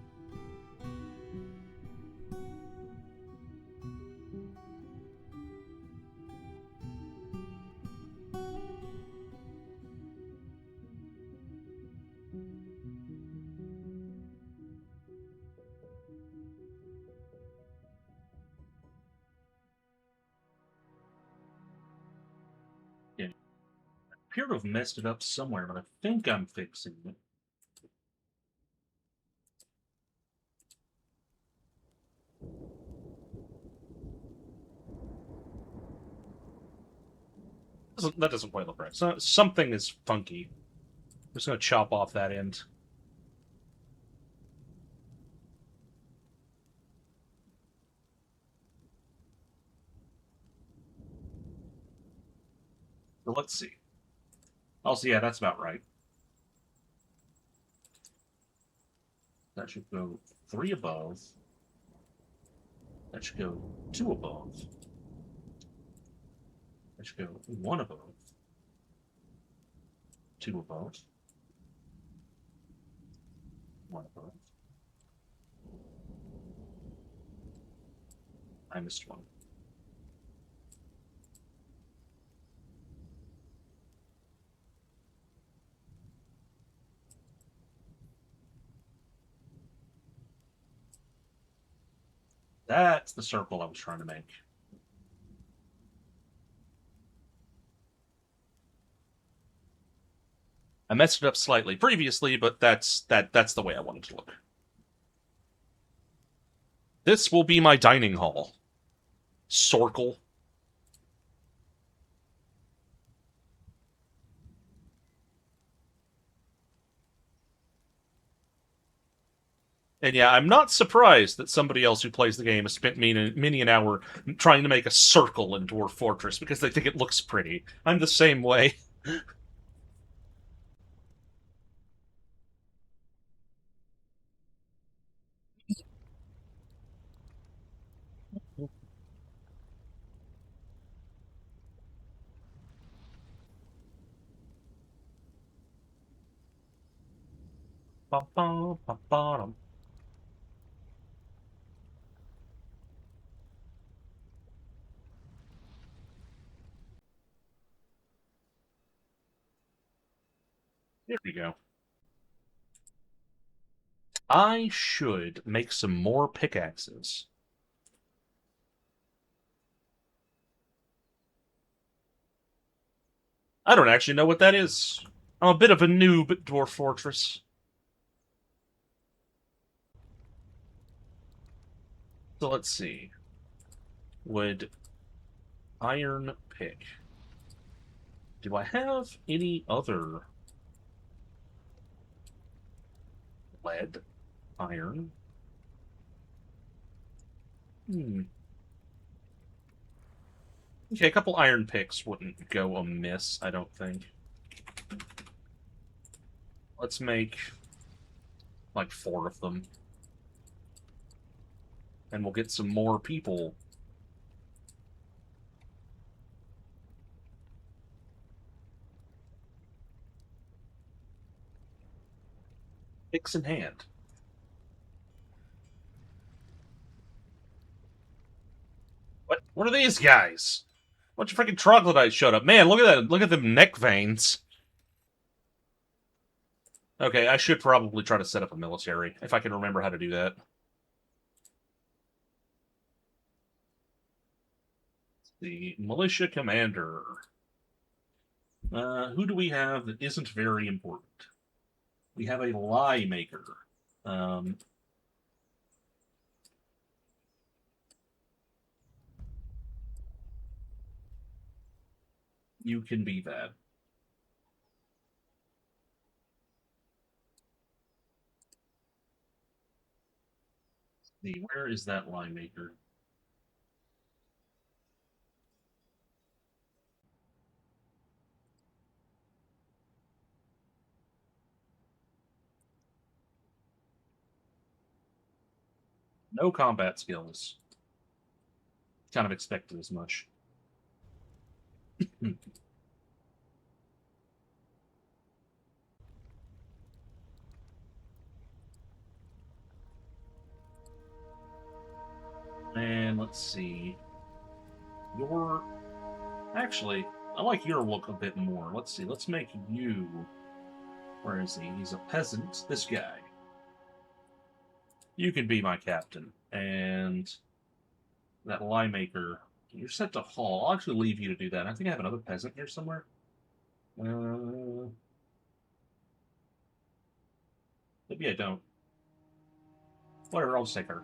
Yeah. I appear to have messed it up somewhere, but I think I'm fixing it. That doesn't quite look right. So, something is funky. I'm just going to chop off that end. So let's see. Also, yeah, that's about right. That should go 3 above. That should go 2 above. That should go 1 above. 2 above. 1 above. I missed 1. That's the circle I was trying to make. I messed it up slightly previously, but that's the way I wanted to look. This will be my dining hall. Sorkle. And yeah, I'm not surprised that somebody else who plays the game has spent many an hour trying to make a circle in Dwarf Fortress because they think it looks pretty. I'm the same way. Here we go. I should make some more pickaxes. I don't actually know what that is. I'm a bit of a noob at Dwarf Fortress. So let's see. Would iron pick. Do I have any other lead? Iron? Okay, a couple iron picks wouldn't go amiss, I don't think. Let's make like 4 of them. And we'll get some more people. Picks in hand. What are these guys? Bunch of freaking troglodytes showed up. Man, look at that. Look at them neck veins. Okay, I should probably try to set up a military, if I can remember how to do that. The militia commander. Who do we have that isn't very important? We have a lie maker. You can be that. Where is that lie maker? No combat skills. Kind of expected as much. And let's see. Your... Actually, I like your look a bit more. Let's see. Let's make you... Where is he? He's a peasant. This guy. You can be my captain. And that lie maker... You're set to haul. I'll actually leave you to do that. I think I have another peasant here somewhere. Maybe I don't. Whatever, I'll just take her.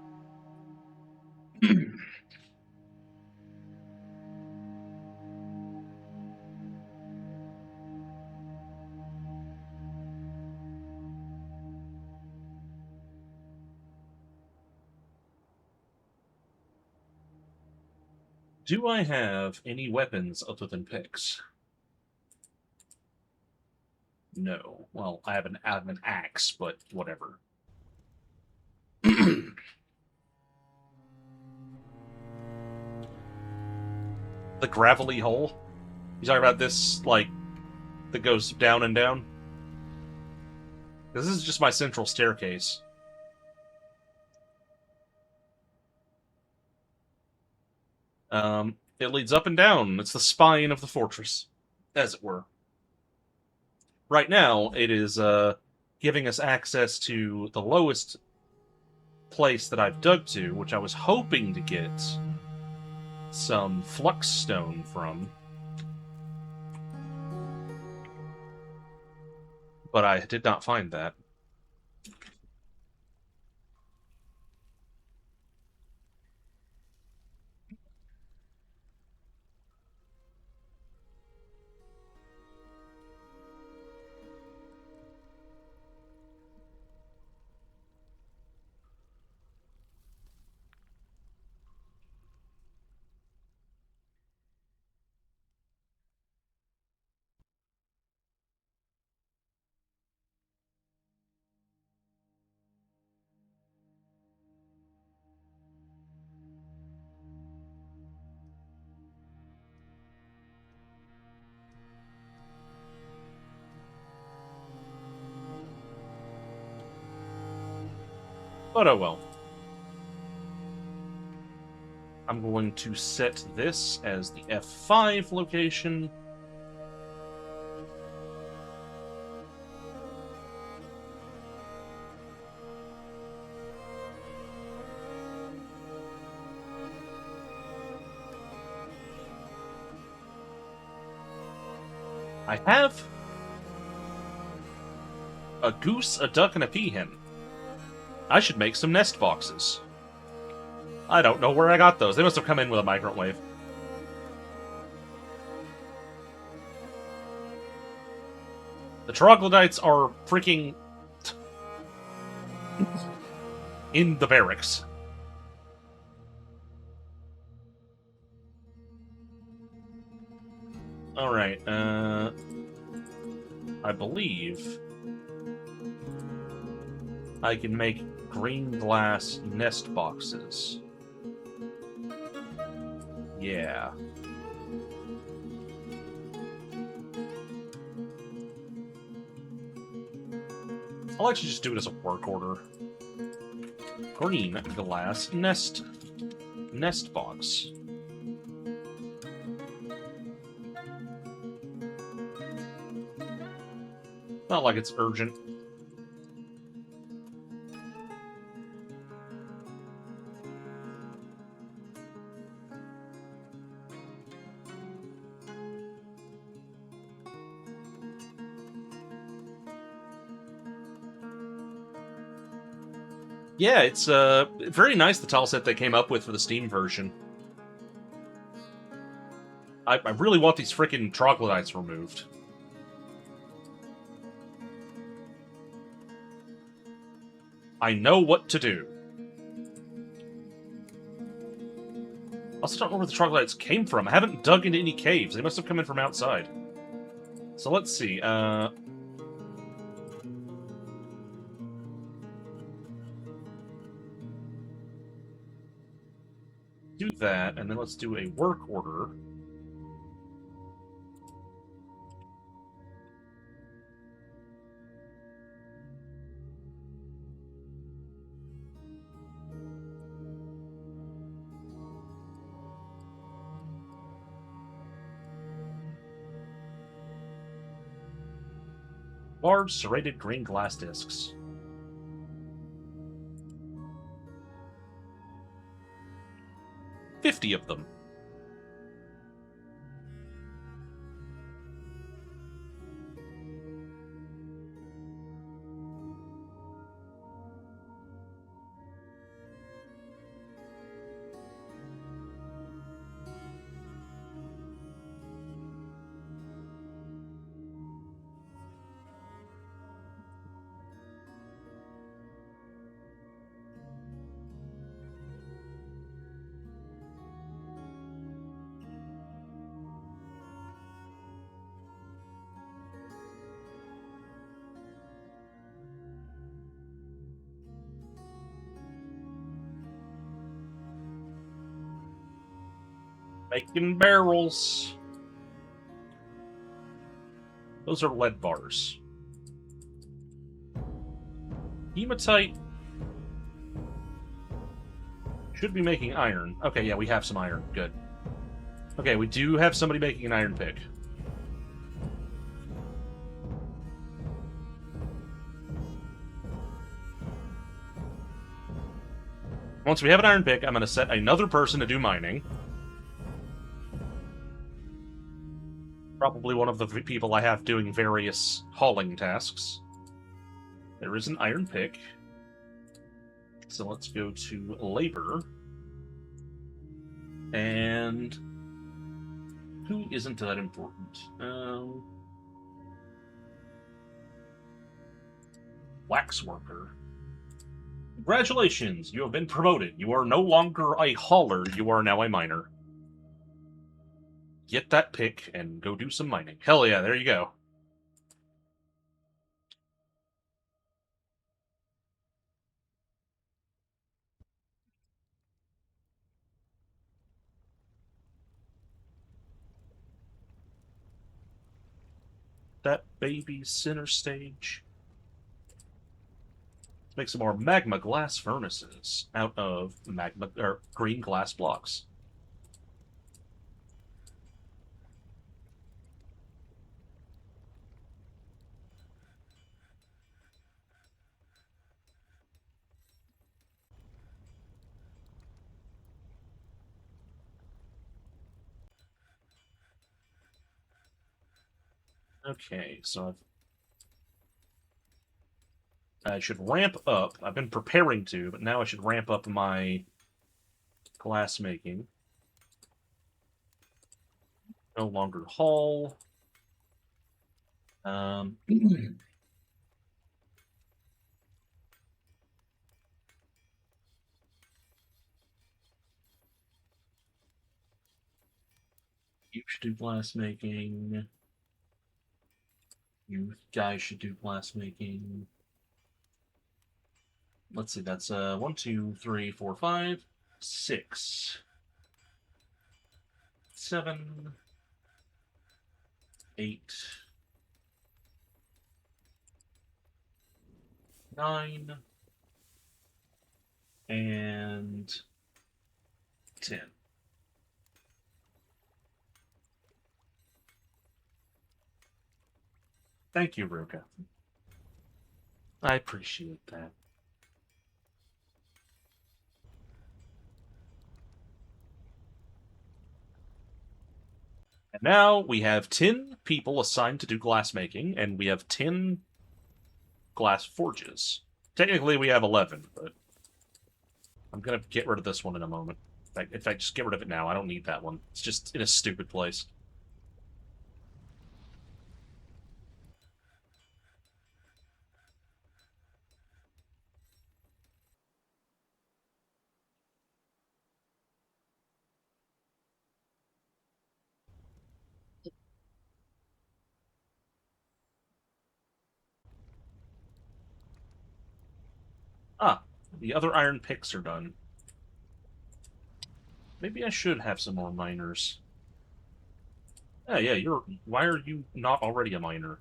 Do I have any weapons other than picks? No. Well, I have an axe, but whatever. The gravelly hole? You talking about this, like, that goes down and down? This is just my central staircase. It leads up and down. It's the spine of the fortress, as it were. Right now, it is giving us access to the lowest place that I've dug to, which I was hoping to get some flux stone from. But I did not find that. But oh well. I'm going to set this as the F5 location. I have a goose, a duck, and a peahen. I should make some nest boxes. I don't know where I got those. They must have come in with a microwave. The troglodytes are freaking in the barracks. Alright, I believe I can make green glass nest boxes. Yeah. I'll actually just do it as a work order. Green glass nest box. Not like it's urgent. Yeah, it's very nice, the tile set they came up with for the Steam version. I really want these frickin' troglodytes removed. I know what to do. Also, don't know where the troglodytes came from. I haven't dug into any caves. They must have come in from outside. So let's see. Do that, and then let's do a work order. Large serrated green glass discs. $50 of them. Making barrels. Those are lead bars. Hematite should be making iron. Okay, yeah, we have some iron. Good. Okay, we do have somebody making an iron pick. Once we have an iron pick, I'm going to set another person to do mining. Probably one of the people I have doing various hauling tasks. There is an iron pick. So let's go to labor. And who isn't that important? Wax worker. Congratulations, you have been promoted. You are no longer a hauler, you are now a miner. Get that pick and go do some mining. Hell yeah, there you go. That baby center stage. Make some more magma glass furnaces out of magma or green glass blocks. Okay, so I should ramp up. I've been preparing to, but now I should ramp up my glass making. No longer hull. You should do glass making. You guys should do glass making. Let's see, that's 1, 2, 3, 4, 5, 6, 7, 8, 9, and 10. Thank you, Ruka. I appreciate that. And now we have 10 people assigned to do glass making, and we have 10 glass forges. Technically, we have 11, but I'm going to get rid of this one in a moment. In fact, just get rid of it now. I don't need that one. It's just in a stupid place. Ah, the other iron picks are done. Maybe I should have some more miners. Yeah, you're... Why are you not already a miner?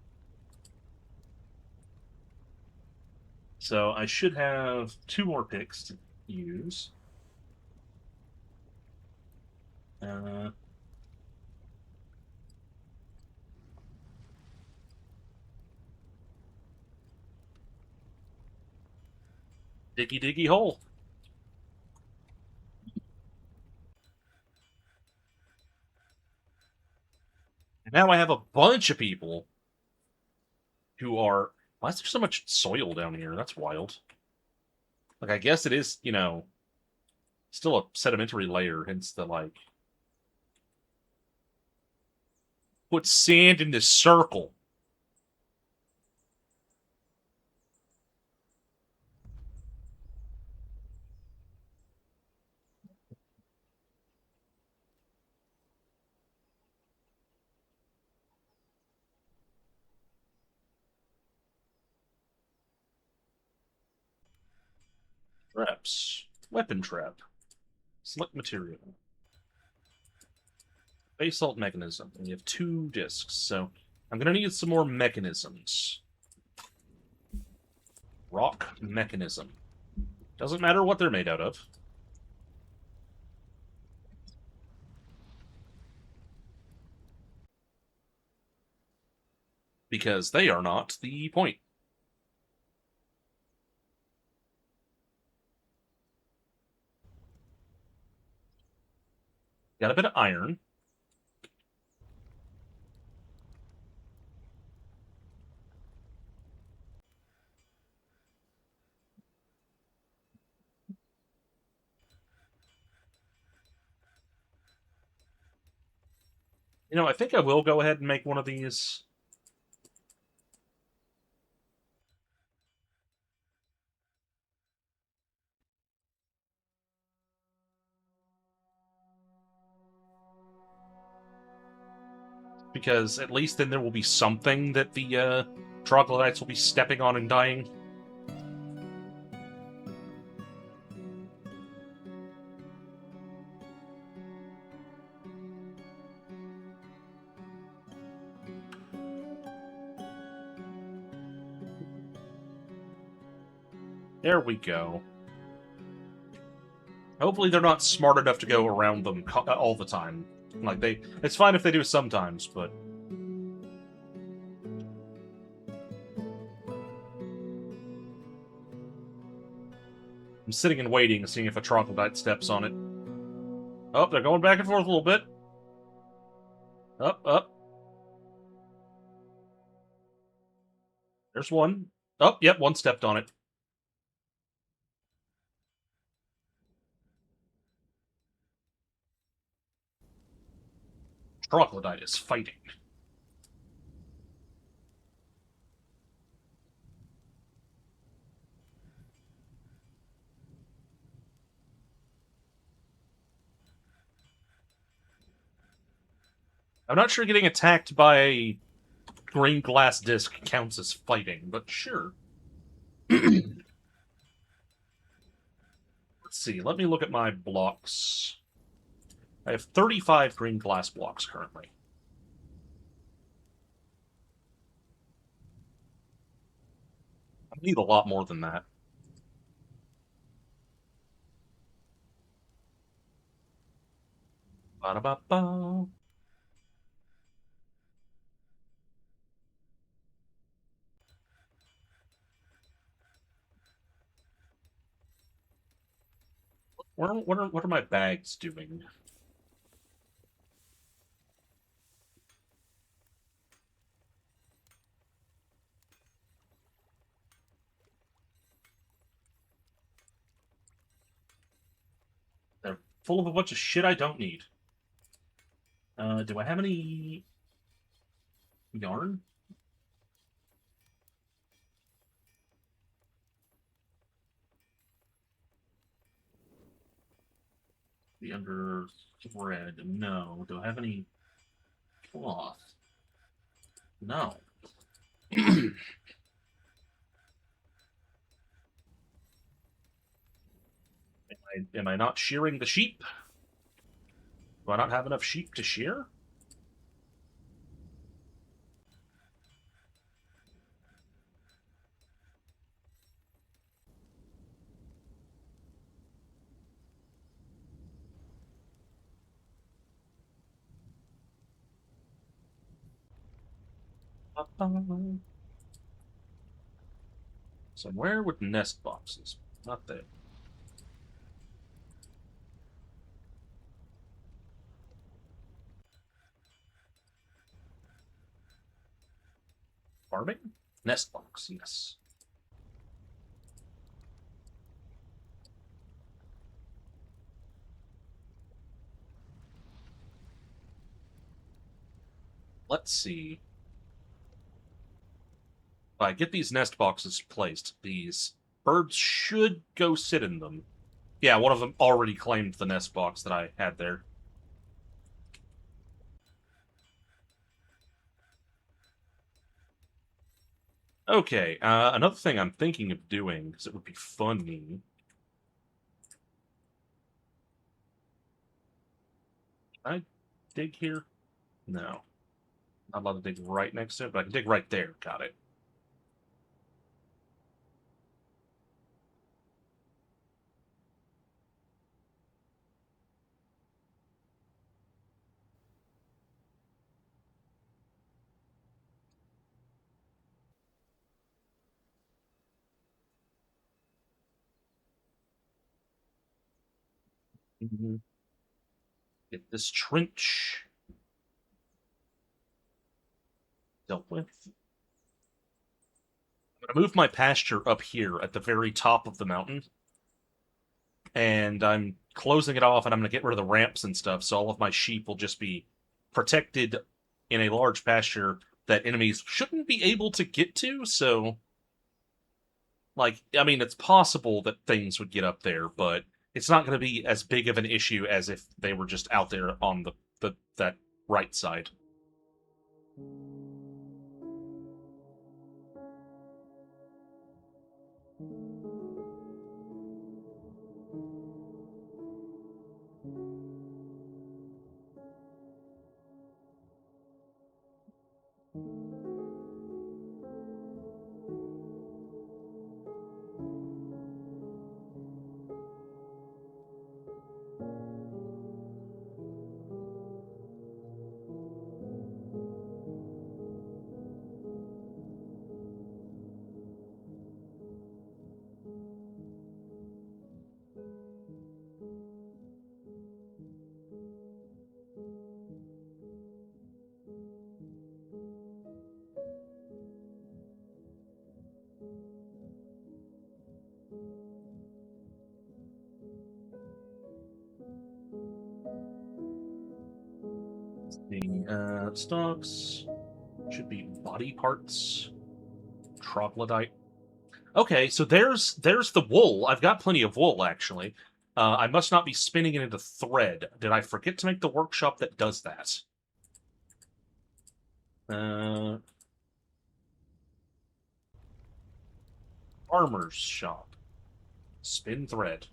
So I should have 2 more picks to use. Uh, diggy diggy hole. And now I have a bunch of people who are... Why is there so much soil down here? That's wild. Like, I guess it is, you know, still a sedimentary layer, hence the, like... Put sand in the circle. Traps. Weapon trap. Select material. Basalt mechanism. And you have 2 discs, so I'm going to need some more mechanisms. Rock mechanism. Doesn't matter what they're made out of. Because they are not the point. Got a bit of iron. You know, I think I will go ahead and make one of these. Because at least then there will be something that the troglodytes will be stepping on and dying. There we go. Hopefully they're not smart enough to go around them all the time. Like, it's fine if they do sometimes, but... I'm sitting and waiting, seeing if a troglodyte steps on it. Oh, they're going back and forth a little bit. Up, up. There's one. Oh, yep, one stepped on it. Troglodyte is fighting. I'm not sure getting attacked by a green glass disc counts as fighting, but sure. Let's see, let me look at my blocks. I have 35 green glass blocks currently. I need a lot more than that. Ba-da-ba-ba. What are my bags doing? They're full of a bunch of shit I don't need. Do I have any yarn? The under thread? No. Do I have any cloth? No. Am I not shearing the sheep? Do I not have enough sheep to shear? Somewhere with nest boxes. Not there. Farming? Nest box, yes. Let's see. If I get these nest boxes placed, these birds should go sit in them. Yeah, one of them already claimed the nest box that I had there. Okay, another thing I'm thinking of doing, because it would be funny. Can I dig here? No. Not allowed to dig right next to it, but I can dig right there. Got it. Mhm. Get this trench dealt with. I'm gonna move my pasture up here at the very top of the mountain, and I'm closing it off, and I'm gonna get rid of the ramps and stuff, so all of my sheep will just be protected in a large pasture that enemies shouldn't be able to get to. So, like, I mean, it's possible that things would get up there, but it's not going to be as big of an issue as if they were just out there on the that right side. The stocks should be body parts, troglodyte. Okay, so there's the wool. I've got plenty of wool actually. I must not be spinning it into thread. Did I forget to make the workshop that does that? Uh, Armor's shop. Spin thread.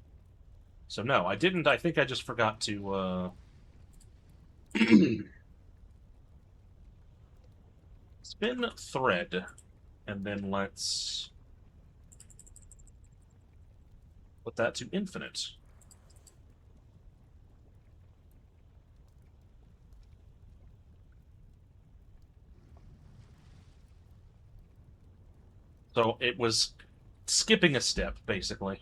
So no, I didn't. I think I just forgot to spin thread, and then let's put that to infinite. So it was skipping a step, basically.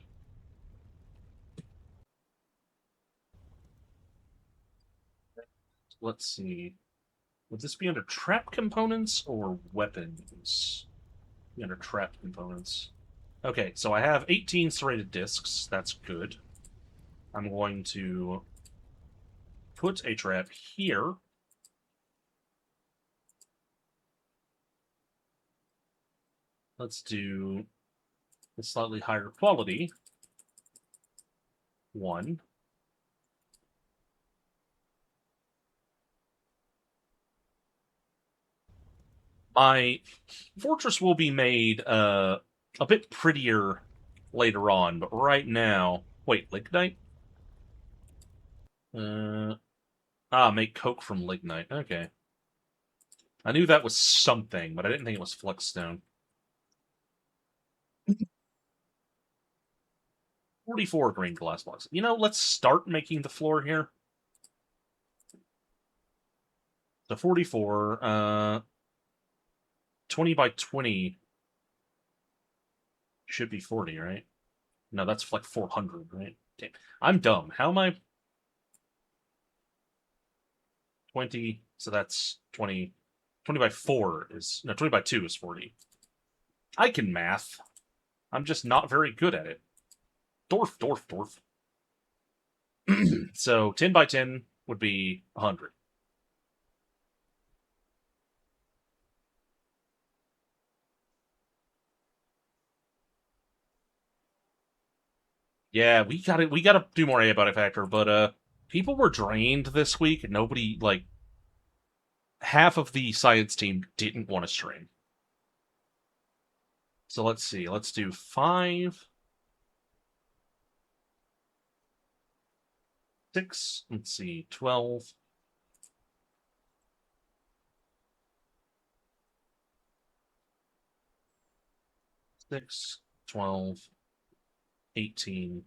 Let's see. Would this be under trap components or weapons? Be under trap components. Okay, so I have 18 serrated discs. That's good. I'm going to put a trap here. Let's do a slightly higher quality one. My fortress will be made a bit prettier later on, but right now... Wait, lignite? Make coke from lignite. Okay. I knew that was something, but I didn't think it was flexstone. 44 green glass blocks. You know, let's start making the floor here. So 44, 20 by 20 should be 40, right? No, that's like 400, right? Damn. I'm dumb. How am I? 20, so that's 20. 20 by 4 is... No, 20 by 2 is 40. I can math. I'm just not very good at it. Dwarf, dwarf, dwarf. So 10 by 10 would be 100. Yeah, we gotta do more A about factor, but people were drained this week. Nobody, like, half of the science team didn't want to stream. So let's see. Let's do 5, 6, let's see, 12. 6, 12, 18,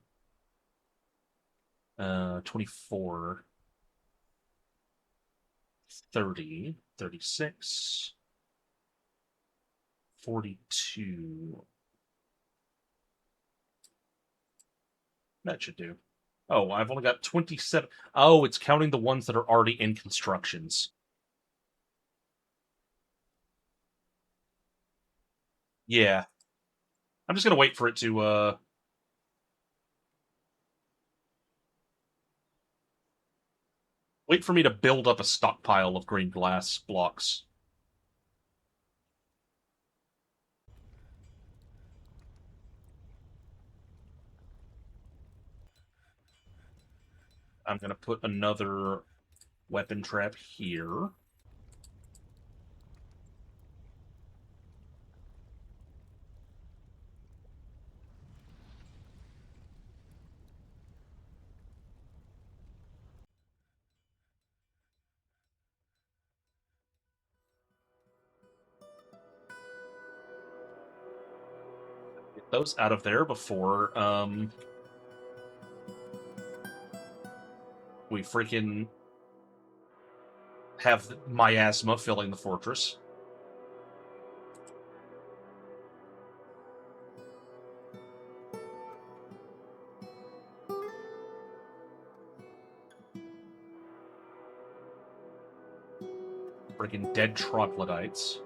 24, 30, 36, 42. That should do. Oh, I've only got 27. Oh, it's counting the ones that are already in constructions. Yeah. I'm just gonna wait for it to, wait for me to build up a stockpile of green glass blocks. I'm gonna put another weapon trap here. Get those out of there before we freaking have miasma filling the fortress. Freaking dead troglodytes.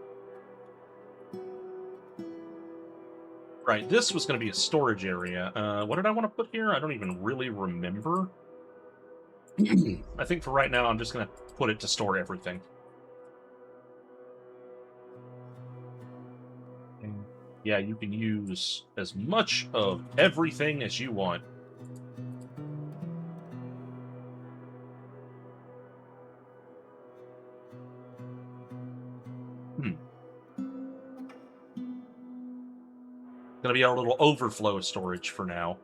Right, this was going to be a storage area. What did I want to put here? I don't even really remember. I think for right now, I'm just going to put it to store everything. And yeah, you can use as much of everything as you want. Hmm. Gonna be our little overflow storage for now.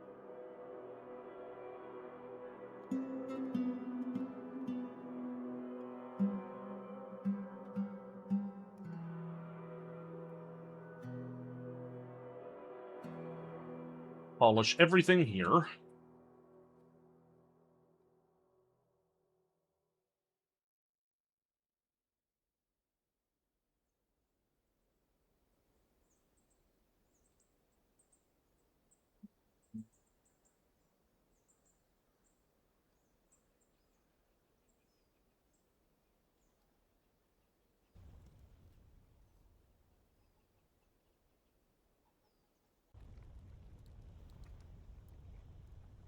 Polish everything here.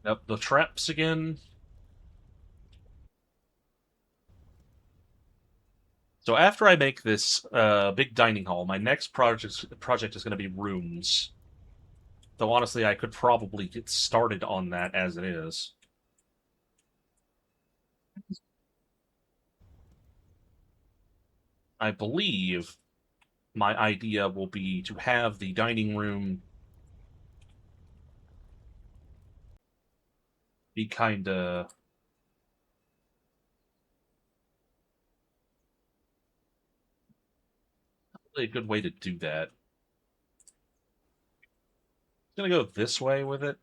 Yep, the traps again. So after I make this big dining hall, my next project is going to be rooms. Though honestly, I could probably get started on that as it is. I believe my idea will be to have the dining room be kind of a good way to do that. I'm gonna go this way with it,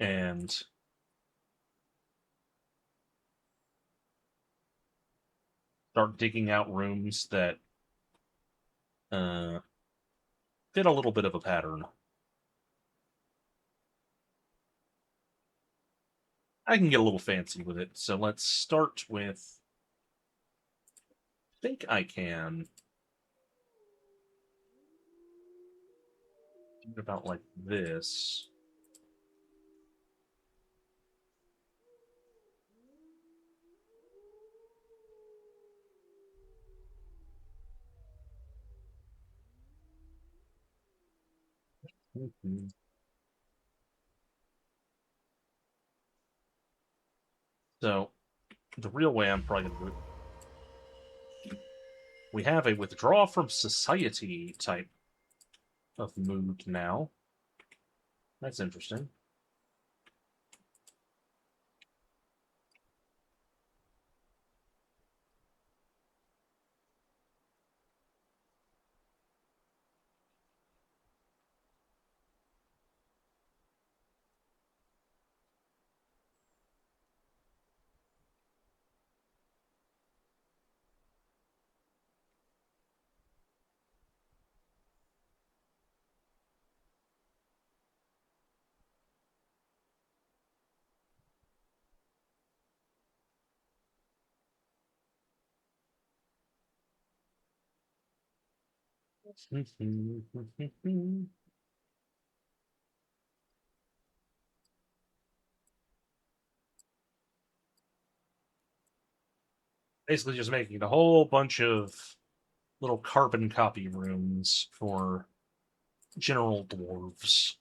and start digging out rooms that uh, fit a little bit of a pattern. I can get a little fancy with it, so let's start with. I think I can do it about like this. Mhm. So the real way I'm probably going to do it. We have a withdraw from society type of mood now. That's interesting. Basically, just making a whole bunch of little carbon copy rooms for general dwarves.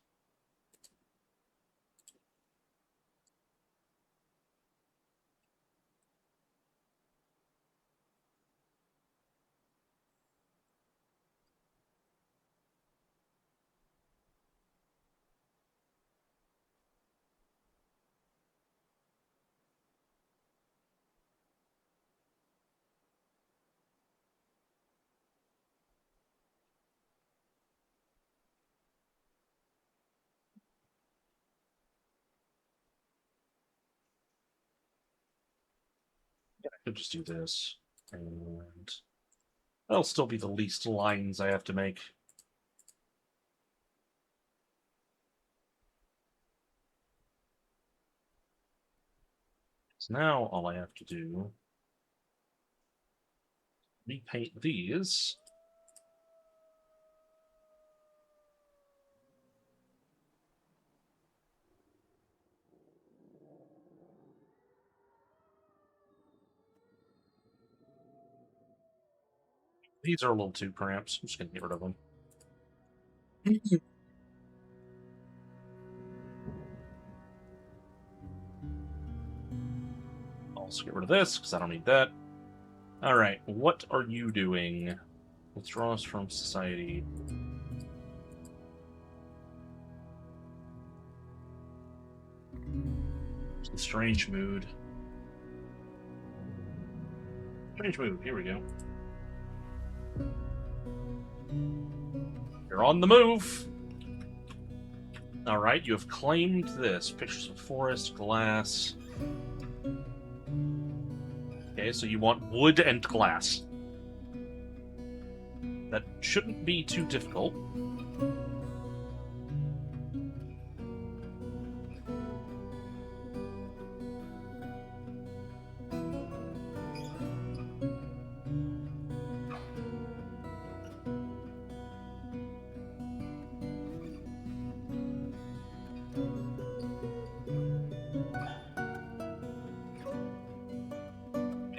I could just do this, and that'll still be the least lines I have to make. So now all I have to do repaint these. These are a little too cramped. I'm just gonna get rid of them. I'll also get rid of this, because I don't need that. Alright, what are you doing? Withdraw us from society. It's a strange mood. Strange mood, here we go. You're on the move! Alright, you have claimed this. Pictures of forest, glass. Okay, so you want wood and glass. That shouldn't be too difficult.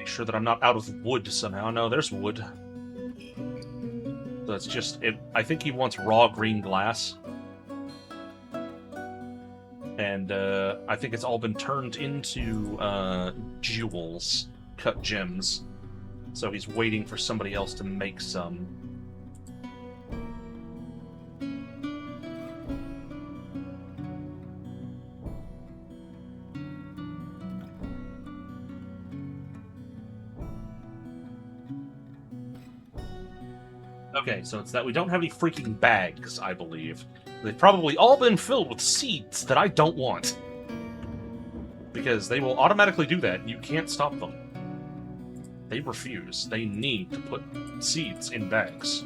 Sure that I'm not out of wood somehow. No, there's wood. So it's just it. I think he wants raw green glass, and I think it's all been turned into jewels, cut gems. So he's waiting for somebody else to make some. Okay, so it's that we don't have any freaking bags, I believe. They've probably all been filled with seeds that I don't want. Because they will automatically do that. You can't stop them. They refuse. They need to put seeds in bags.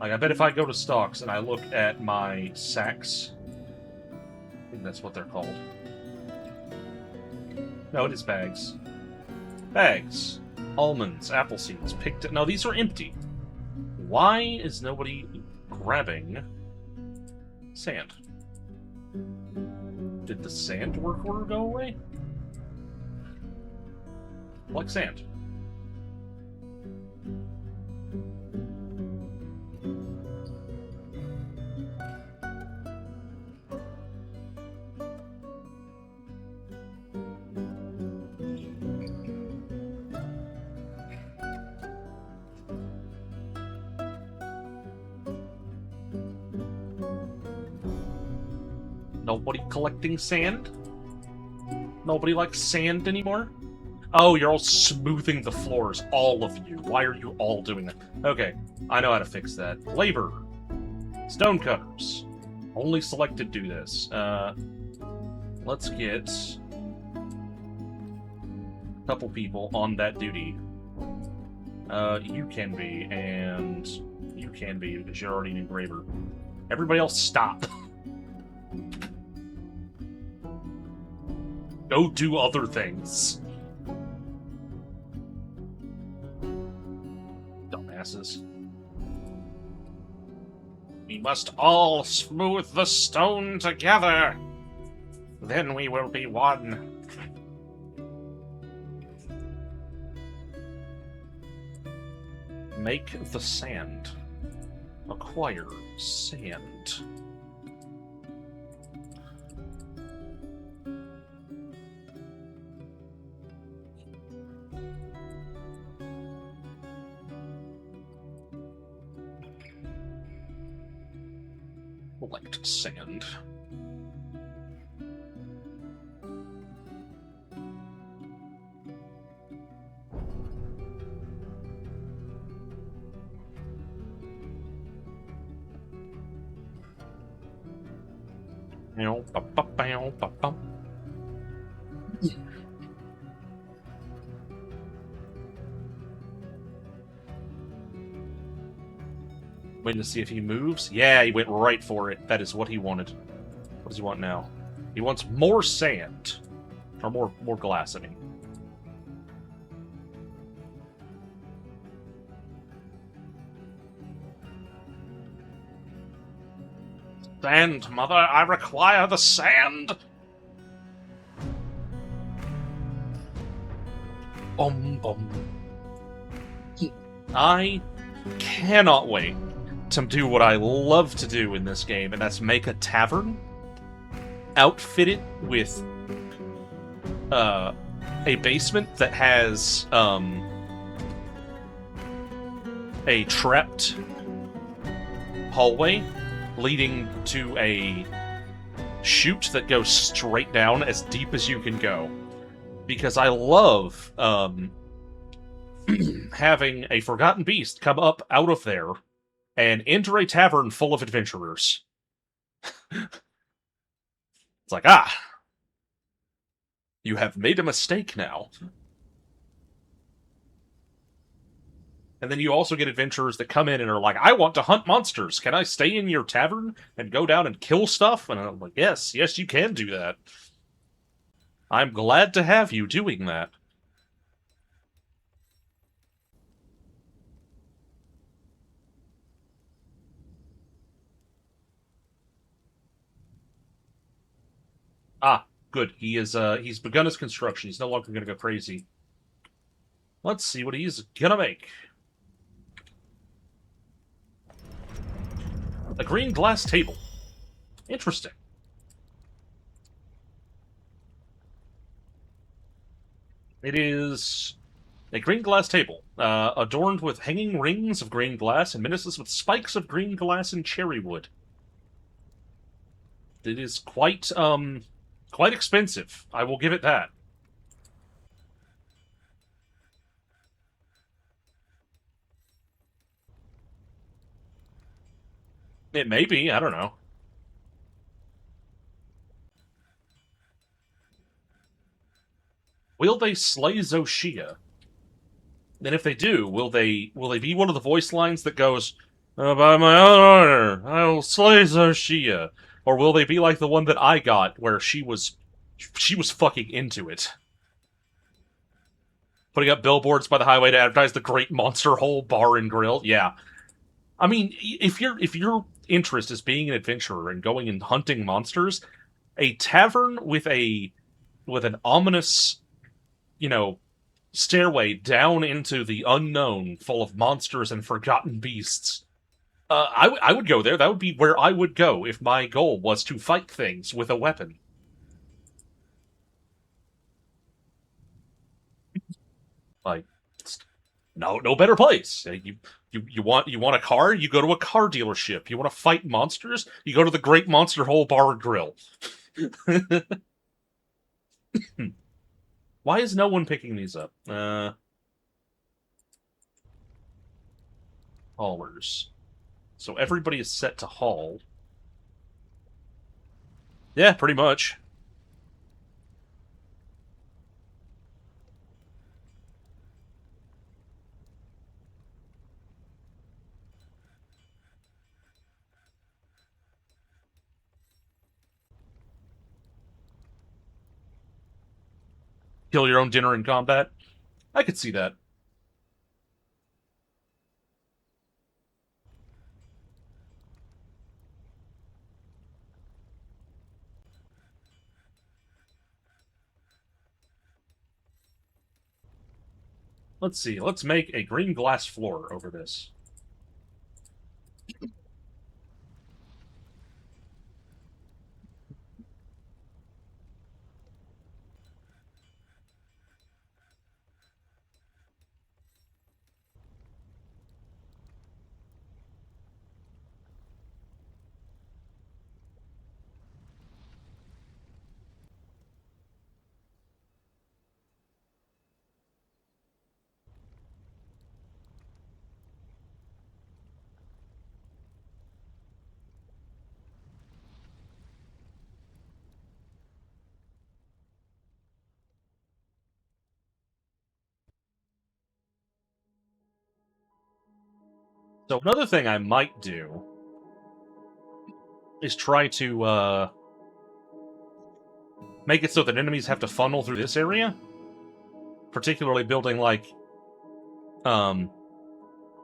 Like, I bet if I go to stocks and I look at my sacks... I think that's what they're called. No, it is bags. Bags. Almonds, apple seeds, picked... No, these are empty. Why is nobody grabbing sand? Did the sand work order go away? I like sand. Nobody collecting sand? Nobody likes sand anymore? Oh, you're all smoothing the floors, all of you. Why are you all doing that? Okay, I know how to fix that. Labor. Stonecutters. Only selected do this. Let's get a couple people on that duty. You can be, and you can be, because you're already an engraver. Everybody else stop. Go do other things. Dumbasses. We must all smooth the stone together. Then we will be one. Make the sand. Acquire sand. Collect sand. Waiting to see if he moves. Yeah, he went right for it. That is what he wanted. What does he want now? He wants more sand. Or more glass, I mean. Sand, mother! I require the sand! Bum. I cannot wait to do what I love to do in this game, and that's make a tavern, outfit it with a basement that has a trapped hallway leading to a chute that goes straight down as deep as you can go. Because I love having a forgotten beast come up out of there and enter a tavern full of adventurers. It's like, you have made a mistake now. And then you also get adventurers that come in and are like, I want to hunt monsters. Can I stay in your tavern and go down and kill stuff? And I'm like, yes, you can do that. I'm glad to have you doing that. Good. He's begun his construction. He's no longer gonna go crazy. Let's see what he's gonna make. A green glass table. Interesting. It is a green glass table, adorned with hanging rings of green glass and menaces with spikes of green glass and cherry wood. It is quite expensive. I will give it that. It may be, I don't know. Will they slay Zoshia? And if they do, will they be one of the voice lines that goes, by my own honor, I will slay Zoshia? Or will they be like the one that I got, where she was fucking into it? Putting up billboards by the highway to advertise the Great Monster Hole Bar and Grill? Yeah. I mean, if your interest is being an adventurer and going and hunting monsters, a tavern with an ominous, stairway down into the unknown, full of monsters and forgotten beasts. I would go there. That would be where I would go if my goal was to fight things with a weapon. Like, no better place. You want a car? You go to a car dealership. You want to fight monsters? You go to the Great Monster Hole Bar and Grill. Why is no one picking these up? Haulers. So everybody is set to haul. Yeah, pretty much. Kill your own dinner in combat. I could see that. Let's see. Let's make a green glass floor over this. So another thing I might do is try to make it so that enemies have to funnel through this area. Particularly building, like,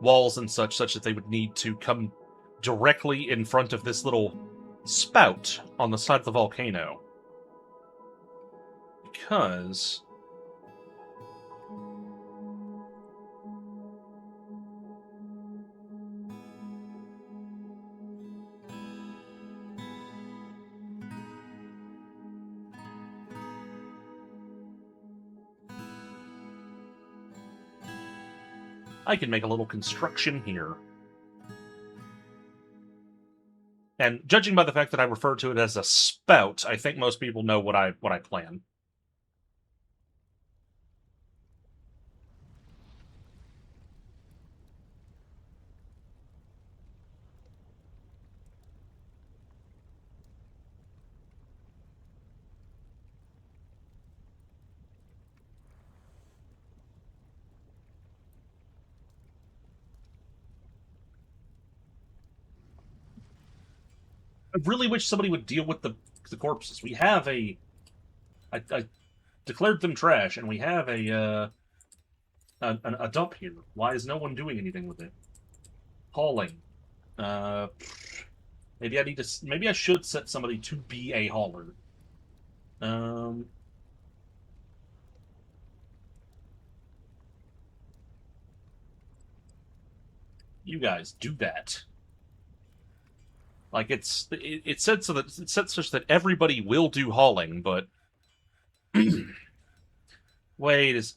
walls and such that they would need to come directly in front of this little spout on the side of the volcano. Because I can make a little construction here. And judging by the fact that I refer to it as a spout, I think most people know what I plan. I really wish somebody would deal with the corpses. We have I declared them trash, and we have a dump here. Why is no one doing anything with it? Hauling. Uh, maybe I need to. Maybe I should set somebody to be a hauler. Um, you guys do that. Like it's said so that it's said such that everybody will do hauling, but wait is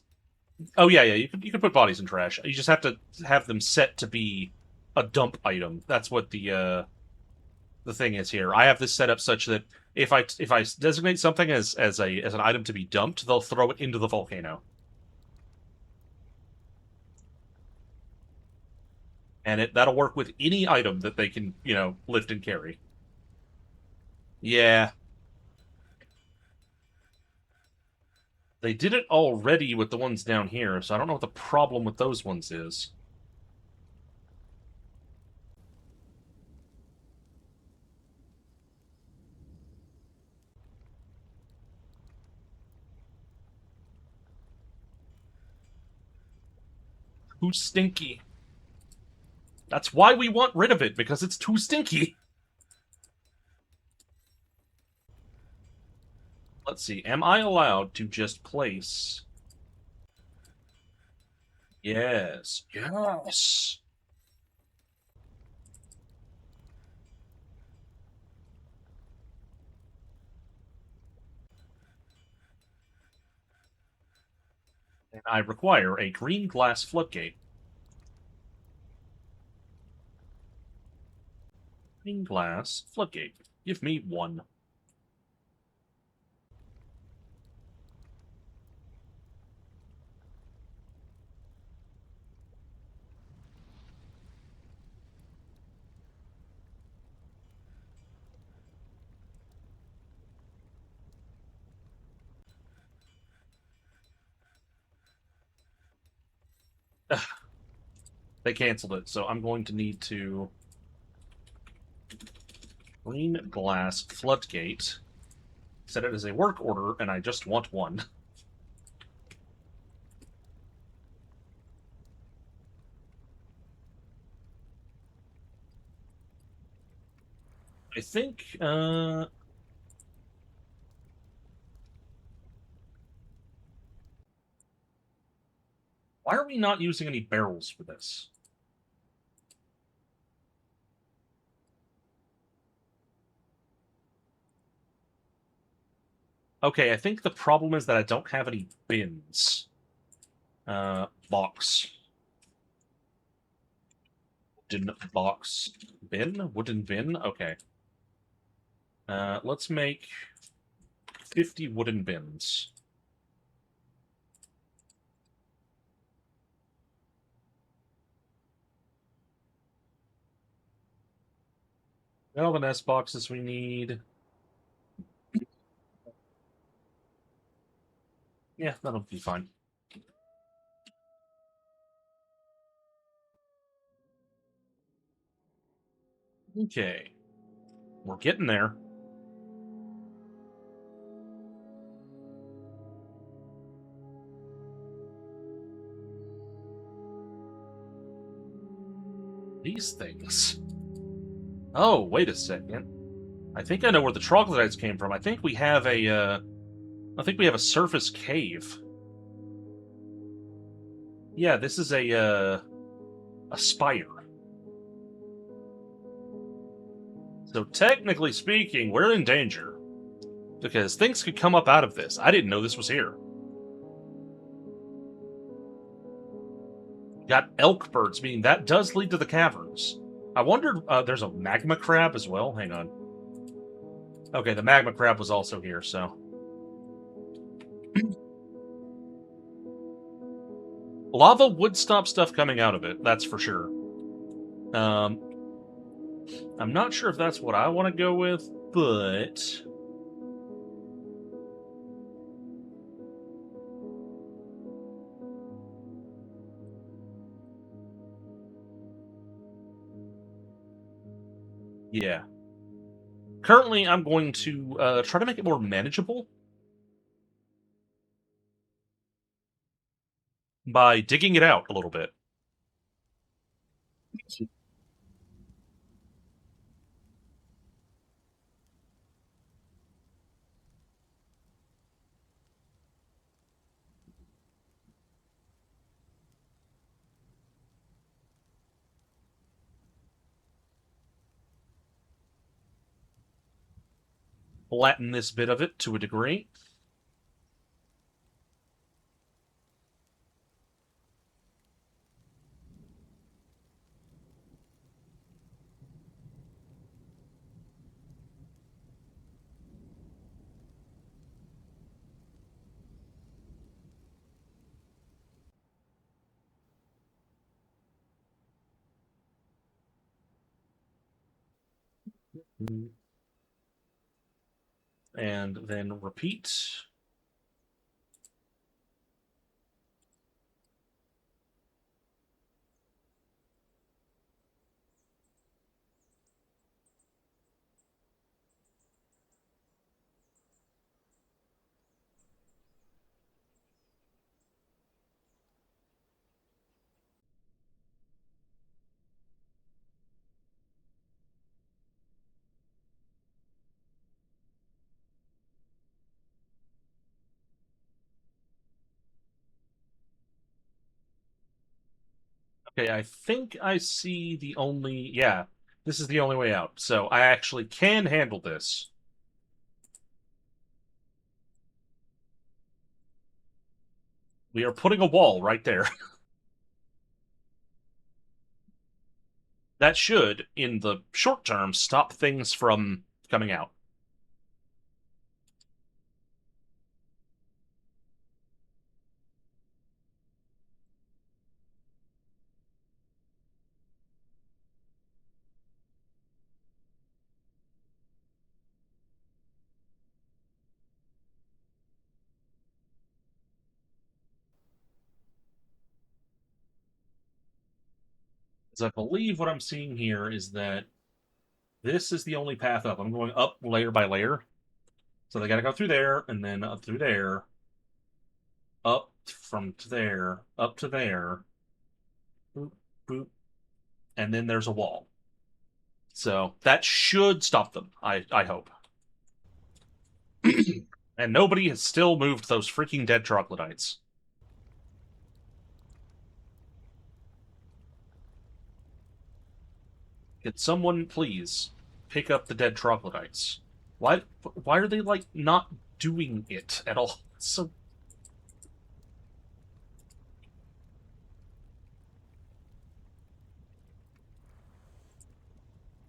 oh yeah you can put bodies in trash. You just have to have them set to be a dump item. That's what the thing is here. I have this set up such that if I designate something as an item to be dumped, they'll throw it into the volcano. And that'll work with any item that they can, lift and carry. Yeah. They did it already with the ones down here, so I don't know what the problem with those ones is. Too stinky. That's why we want rid of it, because it's too stinky. Let's see. Am I allowed to just place... Yes. Yes. And I require a green glass floodgate. Green glass floodgate. Give me one. They canceled it, so I'm going to need to... Green glass floodgate. Set it as a work order, and I just want one. I think, why are we not using any barrels for this? Okay, I think the problem is that I don't have any bins. Box. Wooden box. Bin? Wooden bin? Okay. Let's make 50 wooden bins. All the nest boxes we need. Yeah, that'll be fine. Okay. We're getting there. These things. Oh, wait a second. I think I know where the troglodytes came from. I think we have a surface cave. Yeah, this is a spire. So technically speaking, we're in danger. Because things could come up out of this. I didn't know this was here. Got elk birds, meaning that does lead to the caverns. I wondered, there's a magma crab as well? Hang on. Okay, the magma crab was also here, so. Lava would stop stuff coming out of it, that's for sure. I'm not sure if that's what I want to go with, but... yeah. Currently, I'm going to try to make it more manageable by digging it out a little bit. Flatten this bit of it to a degree. And then repeat. Okay, I think I see the only... yeah, this is the only way out. So I actually can handle this. We are putting a wall right there. That should, in the short term, stop things from coming out. As I believe what I'm seeing here is that this is the only path up. I'm going up layer by layer. So they gotta go through there, and then up through there, up from there, up to there, boop, boop, and then there's a wall. So that should stop them, I hope. And nobody has still moved those freaking dead troglodytes. Could someone please pick up the dead troglodytes? Why are they, like, not doing it at all? So...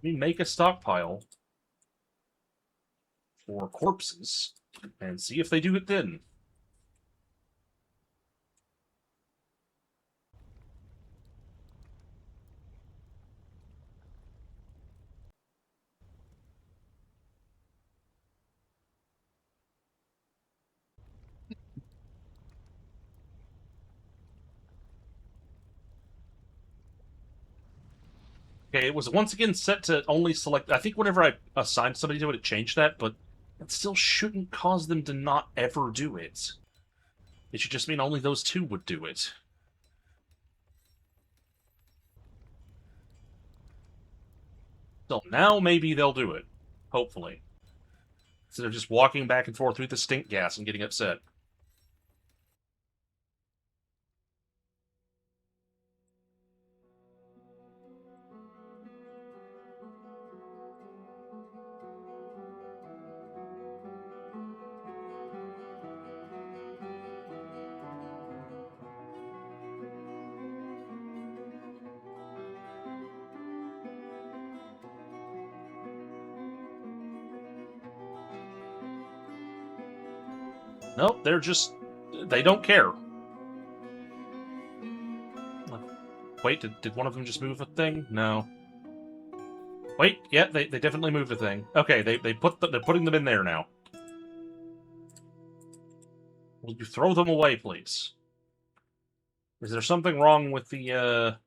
I mean, make a stockpile for corpses and see if they do it then. Okay, it was once again set to only select... I think whenever I assigned somebody to it, it changed that, but that still shouldn't cause them to not ever do it. It should just mean only those two would do it. So now maybe they'll do it. Hopefully. Instead of just walking back and forth through the stink gas and getting upset. Nope, they're just... They don't care. Wait, did one of them just move a thing? No. Wait, yeah, they definitely moved a thing. Okay, they're putting them in there now. Will you throw them away, please? Is there something wrong with the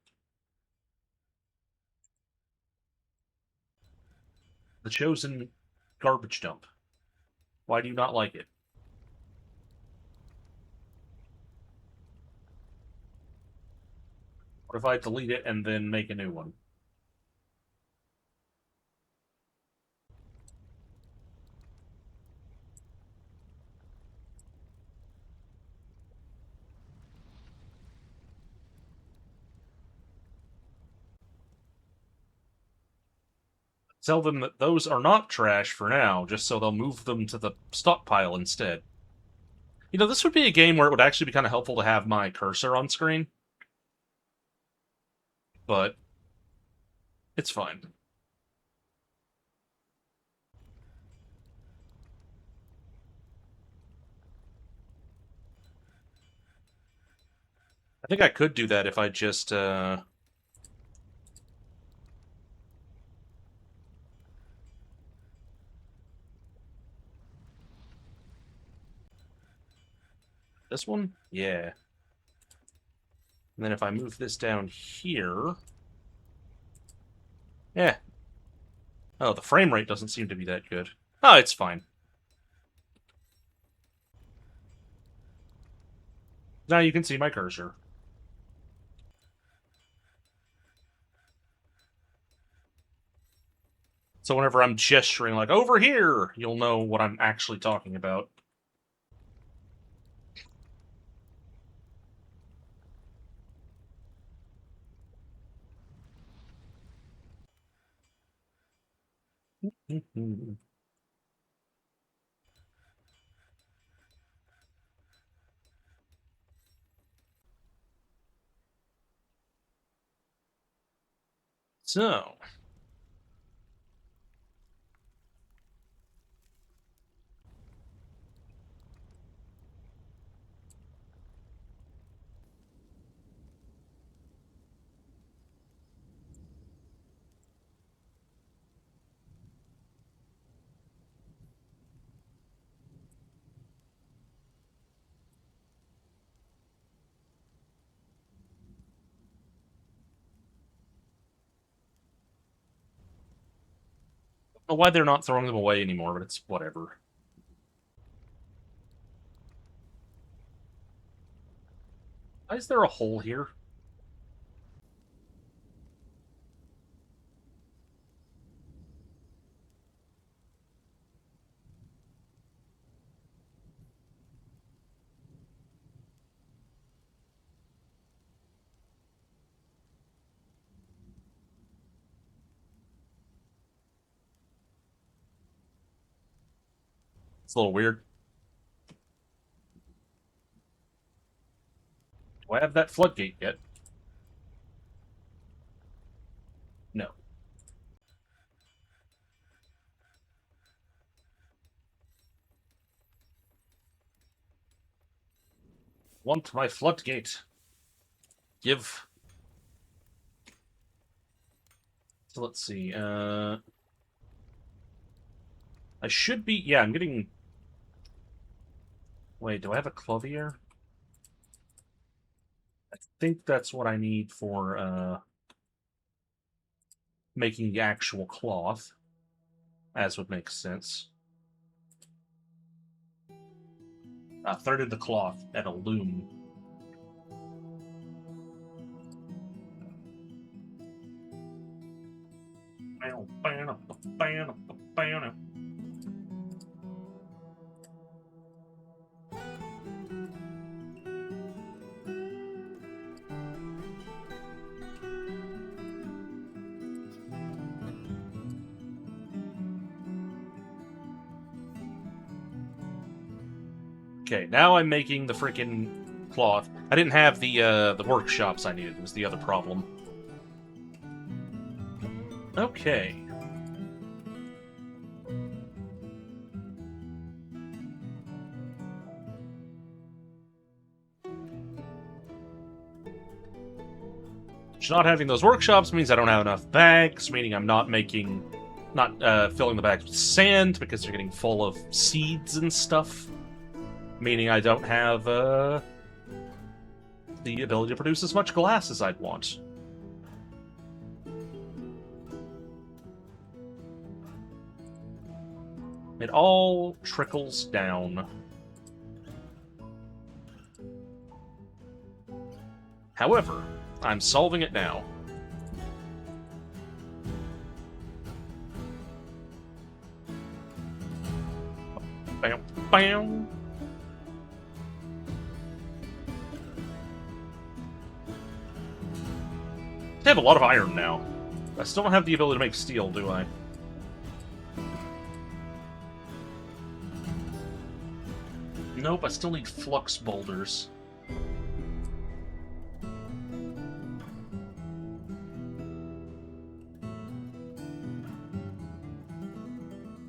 chosen garbage dump? Why do you not like it? What if I delete it and then make a new one? Tell them that those are not trash for now, just so they'll move them to the stockpile instead. You know, this would be a game where it would actually be kind of helpful to have my cursor on screen. But it's fine. I think I could do that if I just, This one? Yeah. And then if I move this down here... Yeah. Oh, the frame rate doesn't seem to be that good. Oh, it's fine. Now you can see my cursor. So whenever I'm gesturing like, over here, you'll know what I'm actually talking about. So... I don't know why they're not throwing them away anymore, but it's whatever. Why is there a hole here? It's a little weird. Do I have that floodgate yet? No. Want my floodgate. Give. So let's see, I should be... Yeah, I'm getting... Wait, do I have a clothier? I think that's what I need for, making the actual cloth. As would make sense. Threaded the cloth at a loom. Okay, now I'm making the freaking cloth. I didn't have the workshops I needed, was the other problem. Okay. which not having those workshops means I don't have enough bags, meaning I'm not filling the bags with sand because they're getting full of seeds and stuff, meaning I don't have the ability to produce as much glass as I'd want. It all trickles down. However, I'm solving it now. Bam, bam. I have a lot of iron now. I still don't have the ability to make steel, do I? Nope, I still need flux boulders.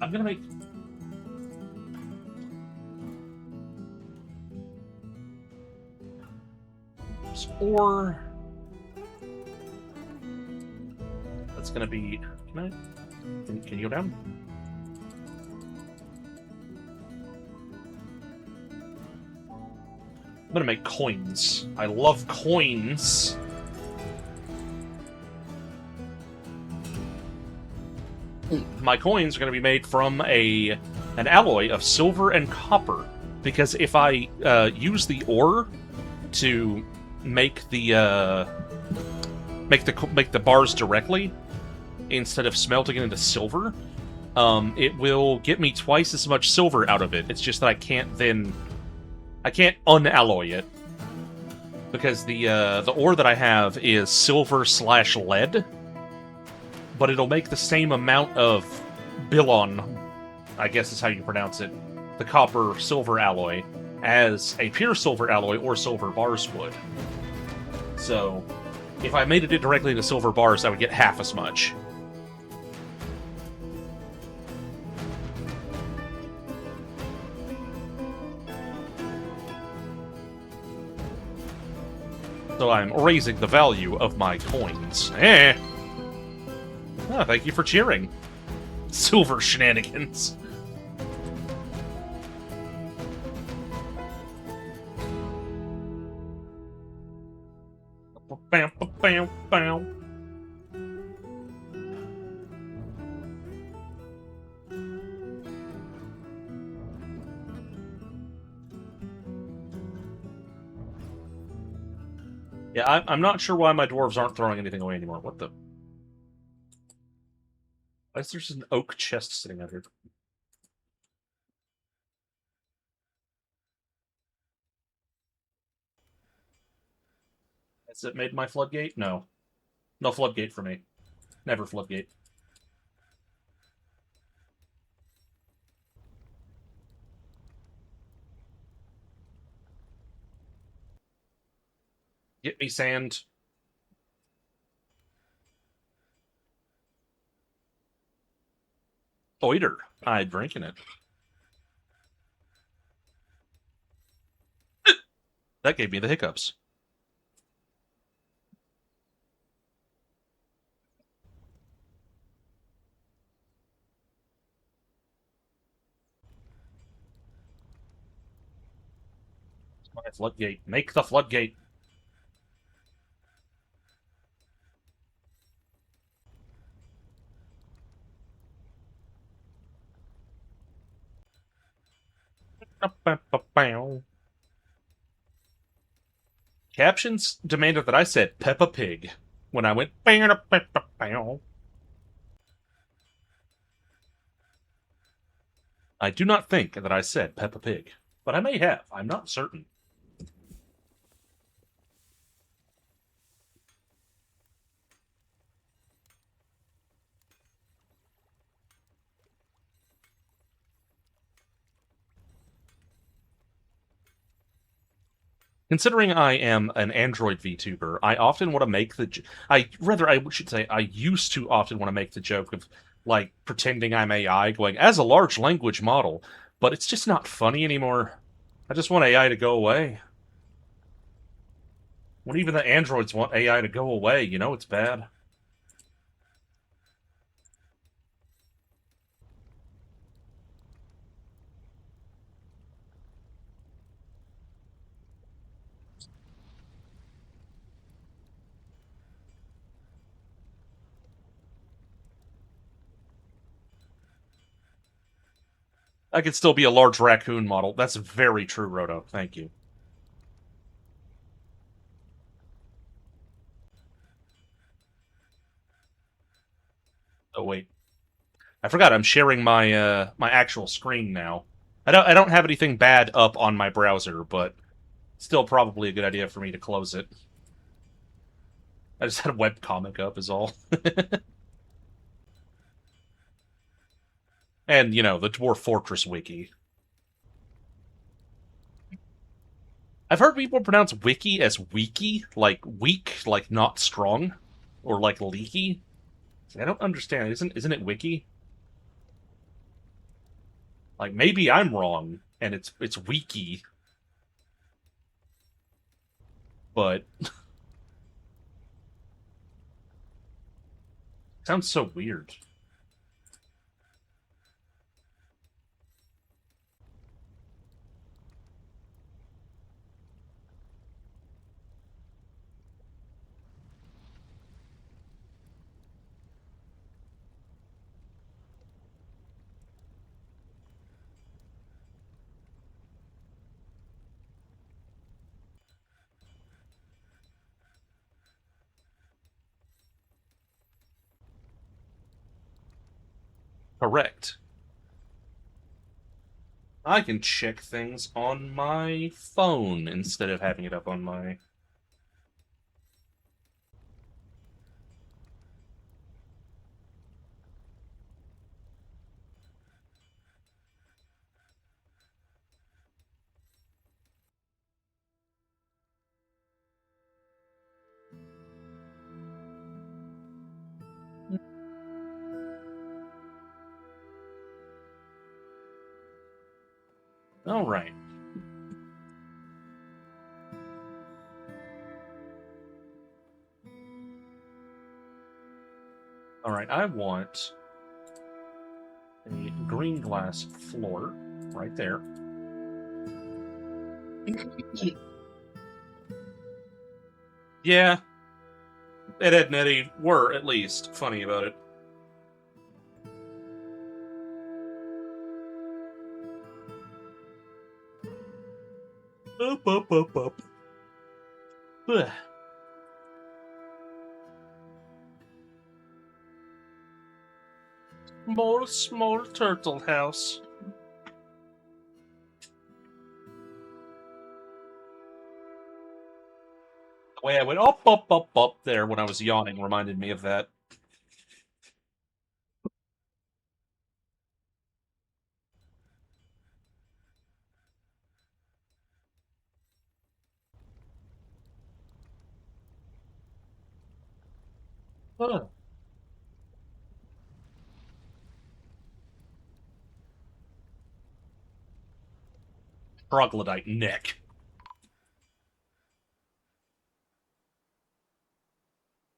I'm gonna make... Or... That's gonna be... Can you go down? I'm gonna make coins. I love coins. My coins are going to be made from an alloy of silver and copper, because if I use the ore to make the bars directly instead of smelting it into silver, it will get me twice as much silver out of it. It's just that I can't unalloy it, because the ore that I have is silver/lead. But it'll make the same amount of bilon, I guess is how you pronounce it, the copper-silver alloy, as a pure silver alloy or silver bars would. So, if I made it directly into silver bars, I would get half as much. So I'm raising the value of my coins. Oh, thank you for cheering. Silver shenanigans. Bam, bam, bam. Yeah, I'm not sure why my dwarves aren't throwing anything away anymore. What the... Why is there just an oak chest sitting out here? Has it made my floodgate? No. No floodgate for me. Never floodgate. Get me sand. Oiter. I'm drinking it. That gave me the hiccups. My floodgate. Make the floodgate. Captions demanded that I said Peppa Pig when I went. I do not think that I said Peppa Pig, but I may have. I'm not certain. Considering I am an Android VTuber, I often want to make the... I should say, I used to often want to make the joke of, like, pretending I'm AI, going, as a large language model, but it's just not funny anymore. I just want AI to go away. When even the androids want AI to go away, you know it's bad. I could still be a large raccoon model. That's very true, Roto. Thank you. Oh wait, I forgot. I'm sharing my my actual screen now. I don't have anything bad up on my browser, but still probably a good idea for me to close it. I just had a webcomic up, is all. And, you know, the Dwarf Fortress wiki. I've heard people pronounce wiki as weaky, like weak, like not strong, or like leaky. I don't understand. Isn't it wiki? Like maybe I'm wrong and it's wiki, but it sounds so weird. Correct. I can check things on my phone instead of having it up on my. All right. All right. I want a green glass floor right there. Yeah, Ed, Ed and Eddie were at least funny about it. Up, up, up, up. Ugh. Small turtle house. The way I went up, up, up, up there when I was yawning reminded me of that. Huh. Troglodyte neck.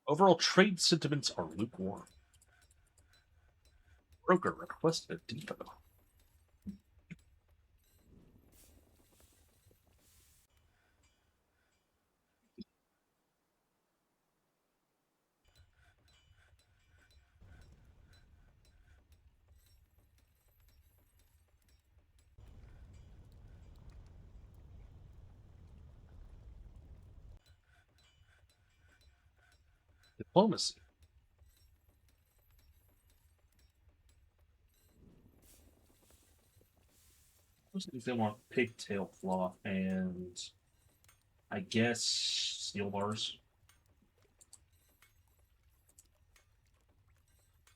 Overall trade sentiments are lukewarm. Broker requested a depot. Diplomacy. If they want pigtail cloth and I guess steel bars.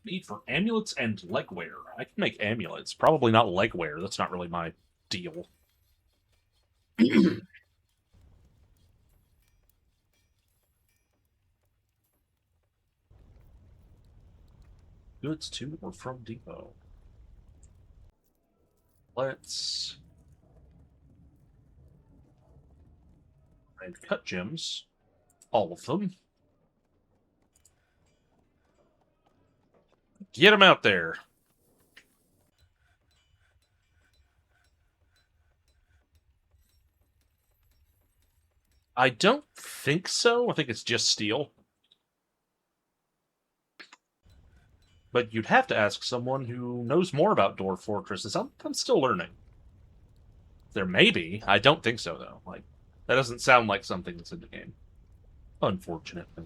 Need for amulets and legwear. I can make amulets. Probably not legwear. That's not really my deal. Goods to or from depot. Let's and cut gems. all of them. Get them out there. I don't think so. I think it's just steel. But you'd have to ask someone who knows more about Dwarf Fortresses. I'm still learning. There may be. I don't think so, though. Like, that doesn't sound like something that's in the game. Unfortunately.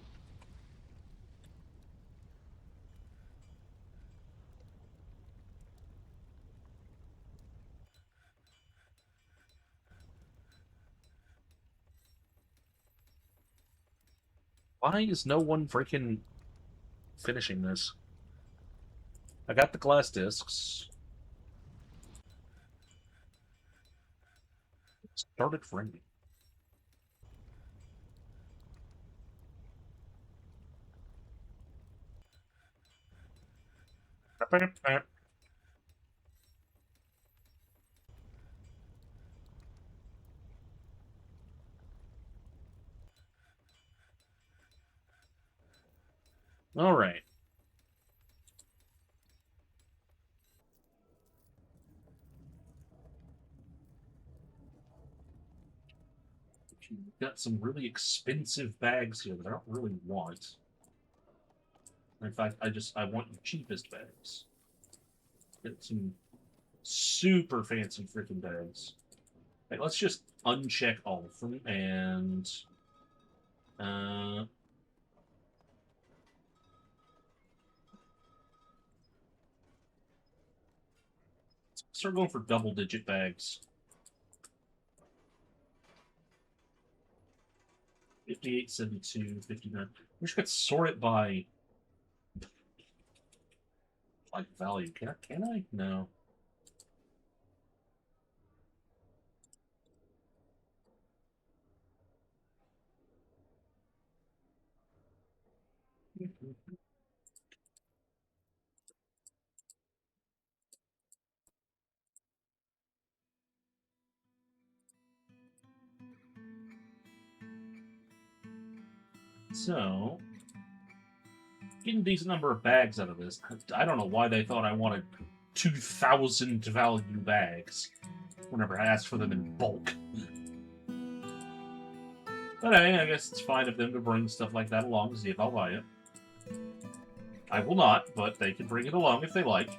Why is no one freaking finishing this? I got the glass discs. It started raining. All right. Got some really expensive bags here that I don't really want. In fact, I want the cheapest bags. Get some super fancy freaking bags. Like, let's just uncheck all of them and uh, start going for double-digit bags. 58, 72, 59. We just got to sort it by like value. Can I? No. So, getting a decent number of bags out of this. I don't know why they thought I wanted 2,000 value bags whenever I asked for them in bulk. But hey, I guess it's fine of them to bring stuff like that along to see if I'll buy it. I will not, but they can bring it along if they like.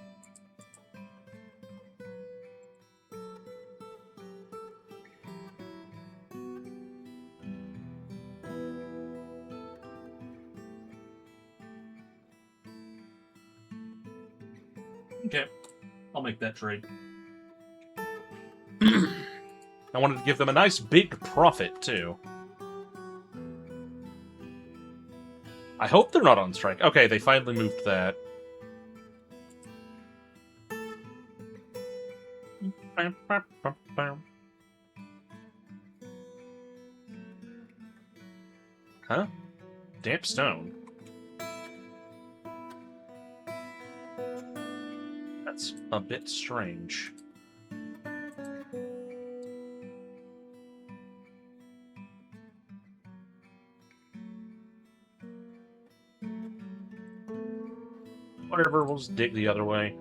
Okay, I'll make that trade. I wanted to give them a nice big profit, too. I hope they're not on strike. Okay, they finally moved that. Huh? Damp stone. That's a bit strange. Whatever, we'll just dig the other way.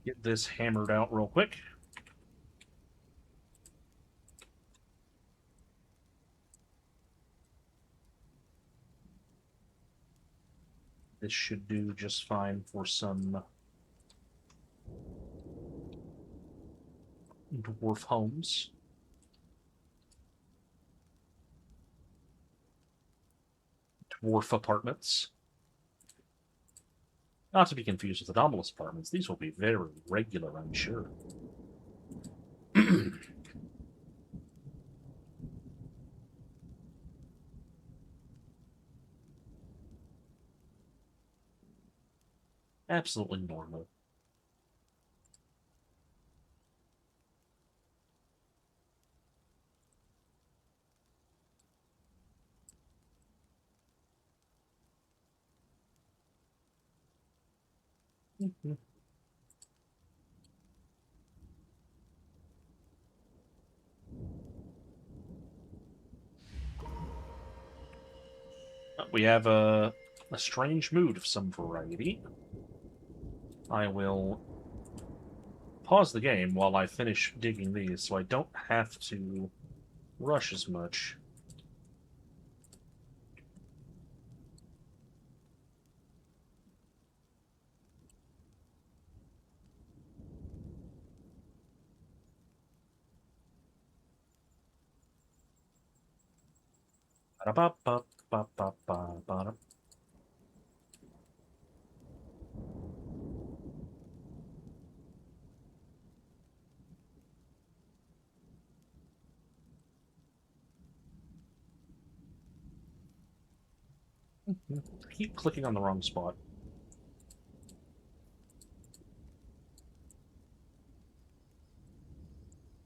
Get this hammered out real quick. This should do just fine for some dwarf homes. Dwarf apartments. Not to be confused with anomalous apartments. These will be very regular, I'm sure. Absolutely normal. We have a strange mood of some variety. I will pause the game while I finish digging these so I don't have to rush as much. Ba-da-ba-ba-ba-ba-ba-ba. I keep clicking on the wrong spot.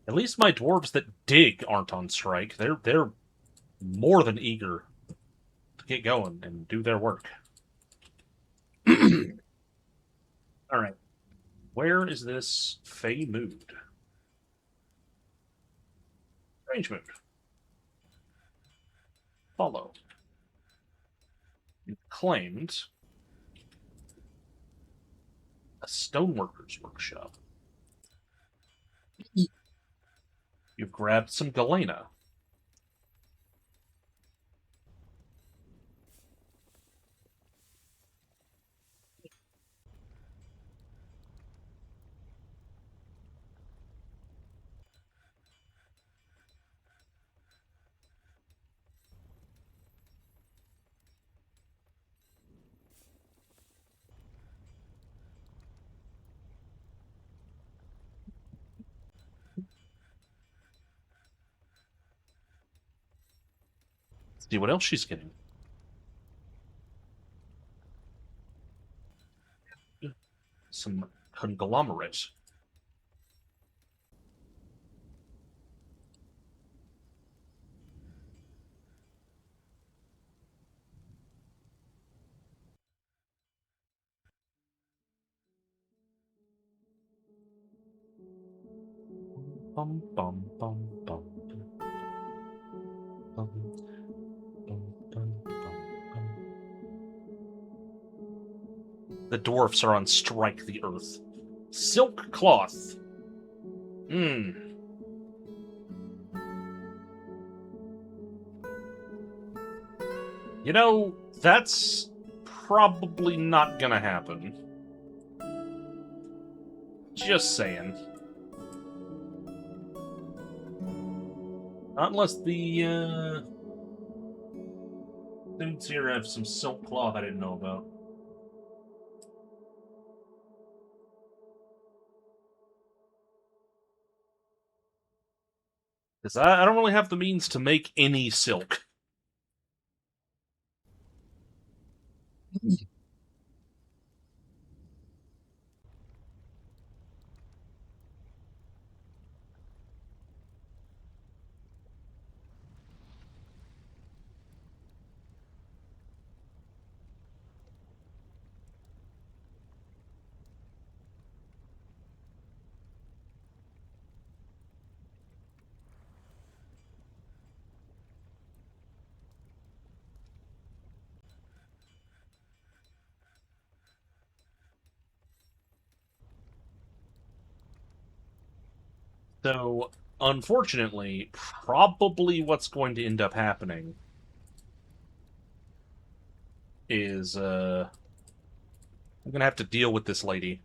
At least my dwarves that dig aren't on strike. They're more than eager to get going and do their work. All right. Where is this Fey mood? Strange mood. Follow. You've claimed a stoneworker's workshop. You've grabbed some galena. See what else she's getting. Some conglomerate. Bum, bum, bum, bum, bum, bum, bum, bum. The dwarfs are on strike the earth. Silk cloth. Hmm. You know, that's probably not gonna happen. Just saying. Not unless the dudes here have some silk cloth I didn't know about. Because I don't really have the means to make any silk. So, unfortunately, probably what's going to end up happening is I'm gonna have to deal with this lady.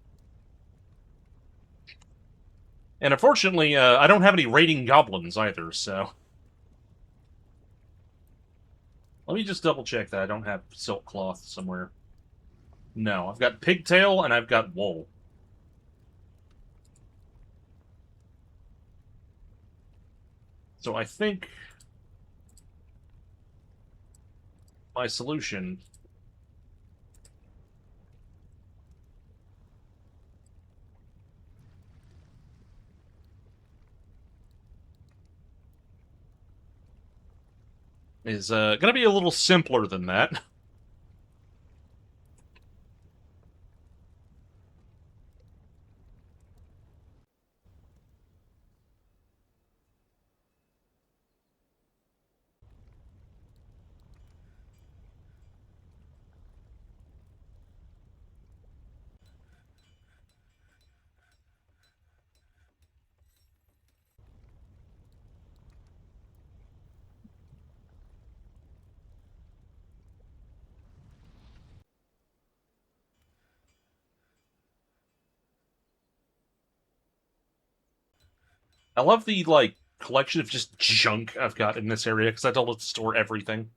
And unfortunately, I don't have any raiding goblins either, so let me just double check that I don't have silk cloth somewhere. No, I've got pigtail and I've got wool. So I think my solution is going to be a little simpler than that. I love the, like, collection of just junk I've got in this area, because I told it to store everything.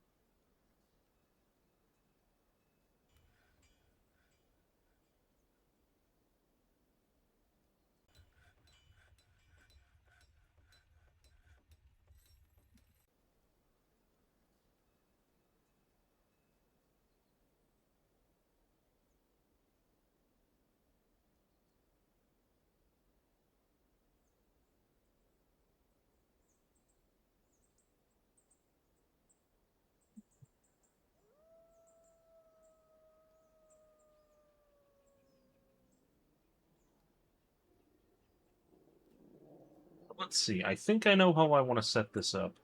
Let's see. I think I know how I want to set this up.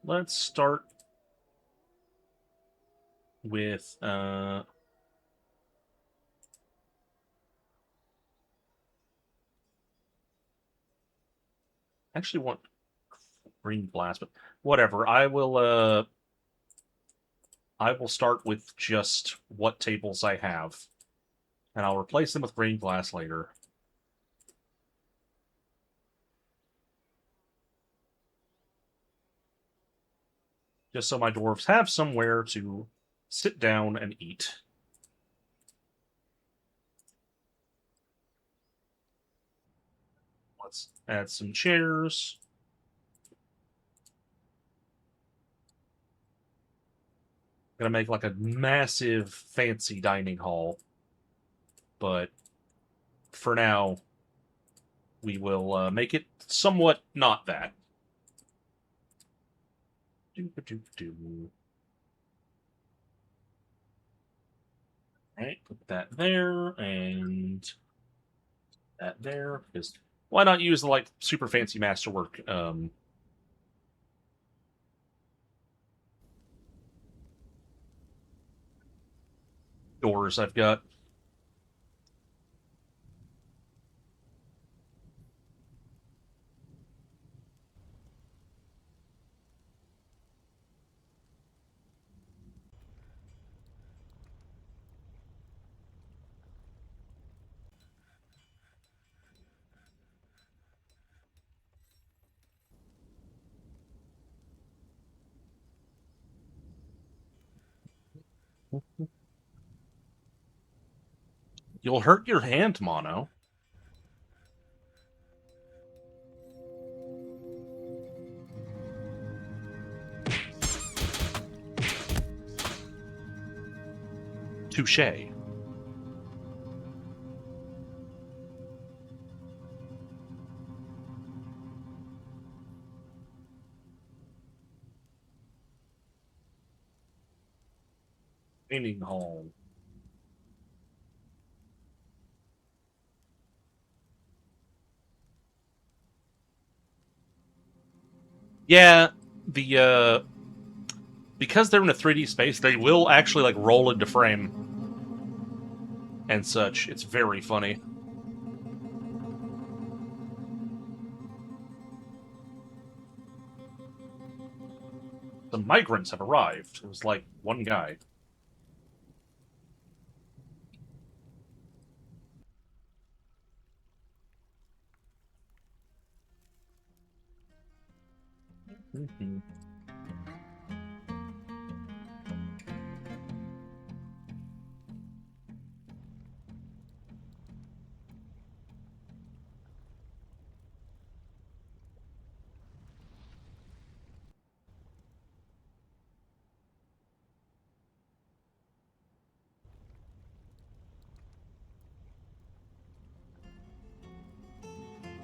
Let's start with actually want green glass, but whatever. I will start with just what tables I have, and I'll replace them with green glass later. Just so my dwarves have somewhere to sit down and eat. Let's add some chairs. Gonna make like a massive fancy dining hall, but for now we will make it somewhat not that. Alright, put that there, and that there, because why not use the, like, super fancy masterwork doors I've got. You'll hurt your hand, Mono. Touche. Painting hall. Yeah, the because they're in a 3D space, they will actually like roll into frame and such. It's very funny. The migrants have arrived. It was like one guy. Mm-hmm.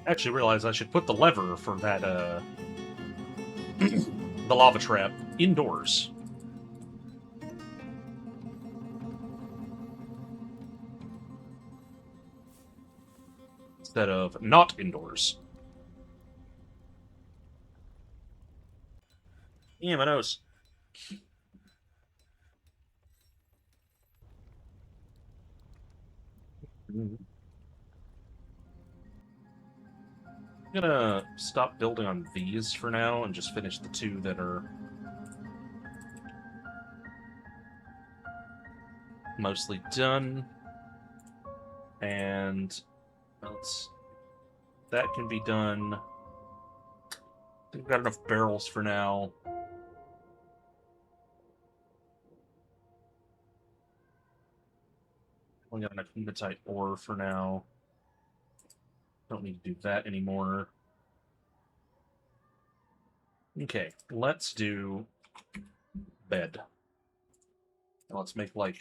Actually realized I should put the lever for that the lava trap indoors. Instead of not indoors. Yeah, my nose. I'm gonna stop building on these for now and just finish the two that are mostly done. And that can be done. I think we've got enough barrels for now. Only got enough hematite ore for now. Don't need to do that anymore. Okay, let's do bed. Let's make like...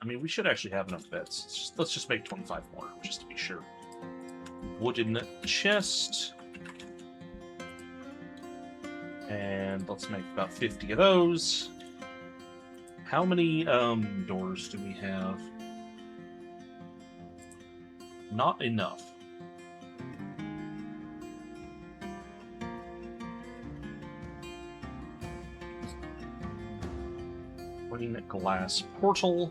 I mean, we should actually have enough beds. Let's just make 25 more, just to be sure. Wooden chest. And let's make about 50 of those. How many doors do we have? Not enough. Green glass portal.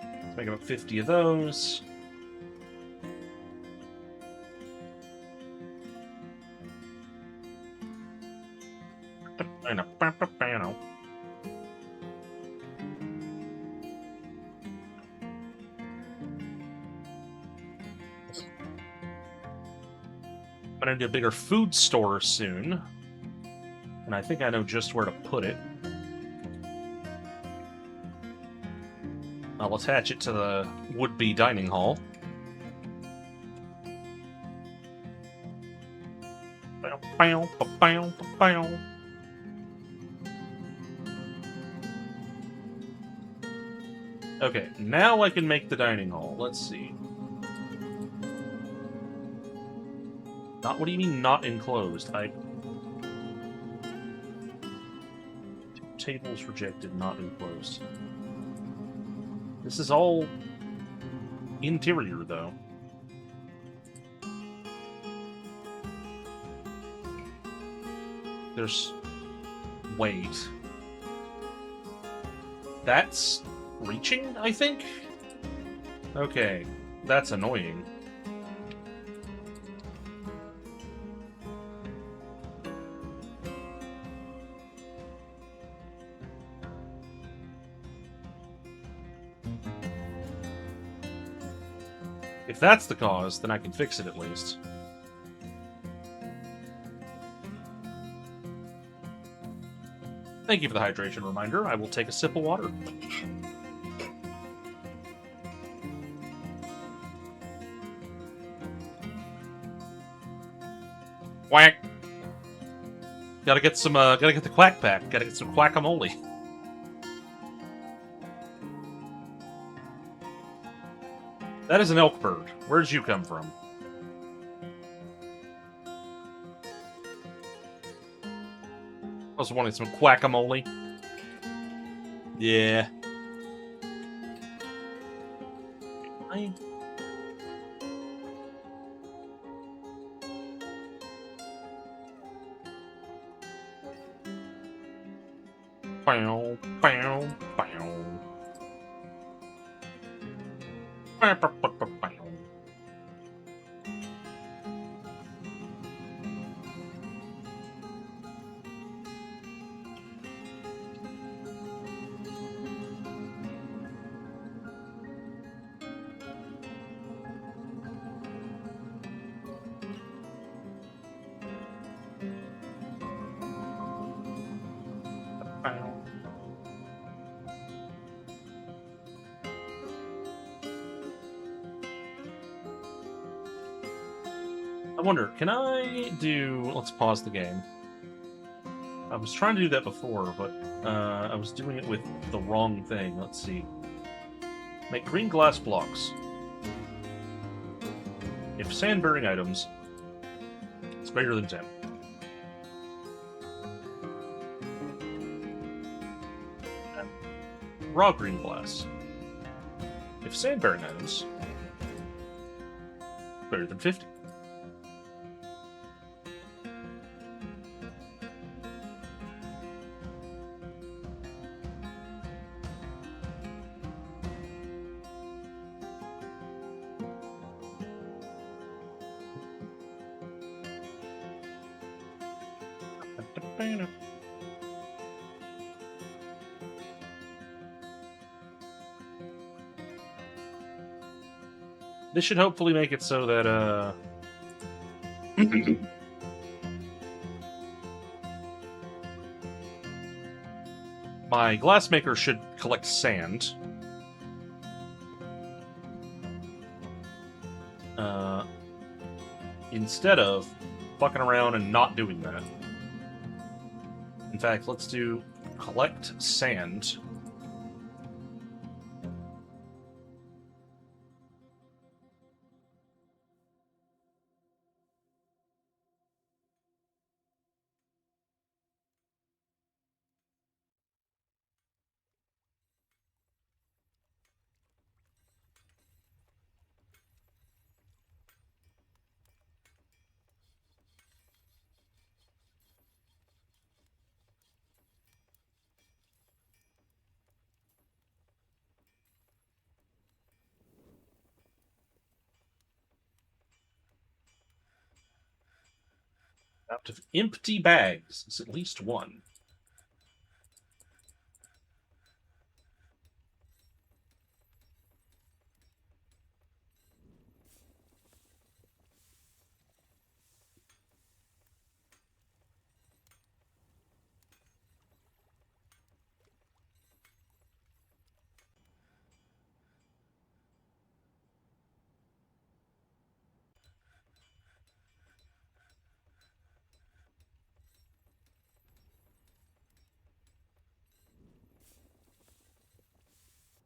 Let's make about 50 of those. I'm gonna do a bigger food store soon. And I think I know just where to put it. I'll attach it to the would-be dining hall. Okay, now I can make the dining hall. Let's see. What do you mean not enclosed? Tables rejected, not enclosed. This is all interior, though. There's... Wait. That's reaching, I think? Okay, that's annoying. If that's the cause, then I can fix it at least. Thank you for the hydration reminder. I will take a sip of water. Quack! Gotta get the quack pack. Gotta get some quackamole. That is an elk bird. Where did you come from? I was wanting some quackamole. Yeah. Bow, bow, bow. Bow, bow, bow, bow, bow. I wonder, can I do... Let's pause the game. I was trying to do that before, but I was doing it with the wrong thing. Let's see. Make green glass blocks. if sand-bearing items is greater than 10. Raw green glass. If sand-bearing items greater than 50. This should hopefully make it so that, my glassmaker should collect sand. Instead of fucking around and not doing that. In fact, let's do collect sand. Out of empty bags is at least one.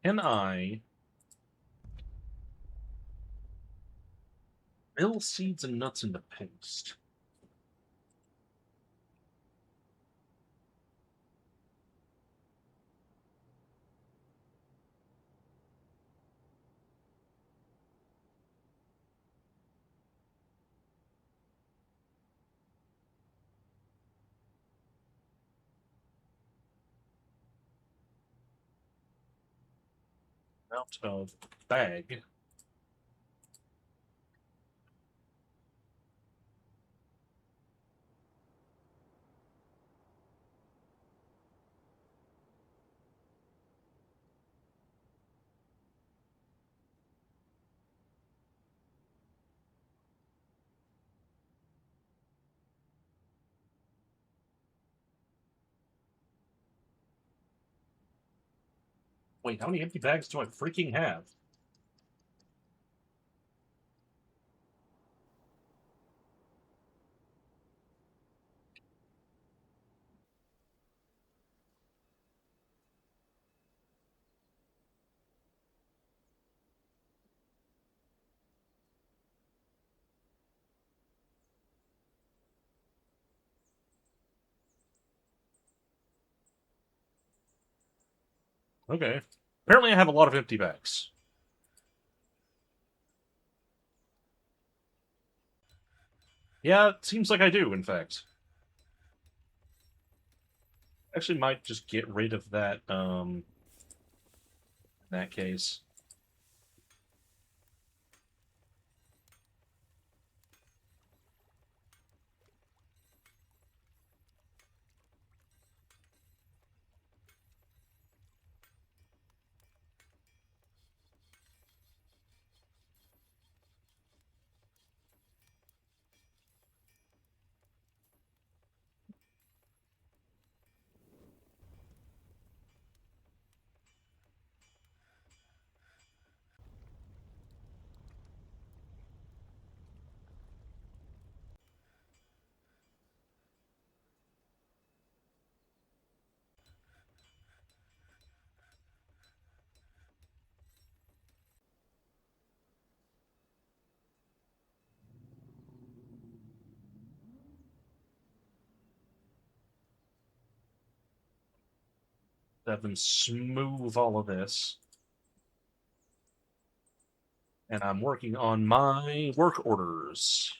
Can I mill seeds and nuts into paste? Out of bag. Wait, how many empty bags do I freaking have? Okay. Apparently I have a lot of empty bags. Yeah, it seems like I do, in fact. Actually might just get rid of that, in that case. Have them smooth all of this. And I'm working on my work orders.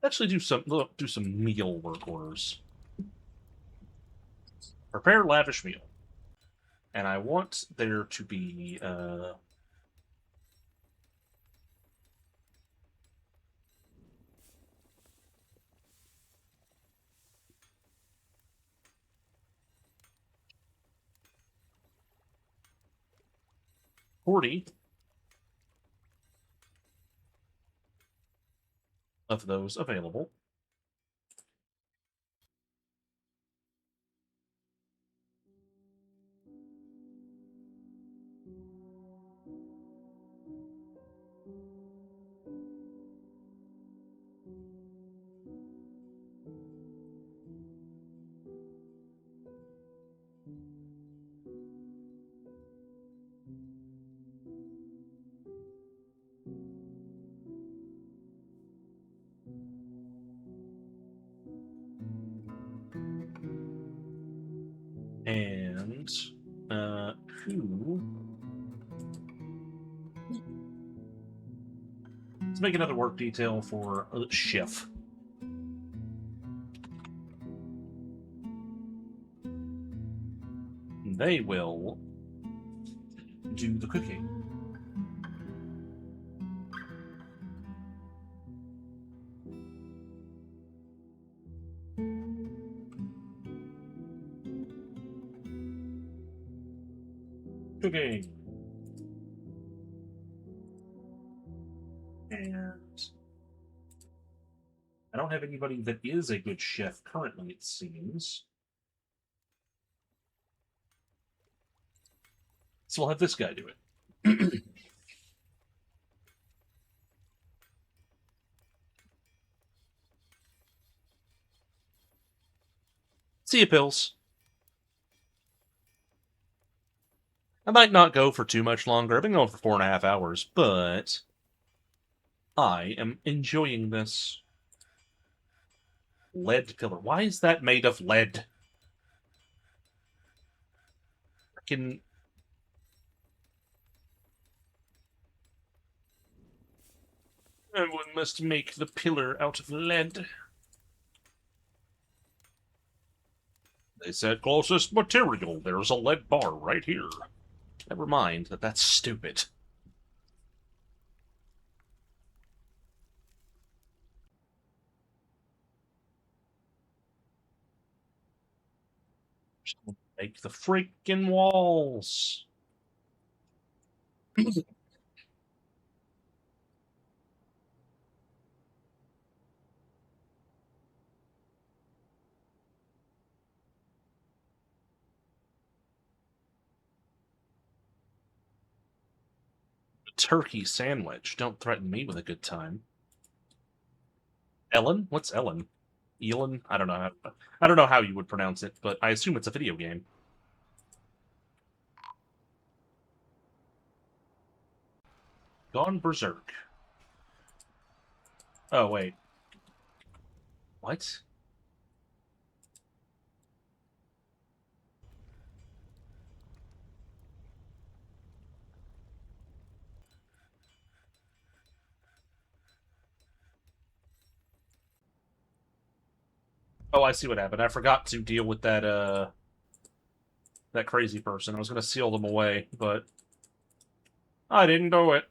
Actually, do some meal work orders. Prepare lavish meal, and I want there to be 40 of those available. And who? Let's make another work detail for Schiff. They will do the cooking. Cooking. And I don't have anybody that is a good chef currently, it seems. So we'll have this guy do it. See you, Pills. I might not go for too much longer. I've been going for 4.5 hours, but I am enjoying this. Lead pillar. Why is that made of lead? Freaking. One must make the pillar out of lead. They said closest material. There's a lead bar right here. Never mind that's stupid. Make the freaking walls. Turkey sandwich. Don't threaten me with a good time. Ellen? What's Ellen? Elon? I don't know. I don't know how you would pronounce it, but I assume it's a video game. Gone berserk. Oh wait. What? Oh, I see what happened. I forgot to deal with that crazy person. I was gonna seal them away, but I didn't do it.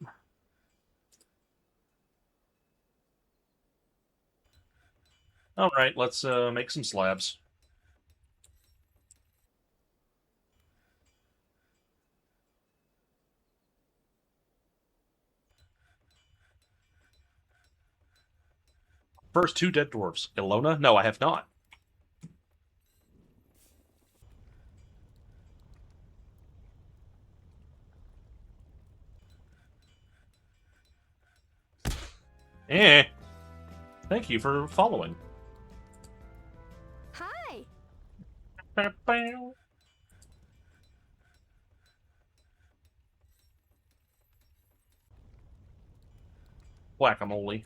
Alright, let's make some slabs. First two dead dwarves. Ilona? No, I have not. Thank you for following. Hi. Whack-a-mole.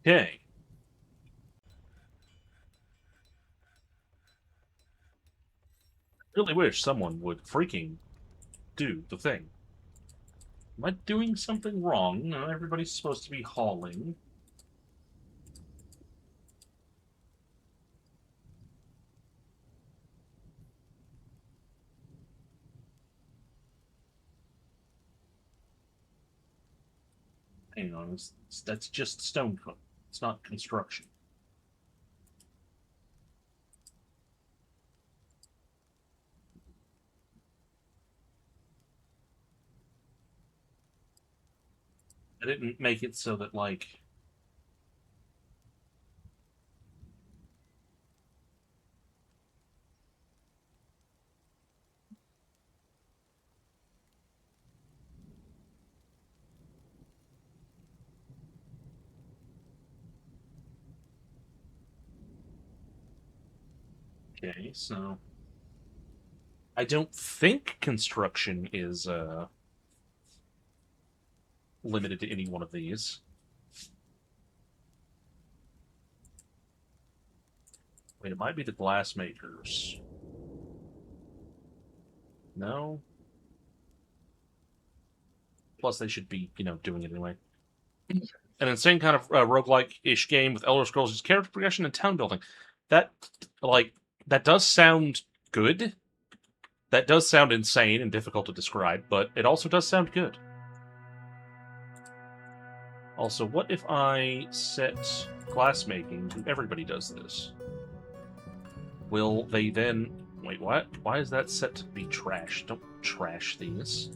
Okay. Really wish someone would freaking do the thing. Am I doing something wrong? No, everybody's supposed to be hauling. Hang on, that's just stone cook. It's not construction. I didn't make it so that, like... Okay, so... I don't think construction is, limited to any one of these. Wait, it might be the glass makers. No? Plus, they should be, doing it anyway. An insane kind of roguelike-ish game with Elder Scrolls' character progression and town building. That, like, that does sound good. That does sound insane and difficult to describe, but it also does sound good. Also, what if I set glassmaking to everybody does this? Will they then... Wait, what? Why is that set to be trash? Don't trash these.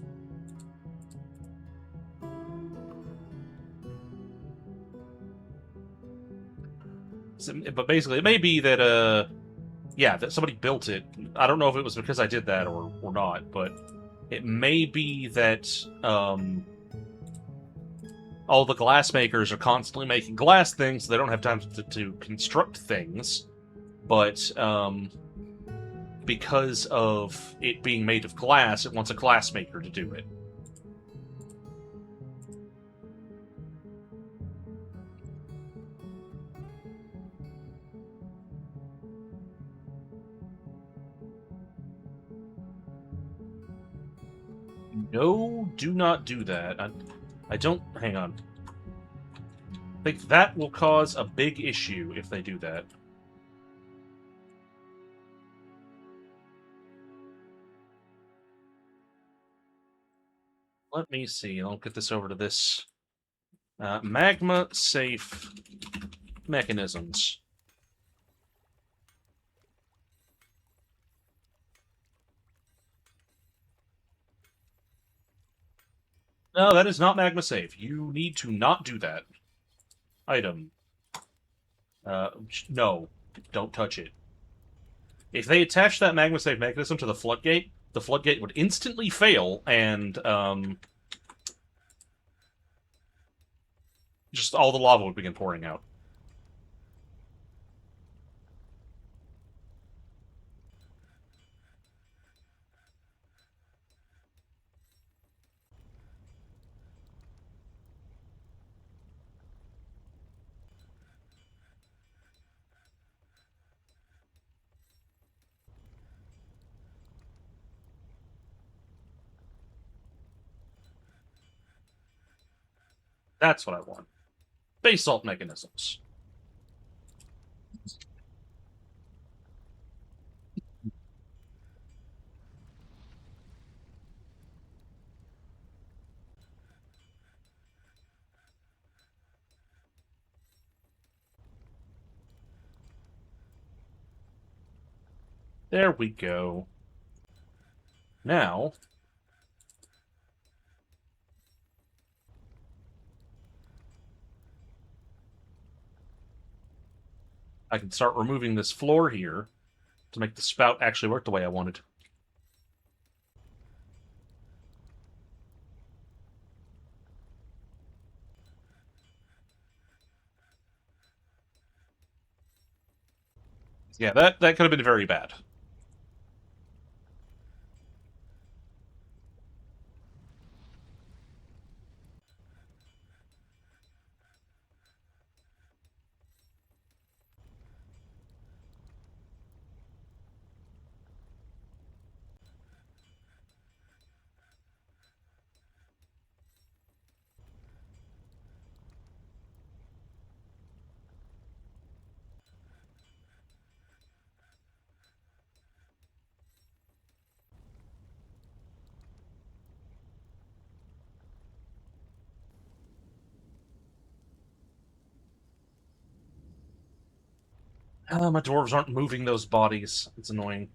So, but basically, it may be that, yeah, that somebody built it. I don't know if it was because I did that or not, but it may be that, all the glass makers are constantly making glass things, so they don't have time to construct things, but, because of it being made of glass, it wants a glass maker to do it. No, do not do that. I don't... Hang on. I think that will cause a big issue if they do that. Let me see. I'll get this over to this. Magma-safe mechanisms. No, that is not magma-safe. You need to not do that. Item. No. Don't touch it. If they attach that magma-safe mechanism to the floodgate would instantly fail, and, just all the lava would begin pouring out. That's what I want. Basalt mechanisms. There we go. Now... I can start removing this floor here to make the spout actually work the way I wanted. Yeah, that could have been very bad. My dwarves aren't moving those bodies. It's annoying.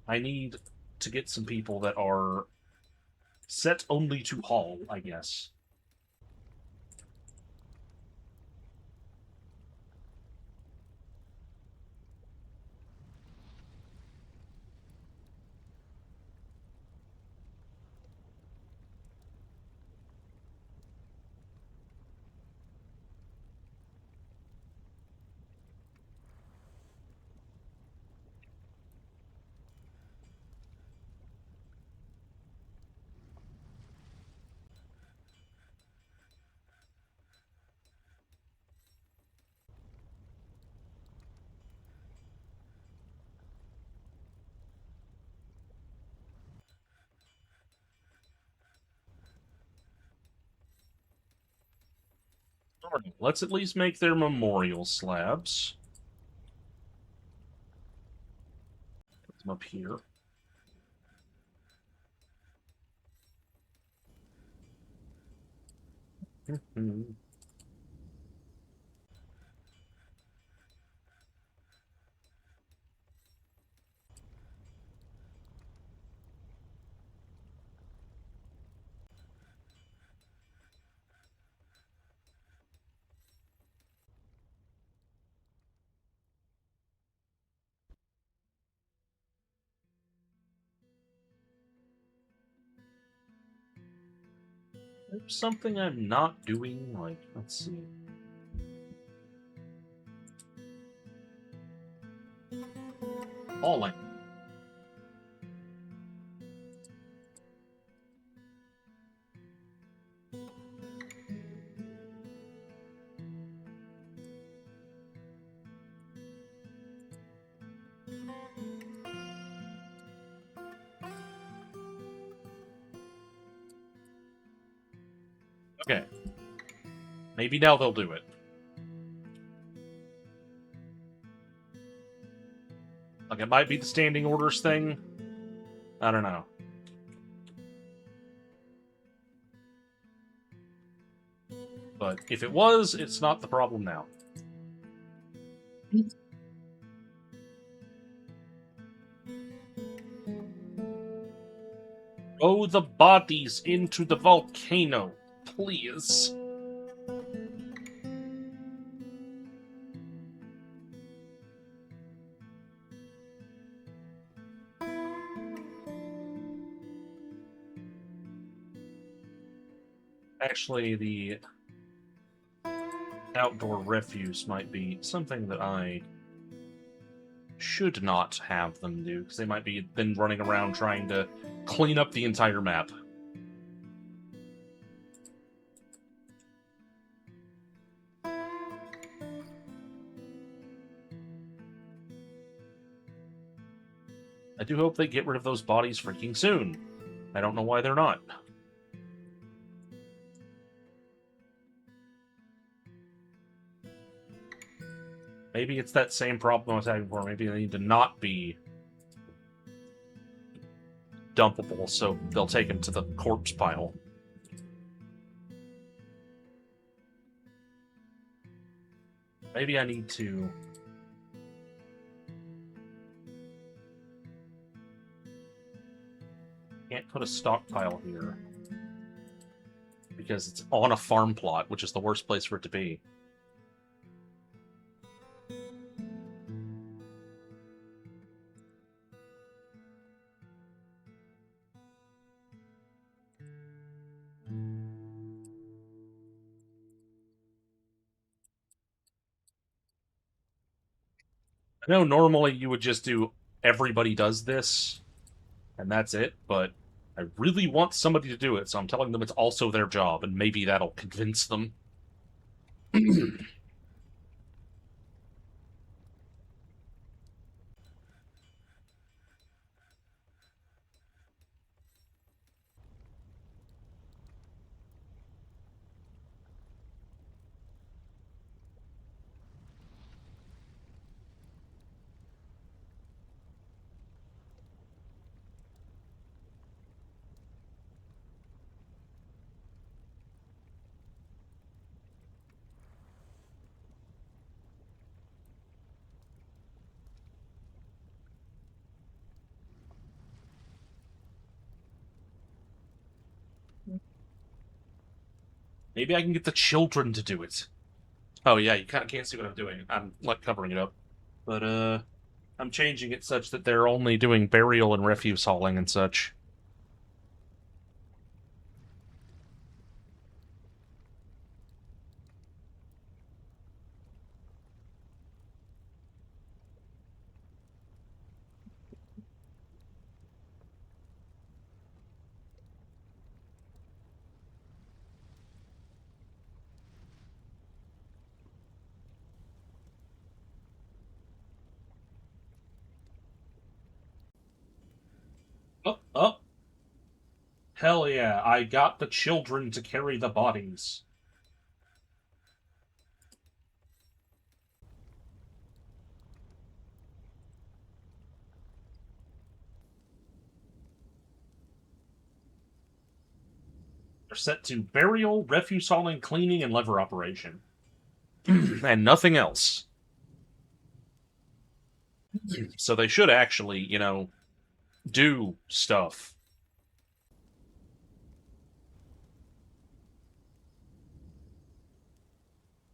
I need to get some people that are set only to haul, I guess. Alright, let's at least make their memorial slabs. Put them up here. There's something I'm not doing, like, let's see. Hauling. Okay. Maybe now they'll do it. Like, it might be the standing orders thing. I don't know. But if it was, it's not the problem now. Throw the bodies into the volcano, please. Actually, the outdoor refuse might be something that I should not have them do, because they might be then running around trying to clean up the entire map. I do hope they get rid of those bodies freaking soon. I don't know why they're not. Maybe it's that same problem I was having before. Maybe they need to not be dumpable, so they'll take them to the corpse pile. Maybe I need to Can't put a stockpile here because it's on a farm plot, which is the worst place for it to be. I know normally you would just do everybody does this, and that's it, but I really want somebody to do it, so I'm telling them it's also their job, and maybe that'll convince them. Maybe I can get the children to do it. Oh yeah, you kind of can't see what I'm doing. I'm like covering it up. But I'm changing it such that they're only doing burial and refuse hauling and such. Oh, oh. Hell yeah, I got the children to carry the bodies. They're set to burial, refuse hauling, cleaning, and lever operation. And nothing else. So they should actually, do stuff.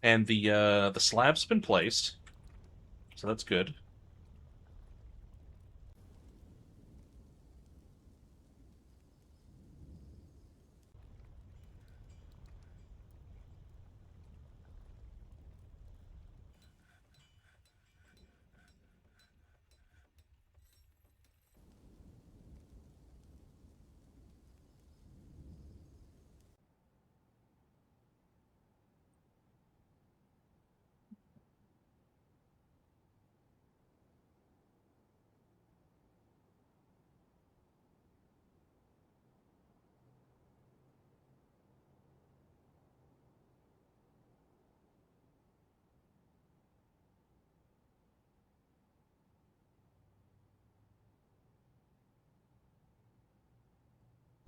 And the slab's been placed, so that's good.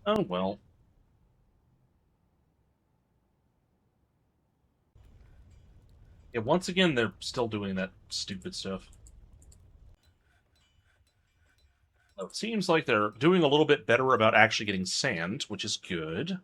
Oh well. Yeah, once again, they're still doing that stupid stuff. Well, it seems like they're doing a little bit better about actually getting sand, which is good.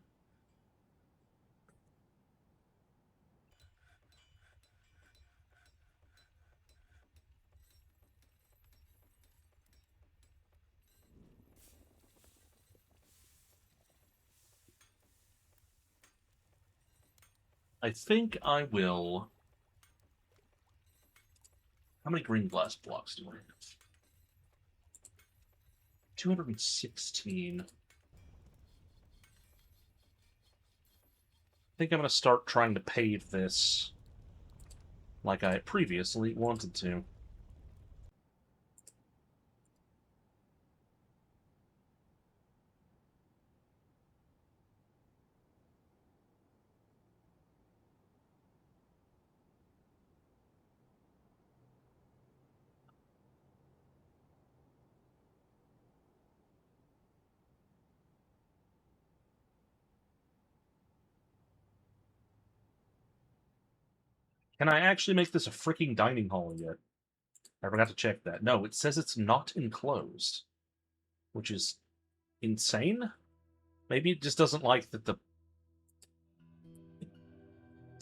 I think I will... How many green glass blocks do I have? 216. I think I'm going to start trying to pave this like I previously wanted to. Can I actually make this a freaking dining hall yet? I forgot to check that. No, it says it's not enclosed, which is insane? Maybe it just doesn't like that the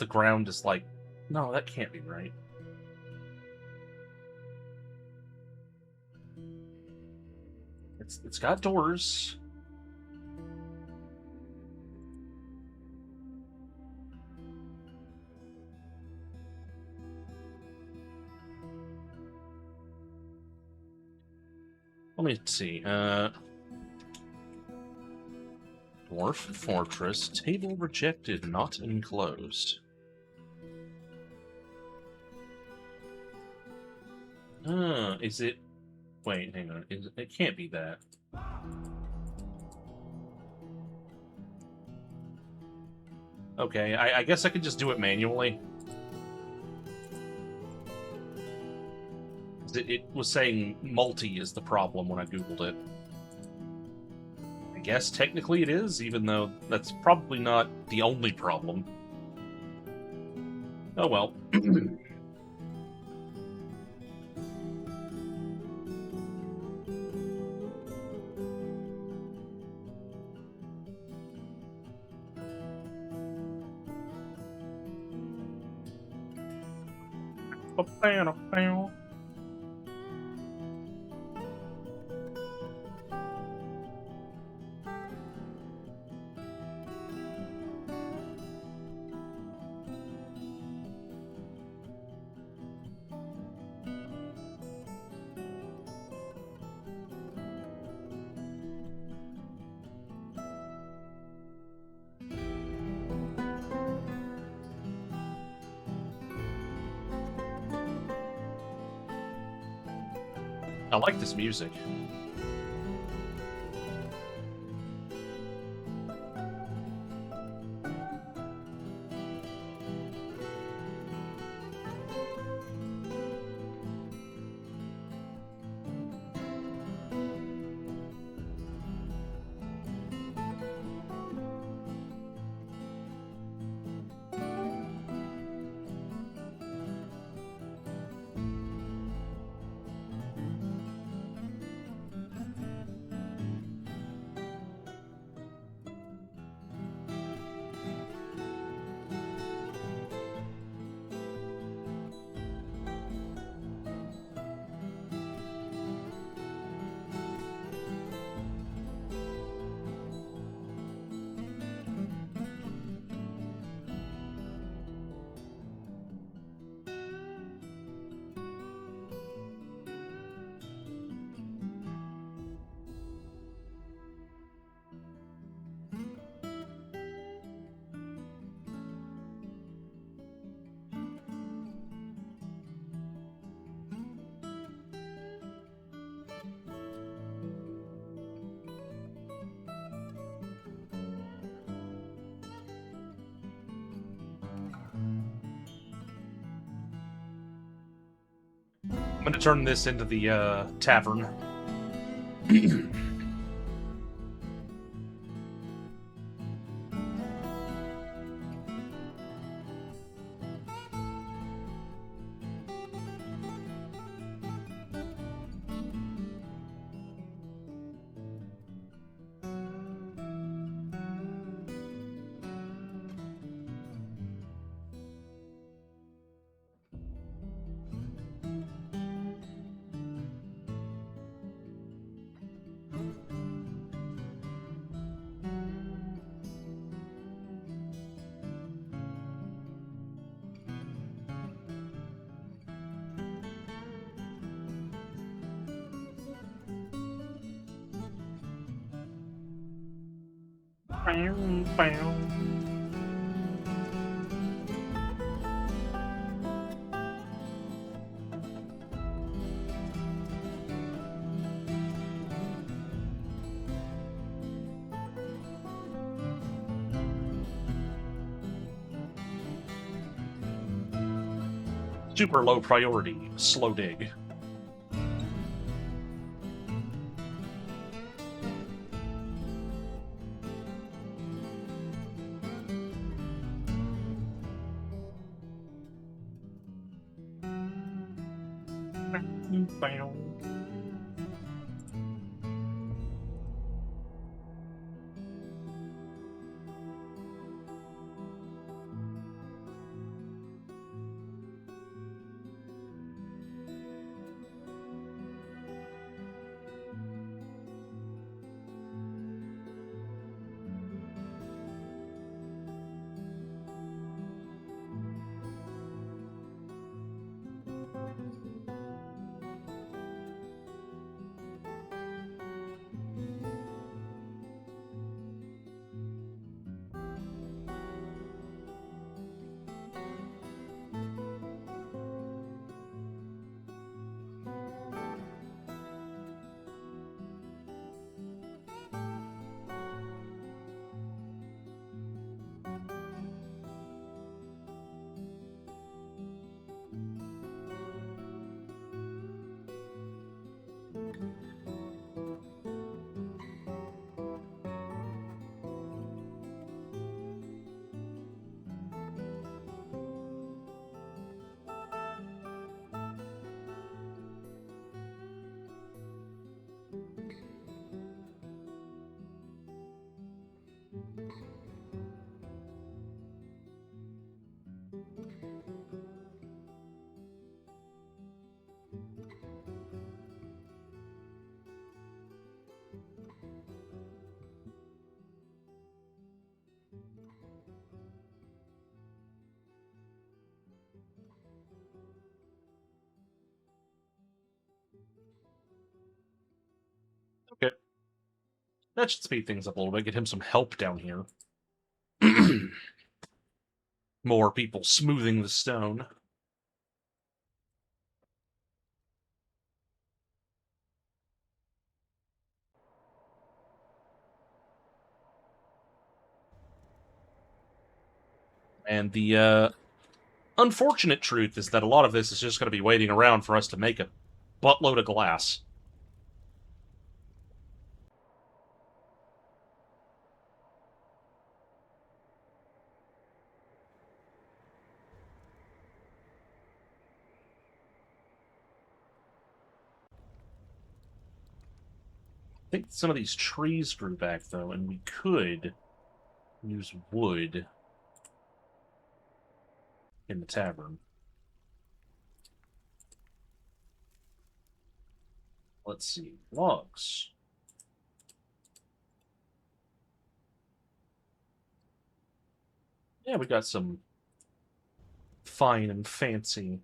ground is like... No, that can't be right. It's got doors. Let me see. Dwarf Fortress. Table rejected, not enclosed. Is it... Wait, hang on. It can't be that. Okay, I guess I could just do it manually. It was saying multi is the problem when I googled it. I guess technically it is, even though that's probably not the only problem. Oh well. I like this music. I'm gonna turn this into the tavern. Super low priority, slow dig. Okay. That should speed things up a little bit, get him some help down here. More people smoothing the stone. And the unfortunate truth is that a lot of this is just going to be waiting around for us to make a buttload of glass. I think some of these trees grew back, though, and we could use wood in the tavern. Let's see. Logs. Yeah, we got some fine and fancy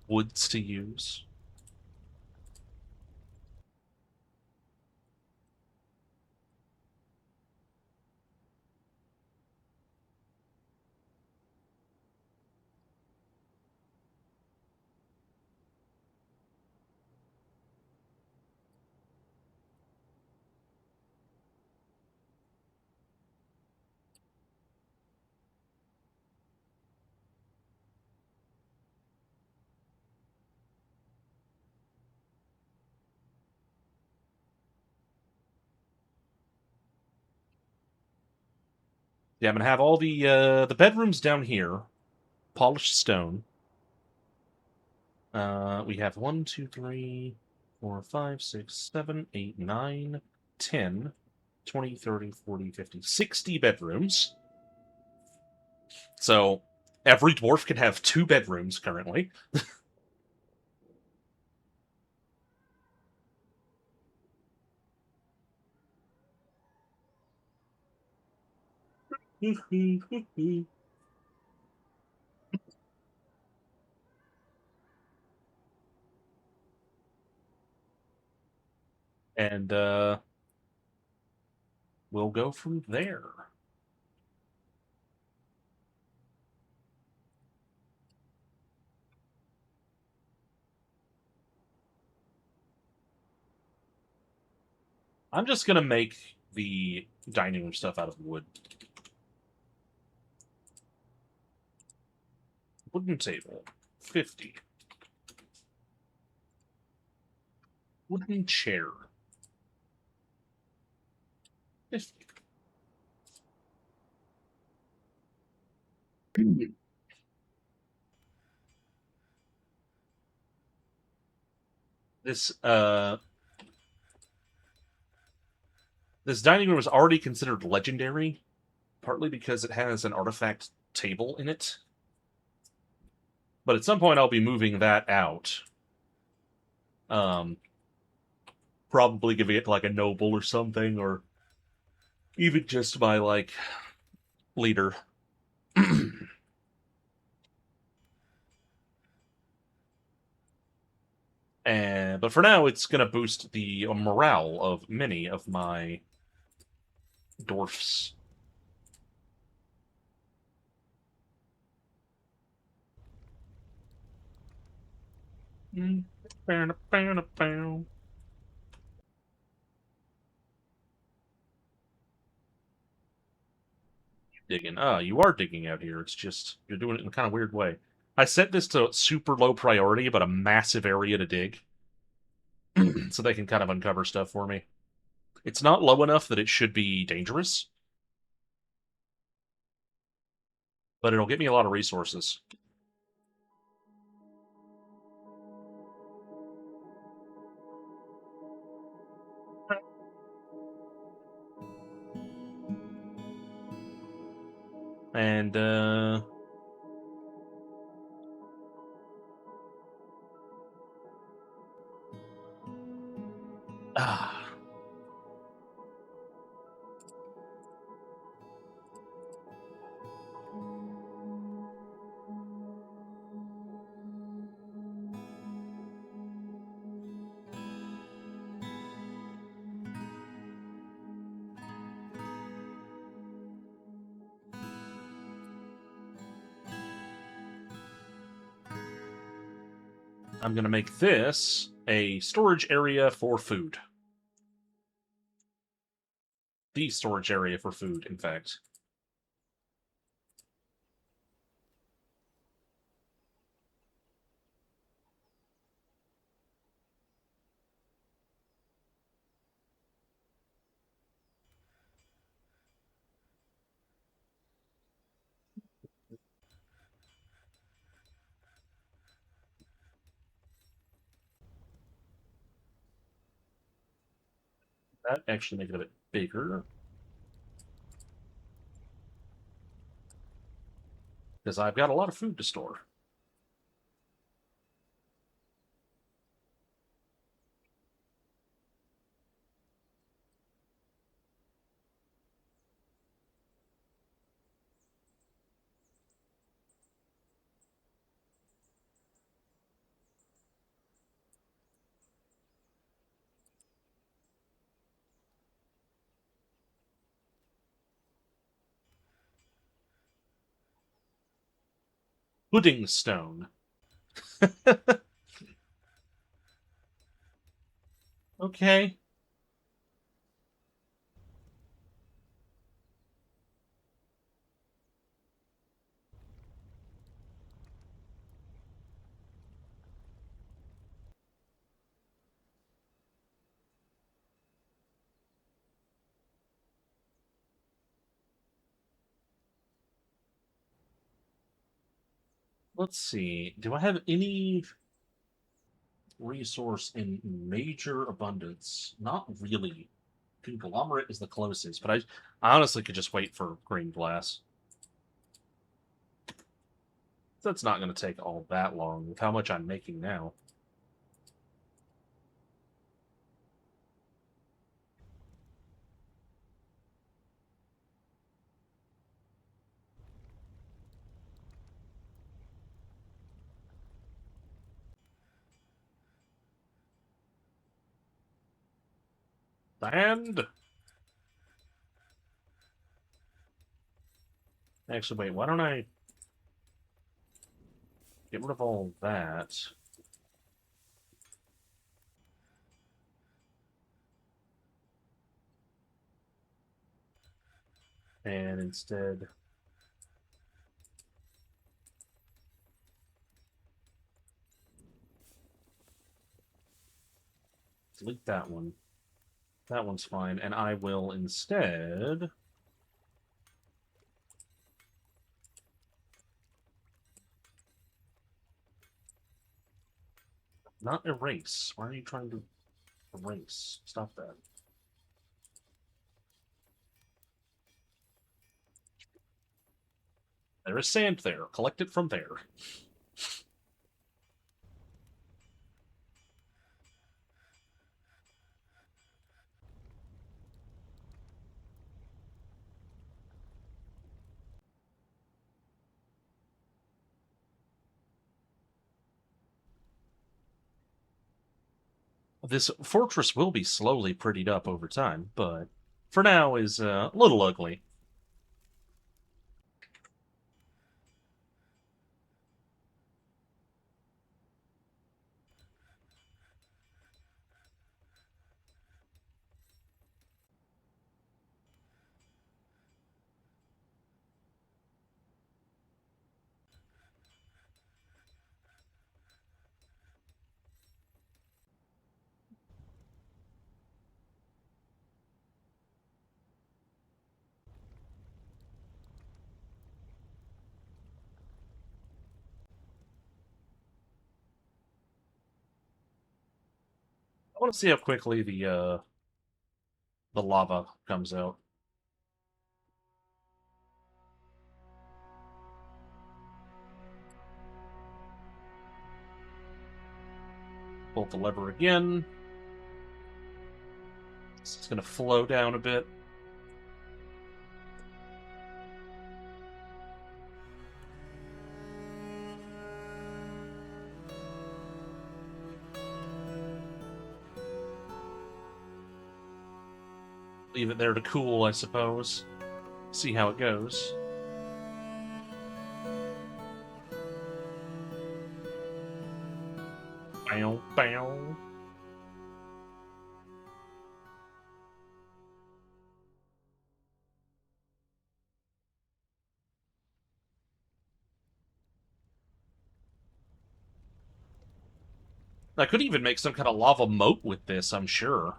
woods to use. Yeah, I'm gonna have all the bedrooms down here, polished stone. We have 1, 2, 3, 4, 5, 6, 7, 8, 9, 10, 20, 30, 40, 50, 60 bedrooms. So every dwarf can have 2 bedrooms currently. And we'll go from there. I'm just gonna make the dining room stuff out of wood. Wooden table, 50. Wooden chair, 50. This this dining room is already considered legendary, partly because it has an artifact table in it. But at some point, I'll be moving that out. Um, Probably giving it to like a noble or something, or even just my like leader. And but for now, it's gonna boost the morale of many of my dwarfs. Digging. Ah, you are digging out here. It's just you're doing it in a kind of weird way. I set this to super low priority, but a massive area to dig, so they can kind of uncover stuff for me. It's not low enough that it should be dangerous, but it'll get me a lot of resources. And ah, I'm going to make this a storage area for food. The storage area for food, in fact. That actually make it a bit bigger. Because I've got a lot of food to store. Pudding stone. Okay. Let's see. Do I have any resource in major abundance? Not really. Conglomerate is the closest, but I honestly could just wait for green glass. That's not going to take all that long with how much I'm making now. And actually, wait, why don't I get rid of all that? And instead delete that one. That one's fine. And I will instead not erase. Why are you trying to erase? Stop that. There is sand there. Collect it from there. This fortress will be slowly prettied up over time, but for now is a little ugly. I want to see how quickly the lava comes out. Pull the lever again. It's going to flow down a bit. Leave it there to cool, I suppose. See how it goes. Bow, bow. I could even make some kind of lava moat with this, I'm sure.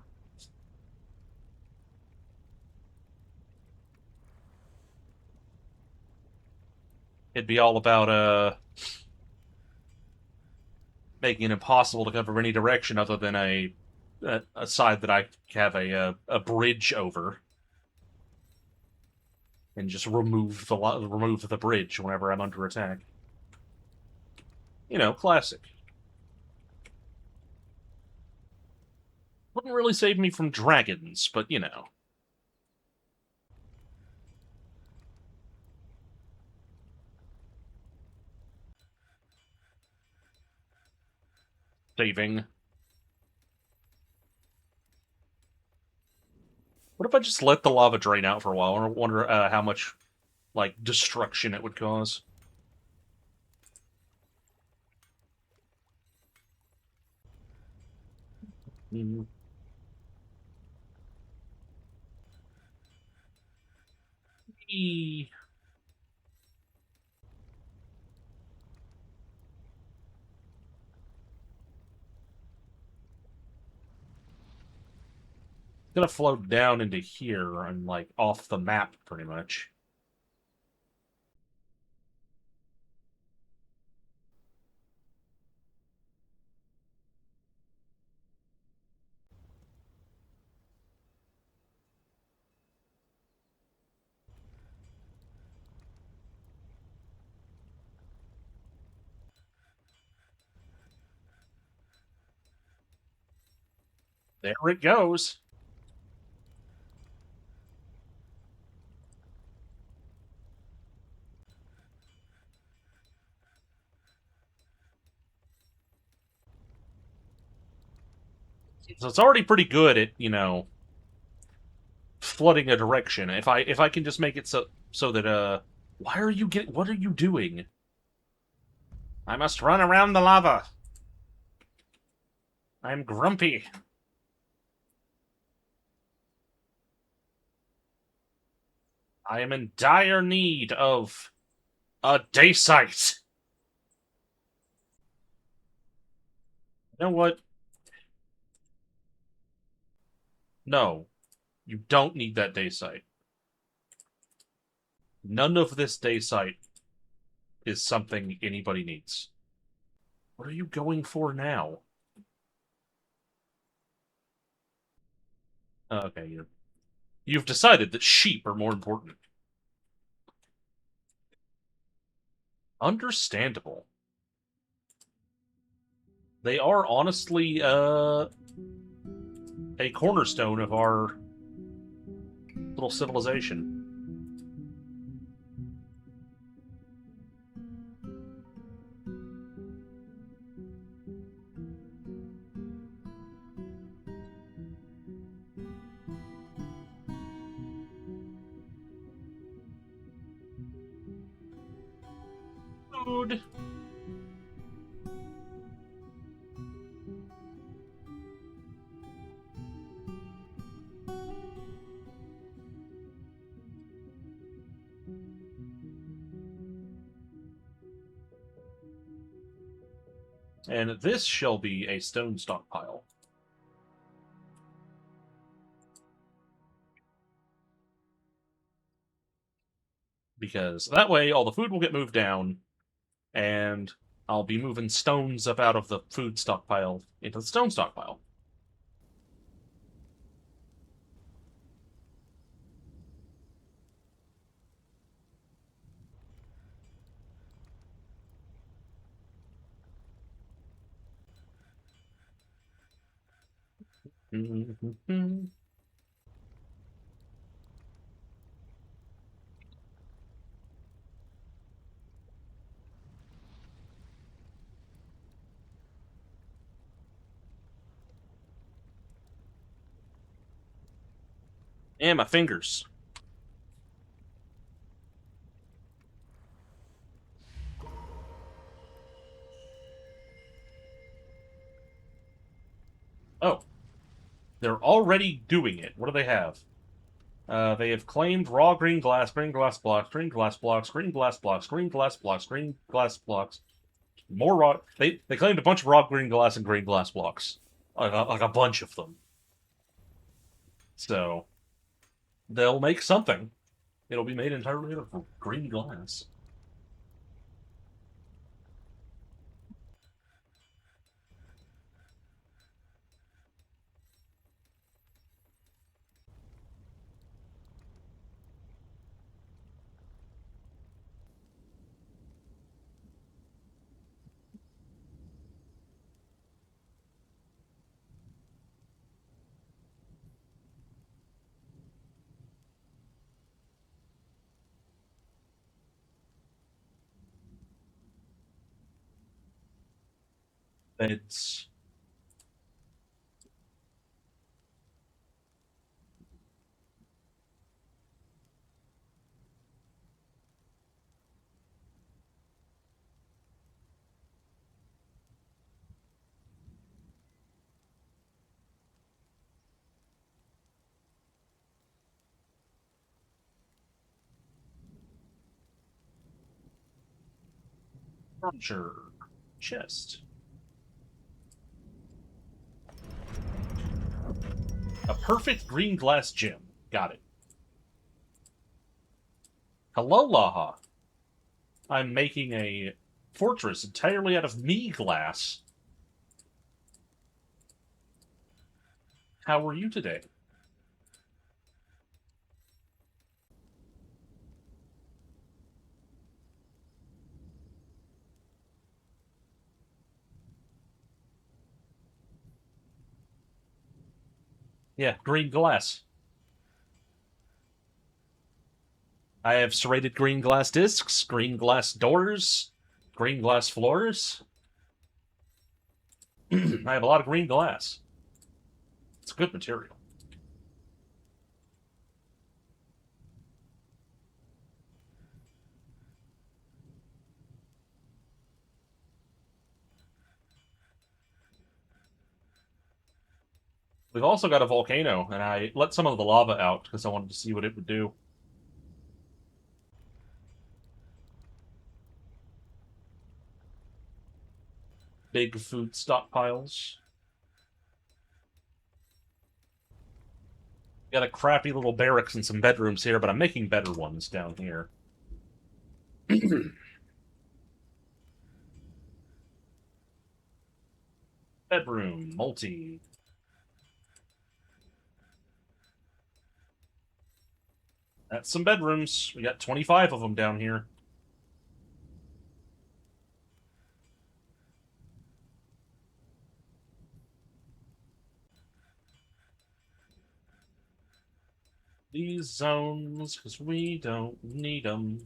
It'd be all about, making it impossible to cover any direction other than a side that I have a bridge over, and just remove the bridge whenever I'm under attack. You know, classic. Wouldn't really save me from dragons, but you know. Saving. What if I just let the lava drain out for a while? I wonder how much, like, destruction it would cause. Mm. Gonna float down into here and, like, off the map, pretty much. There it goes. So it's already pretty good at, you know, flooding a direction. If I can just make it so that what are you doing? I must run around the lava. I'm grumpy. I am in dire need of a day site. You know what? No, you don't need that day site. None of this day site is something anybody needs. What are you going for now? Okay, you've decided that sheep are more important. Understandable. They are honestly a cornerstone of our little civilization. Food. And this shall be a stone stockpile. Because that way all the food will get moved down, and I'll be moving stones up out of the food stockpile into the stone stockpile. And my fingers. Oh, they're already doing it. What do they have? They have claimed raw green glass blocks, green glass blocks, green glass blocks, green glass blocks, green glass blocks. More raw. They claimed a bunch of raw green glass and green glass blocks, like a bunch of them. So they'll make something. It'll be made entirely out of green glass. It's furniture chest. A perfect green glass gem. Got it. Hello, Laha. I'm making a fortress entirely out of me glass. How are you today? Yeah, green glass. I have serrated green glass discs, green glass doors, green glass floors. I have a lot of green glass. It's good material. We've also got a volcano, and I let some of the lava out because I wanted to see what it would do. Big food stockpiles. Got a crappy little barracks and some bedrooms here, but I'm making better ones down here. Bedroom, multi. That's some bedrooms. We got 25 of them down here. These zones, because we don't need them.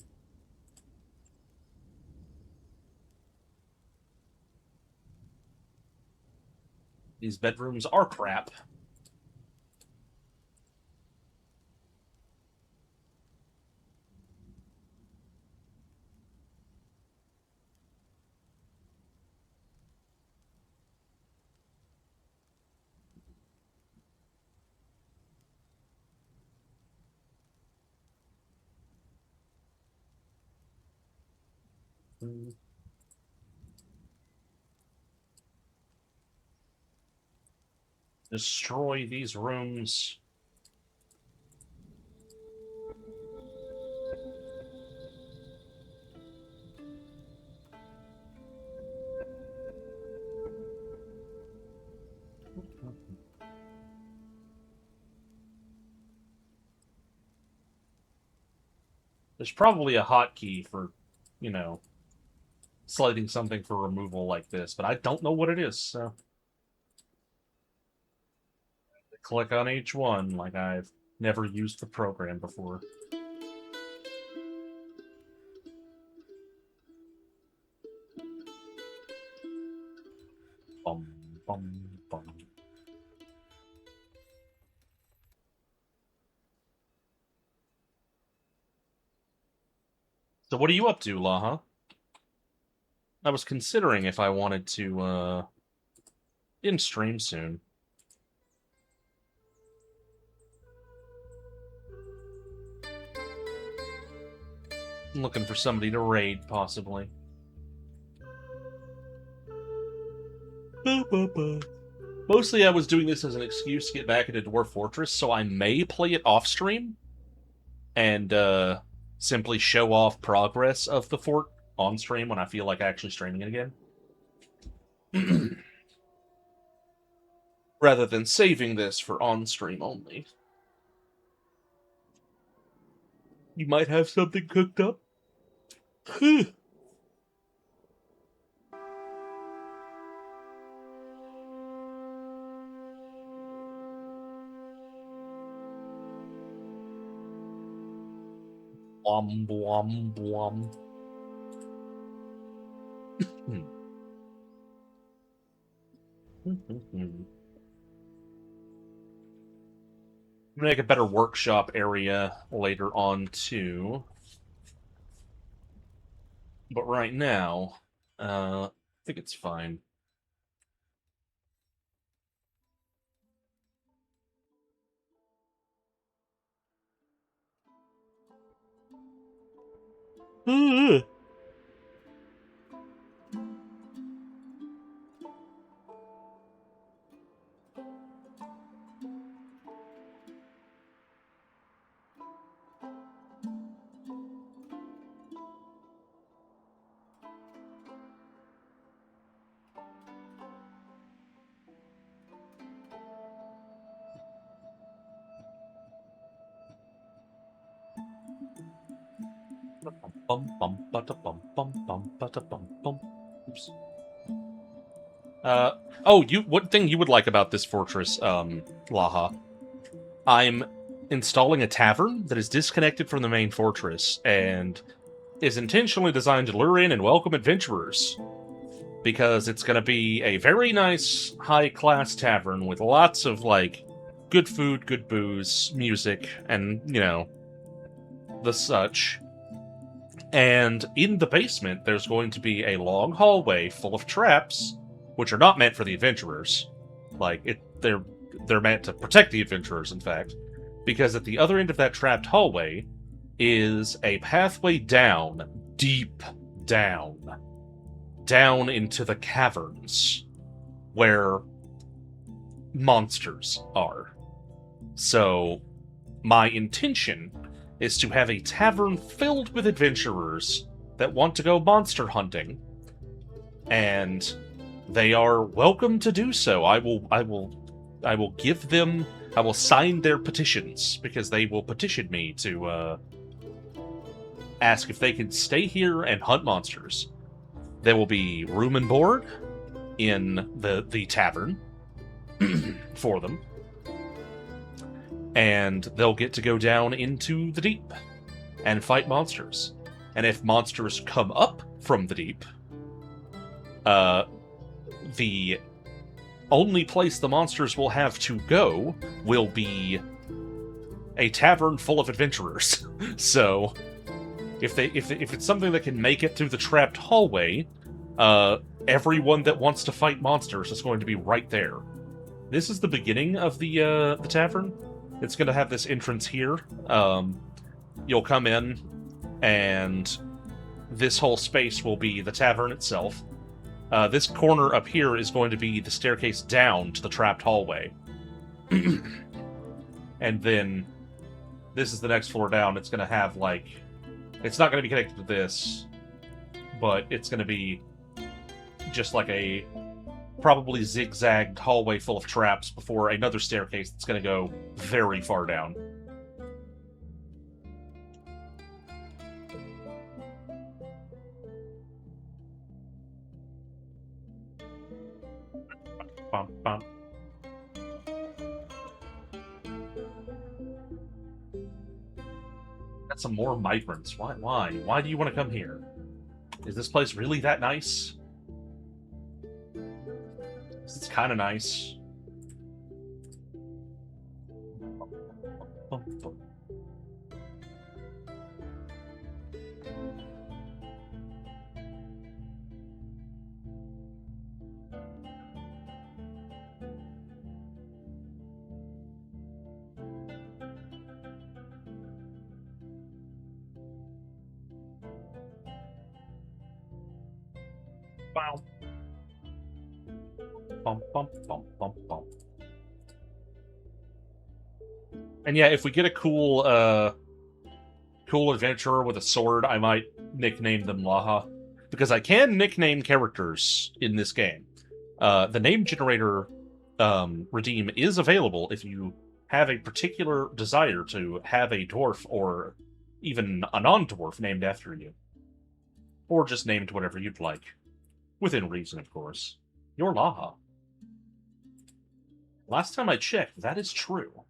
These bedrooms are crap. Destroy these rooms. There's probably a hotkey for, you know, selecting something for removal like this, but I don't know what it is, so click on each one like I've never used the program before. Bum, bum, bum. So what are you up to, Laha? I was considering if I wanted to in stream soon. Looking for somebody to raid, possibly. Mostly I was doing this as an excuse to get back into Dwarf Fortress, so I may play it off-stream and simply show off progress of the fort on-stream when I feel like actually streaming it again. Rather than saving this for on-stream only. You might have something cooked up. Blom, blom, blom. Make a better workshop area later on, too. But right now, I think it's fine. Oops. What thing you would like about this fortress, Laha? I'm installing a tavern that is disconnected from the main fortress and is intentionally designed to lure in and welcome adventurers. Because it's going to be a very nice, high-class tavern with lots of, like, good food, good booze, music, and, you know, the such. And in the basement, there's going to be a long hallway full of traps, which are not meant for the adventurers. Like, they're meant to protect the adventurers, in fact. Because at the other end of that trapped hallway is a pathway down, deep down into the caverns, where monsters are. So, my intention is to have a tavern filled with adventurers that want to go monster hunting, and they are welcome to do so. I will give them. I will sign their petitions because they will petition me to ask if they can stay here and hunt monsters. There will be room and board in the tavern for them. And they'll get to go down into the deep and fight monsters. And if monsters come up from the deep, the only place the monsters will have to go will be a tavern full of adventurers. So, if it's something that can make it through the trapped hallway, everyone that wants to fight monsters is going to be right there. This is the beginning of the tavern. It's going to have this entrance here. You'll come in, and this whole space will be the tavern itself. This corner up here is going to be the staircase down to the trapped hallway. And then this is the next floor down. It's going to have, like... It's not going to be connected to this, but it's going to be just like a probably zigzagged hallway full of traps before another staircase that's going to go very far down. Bum, bum. Got some more migrants. Why? Why do you want to come here? Is this place really that nice? It's kind of nice. Wow. Bum, bum, bum, bum, bum. And yeah, if we get a cool adventurer with a sword, I might nickname them Laha. Because I can nickname characters in this game. The name generator redeem is available if you have a particular desire to have a dwarf or even a non-dwarf named after you. Or just named whatever you'd like. Within reason, of course. You're Laha. Last time I checked, that is true.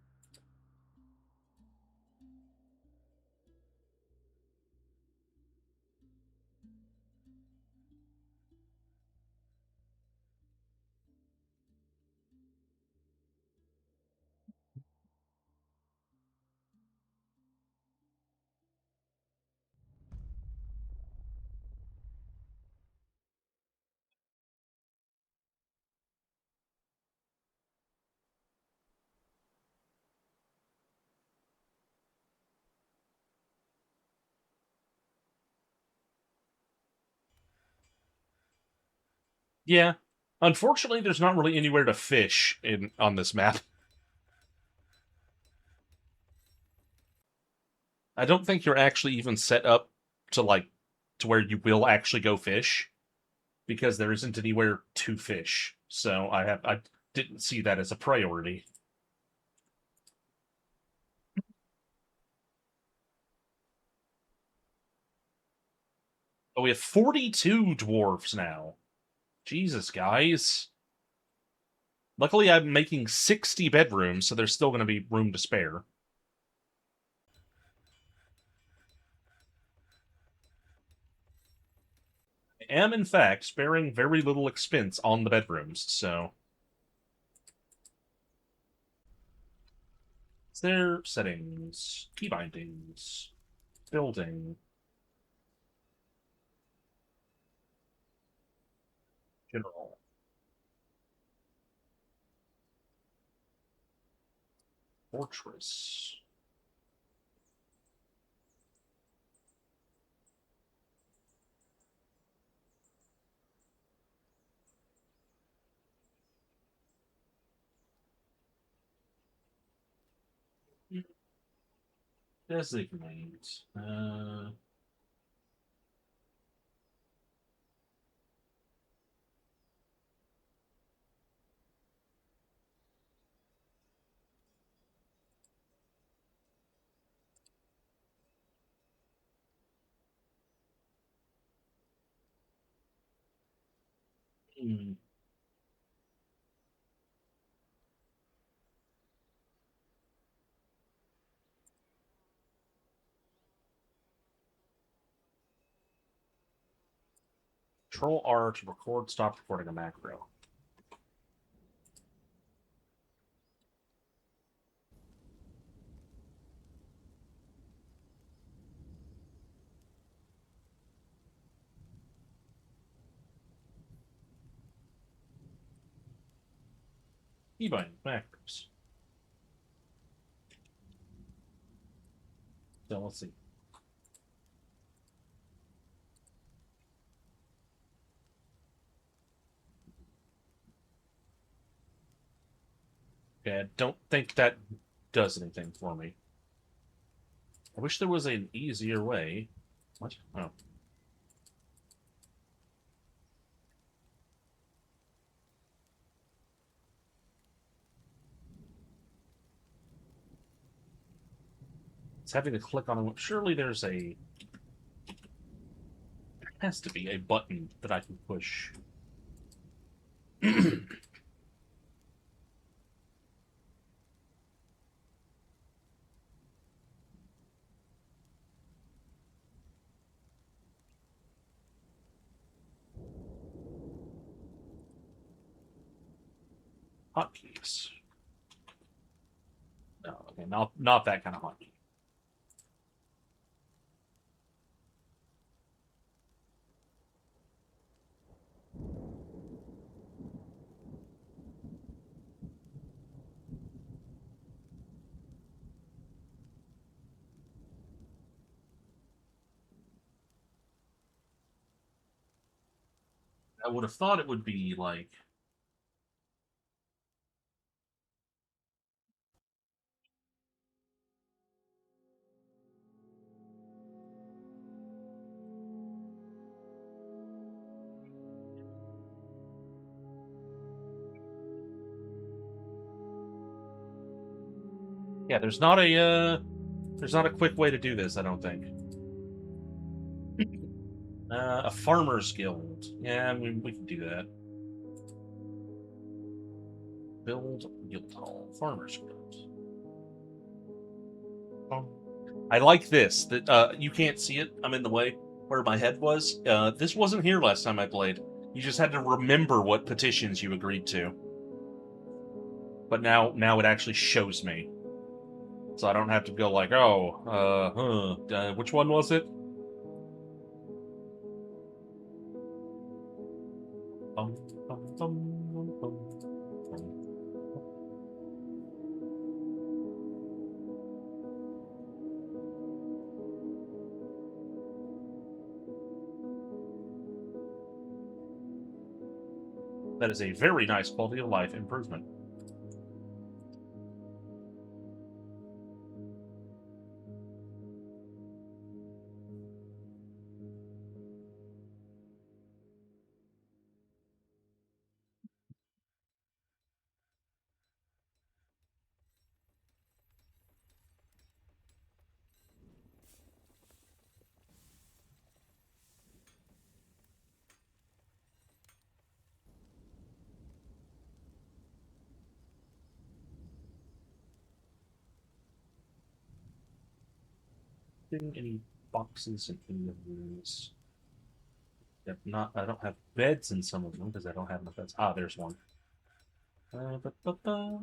Yeah. Unfortunately, there's not really anywhere to fish on this map. I don't think you're actually even set up to to where you will actually go fish because there isn't anywhere to fish. So I didn't see that as a priority. Oh, we have 42 dwarves now. Jesus, guys. Luckily, I'm making 60 bedrooms, so there's still going to be room to spare. I am, in fact, sparing very little expense on the bedrooms, so. Is there settings, key bindings, building, general, fortress. Designate. Hmm. Control R to record, stop recording a macro. Keybind macros. So let's see. Okay, I don't think that does anything for me. I wish there was an easier way. What? Oh. It's having to click on it. Surely there's a. There has to be a button that I can push. Hotkeys. No, okay, not that kind of hotkey. I would have thought it would be like. Yeah, there's not a quick way to do this, I don't think. A farmer's guild. Yeah, we can do that. Build guild hall. Farmer's guild. I like this. That you can't see it. I'm in the way where my head was. This wasn't here last time I played. You just had to remember what petitions you agreed to. But now it actually shows me. So I don't have to go like, oh, which one was it? Bum, bum, bum, bum, bum, bum. That is a very nice quality of life improvement. Any boxes in any of these? Not. I don't have beds in some of them because I don't have enough beds. Ah, there's one. Ba, ba, ba.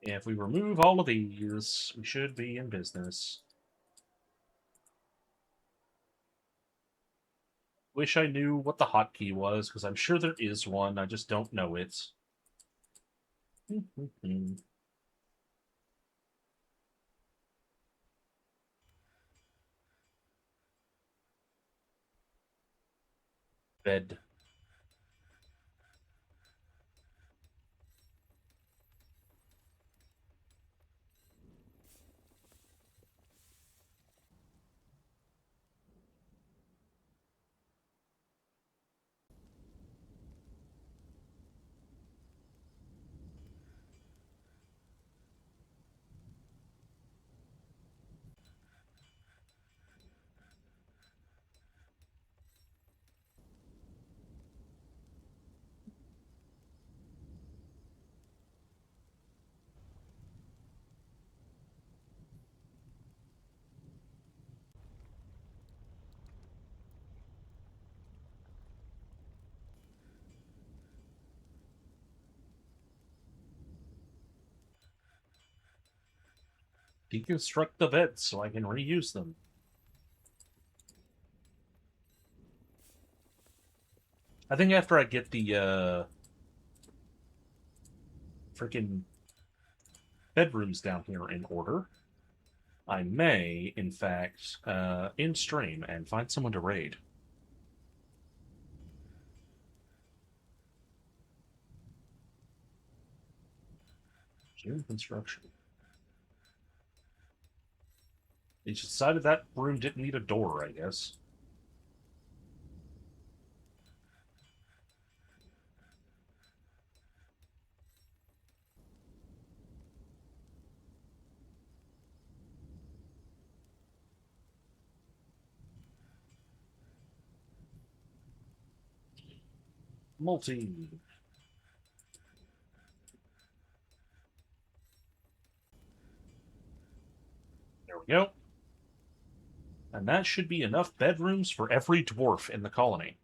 If we remove all of these, we should be in business. Wish I knew what the hotkey was, because I'm sure there is one. I just don't know it. Bed. Deconstruct the beds so I can reuse them. I think after I get the freaking bedrooms down here in order, I may, in fact, in stream and find someone to raid. June construction. They just decided that room didn't need a door, I guess. Multi. There we go. And that should be enough bedrooms for every dwarf in the colony.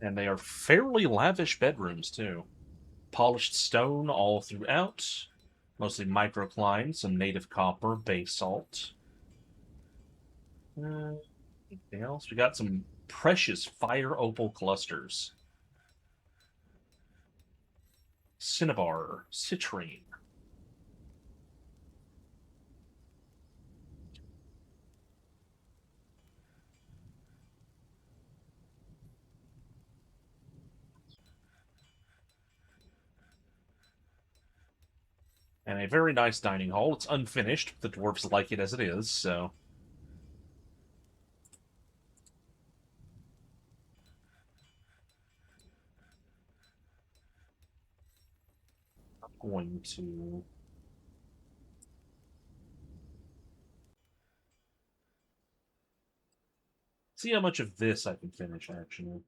And they are fairly lavish bedrooms, too. Polished stone all throughout. Mostly microcline, some native copper, basalt. Anything else? We got some precious fire opal clusters. Cinnabar, citrine. And a very nice dining hall. It's unfinished. The dwarves like it as it is, so... I'm going to... see how much of this I can finish, actually.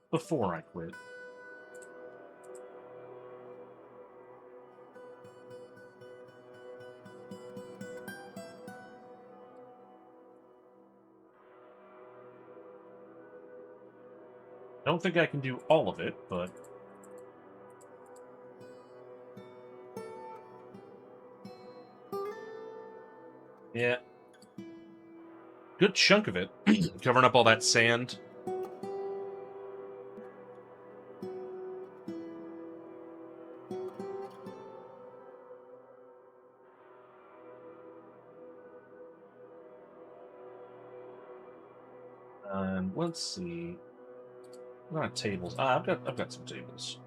Before I quit. I don't think I can do all of it, but... yeah. Good chunk of it. Covering up all that sand. Let's see. Not tables. I've got some tables.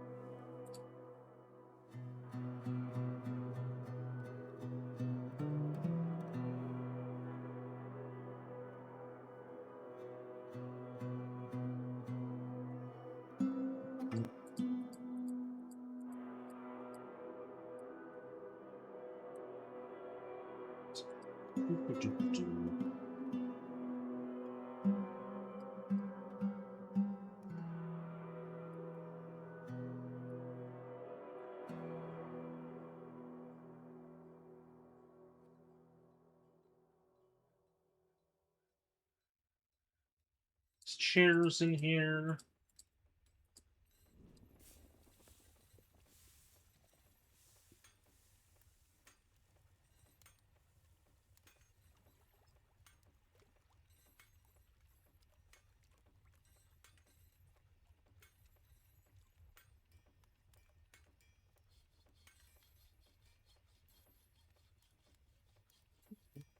Chairs in here.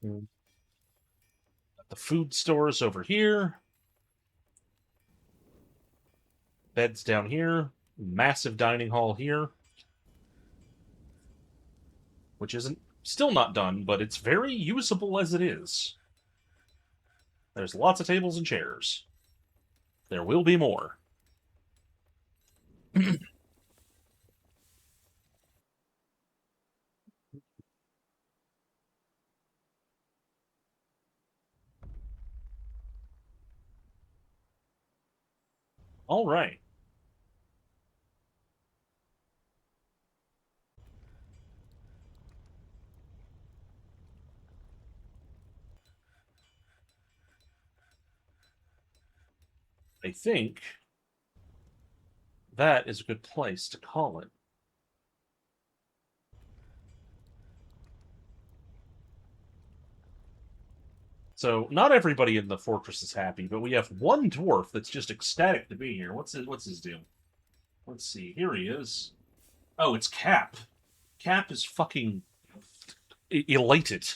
Got the food stores over here. Beds down here. Massive dining hall here. Which isn't still not done, but it's very usable as it is. There's lots of tables and chairs. There will be more. All right. I think that is a good place to call it. So, not everybody in the fortress is happy, but we have one dwarf that's just ecstatic to be here. What's his deal? Let's see. Here he is. Oh, it's Cap. Cap is fucking elated.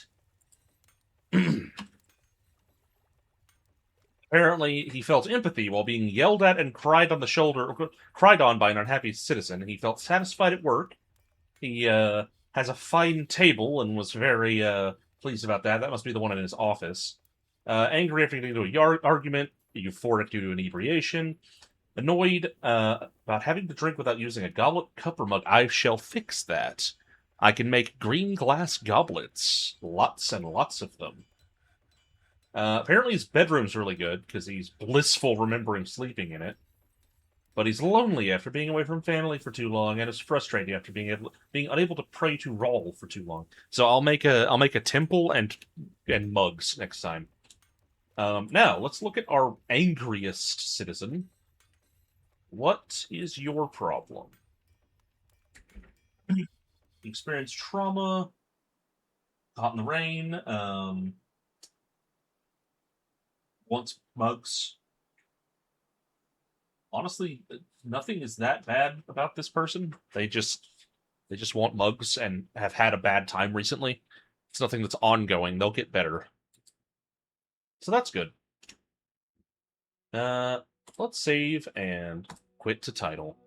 Apparently, he felt empathy while being yelled at and cried on by an unhappy citizen. He felt satisfied at work. He has a fine table and was very pleased about that. That must be the one in his office. Angry after getting into a argument, euphoric due to inebriation. Annoyed about having to drink without using a goblet, cup, or mug. I shall fix that. I can make green glass goblets. Lots and lots of them. Apparently his bedroom's really good, because he's blissful remembering sleeping in it. But he's lonely after being away from family for too long, and is frustrated after being unable to pray to Rawl for too long. So I'll make a temple and mugs next time. Now let's look at our angriest citizen. What is your problem? Experienced trauma, caught in the rain, wants mugs. Honestly, nothing is that bad about this person. They just want mugs and have had a bad time recently. It's nothing that's ongoing. They'll get better. So that's good. Let's save and quit to title.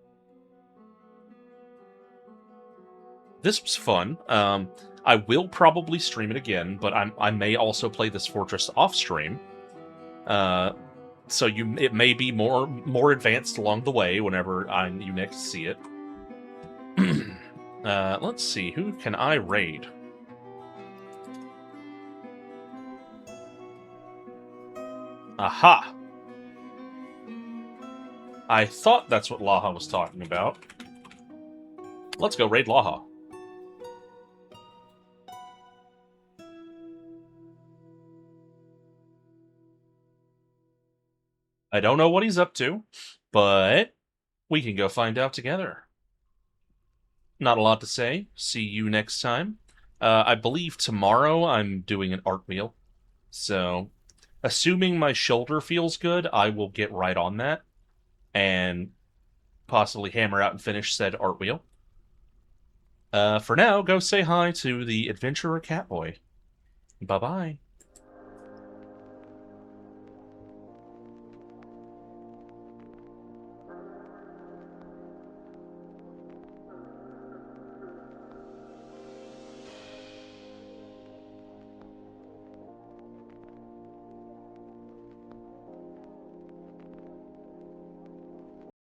This was fun. I will probably stream it again, but I may also play this Fortress off stream. So it may be more advanced along the way whenever you next see it. Let's see, who can I raid? Aha! I thought that's what Laha was talking about. Let's go raid Laha. I don't know what he's up to, but we can go find out together. Not a lot to say. See you next time. I believe tomorrow I'm doing an art wheel. So, assuming my shoulder feels good, I will get right on that and possibly hammer out and finish said art wheel. For now, go say hi to the adventurer Catboy. Bye-bye.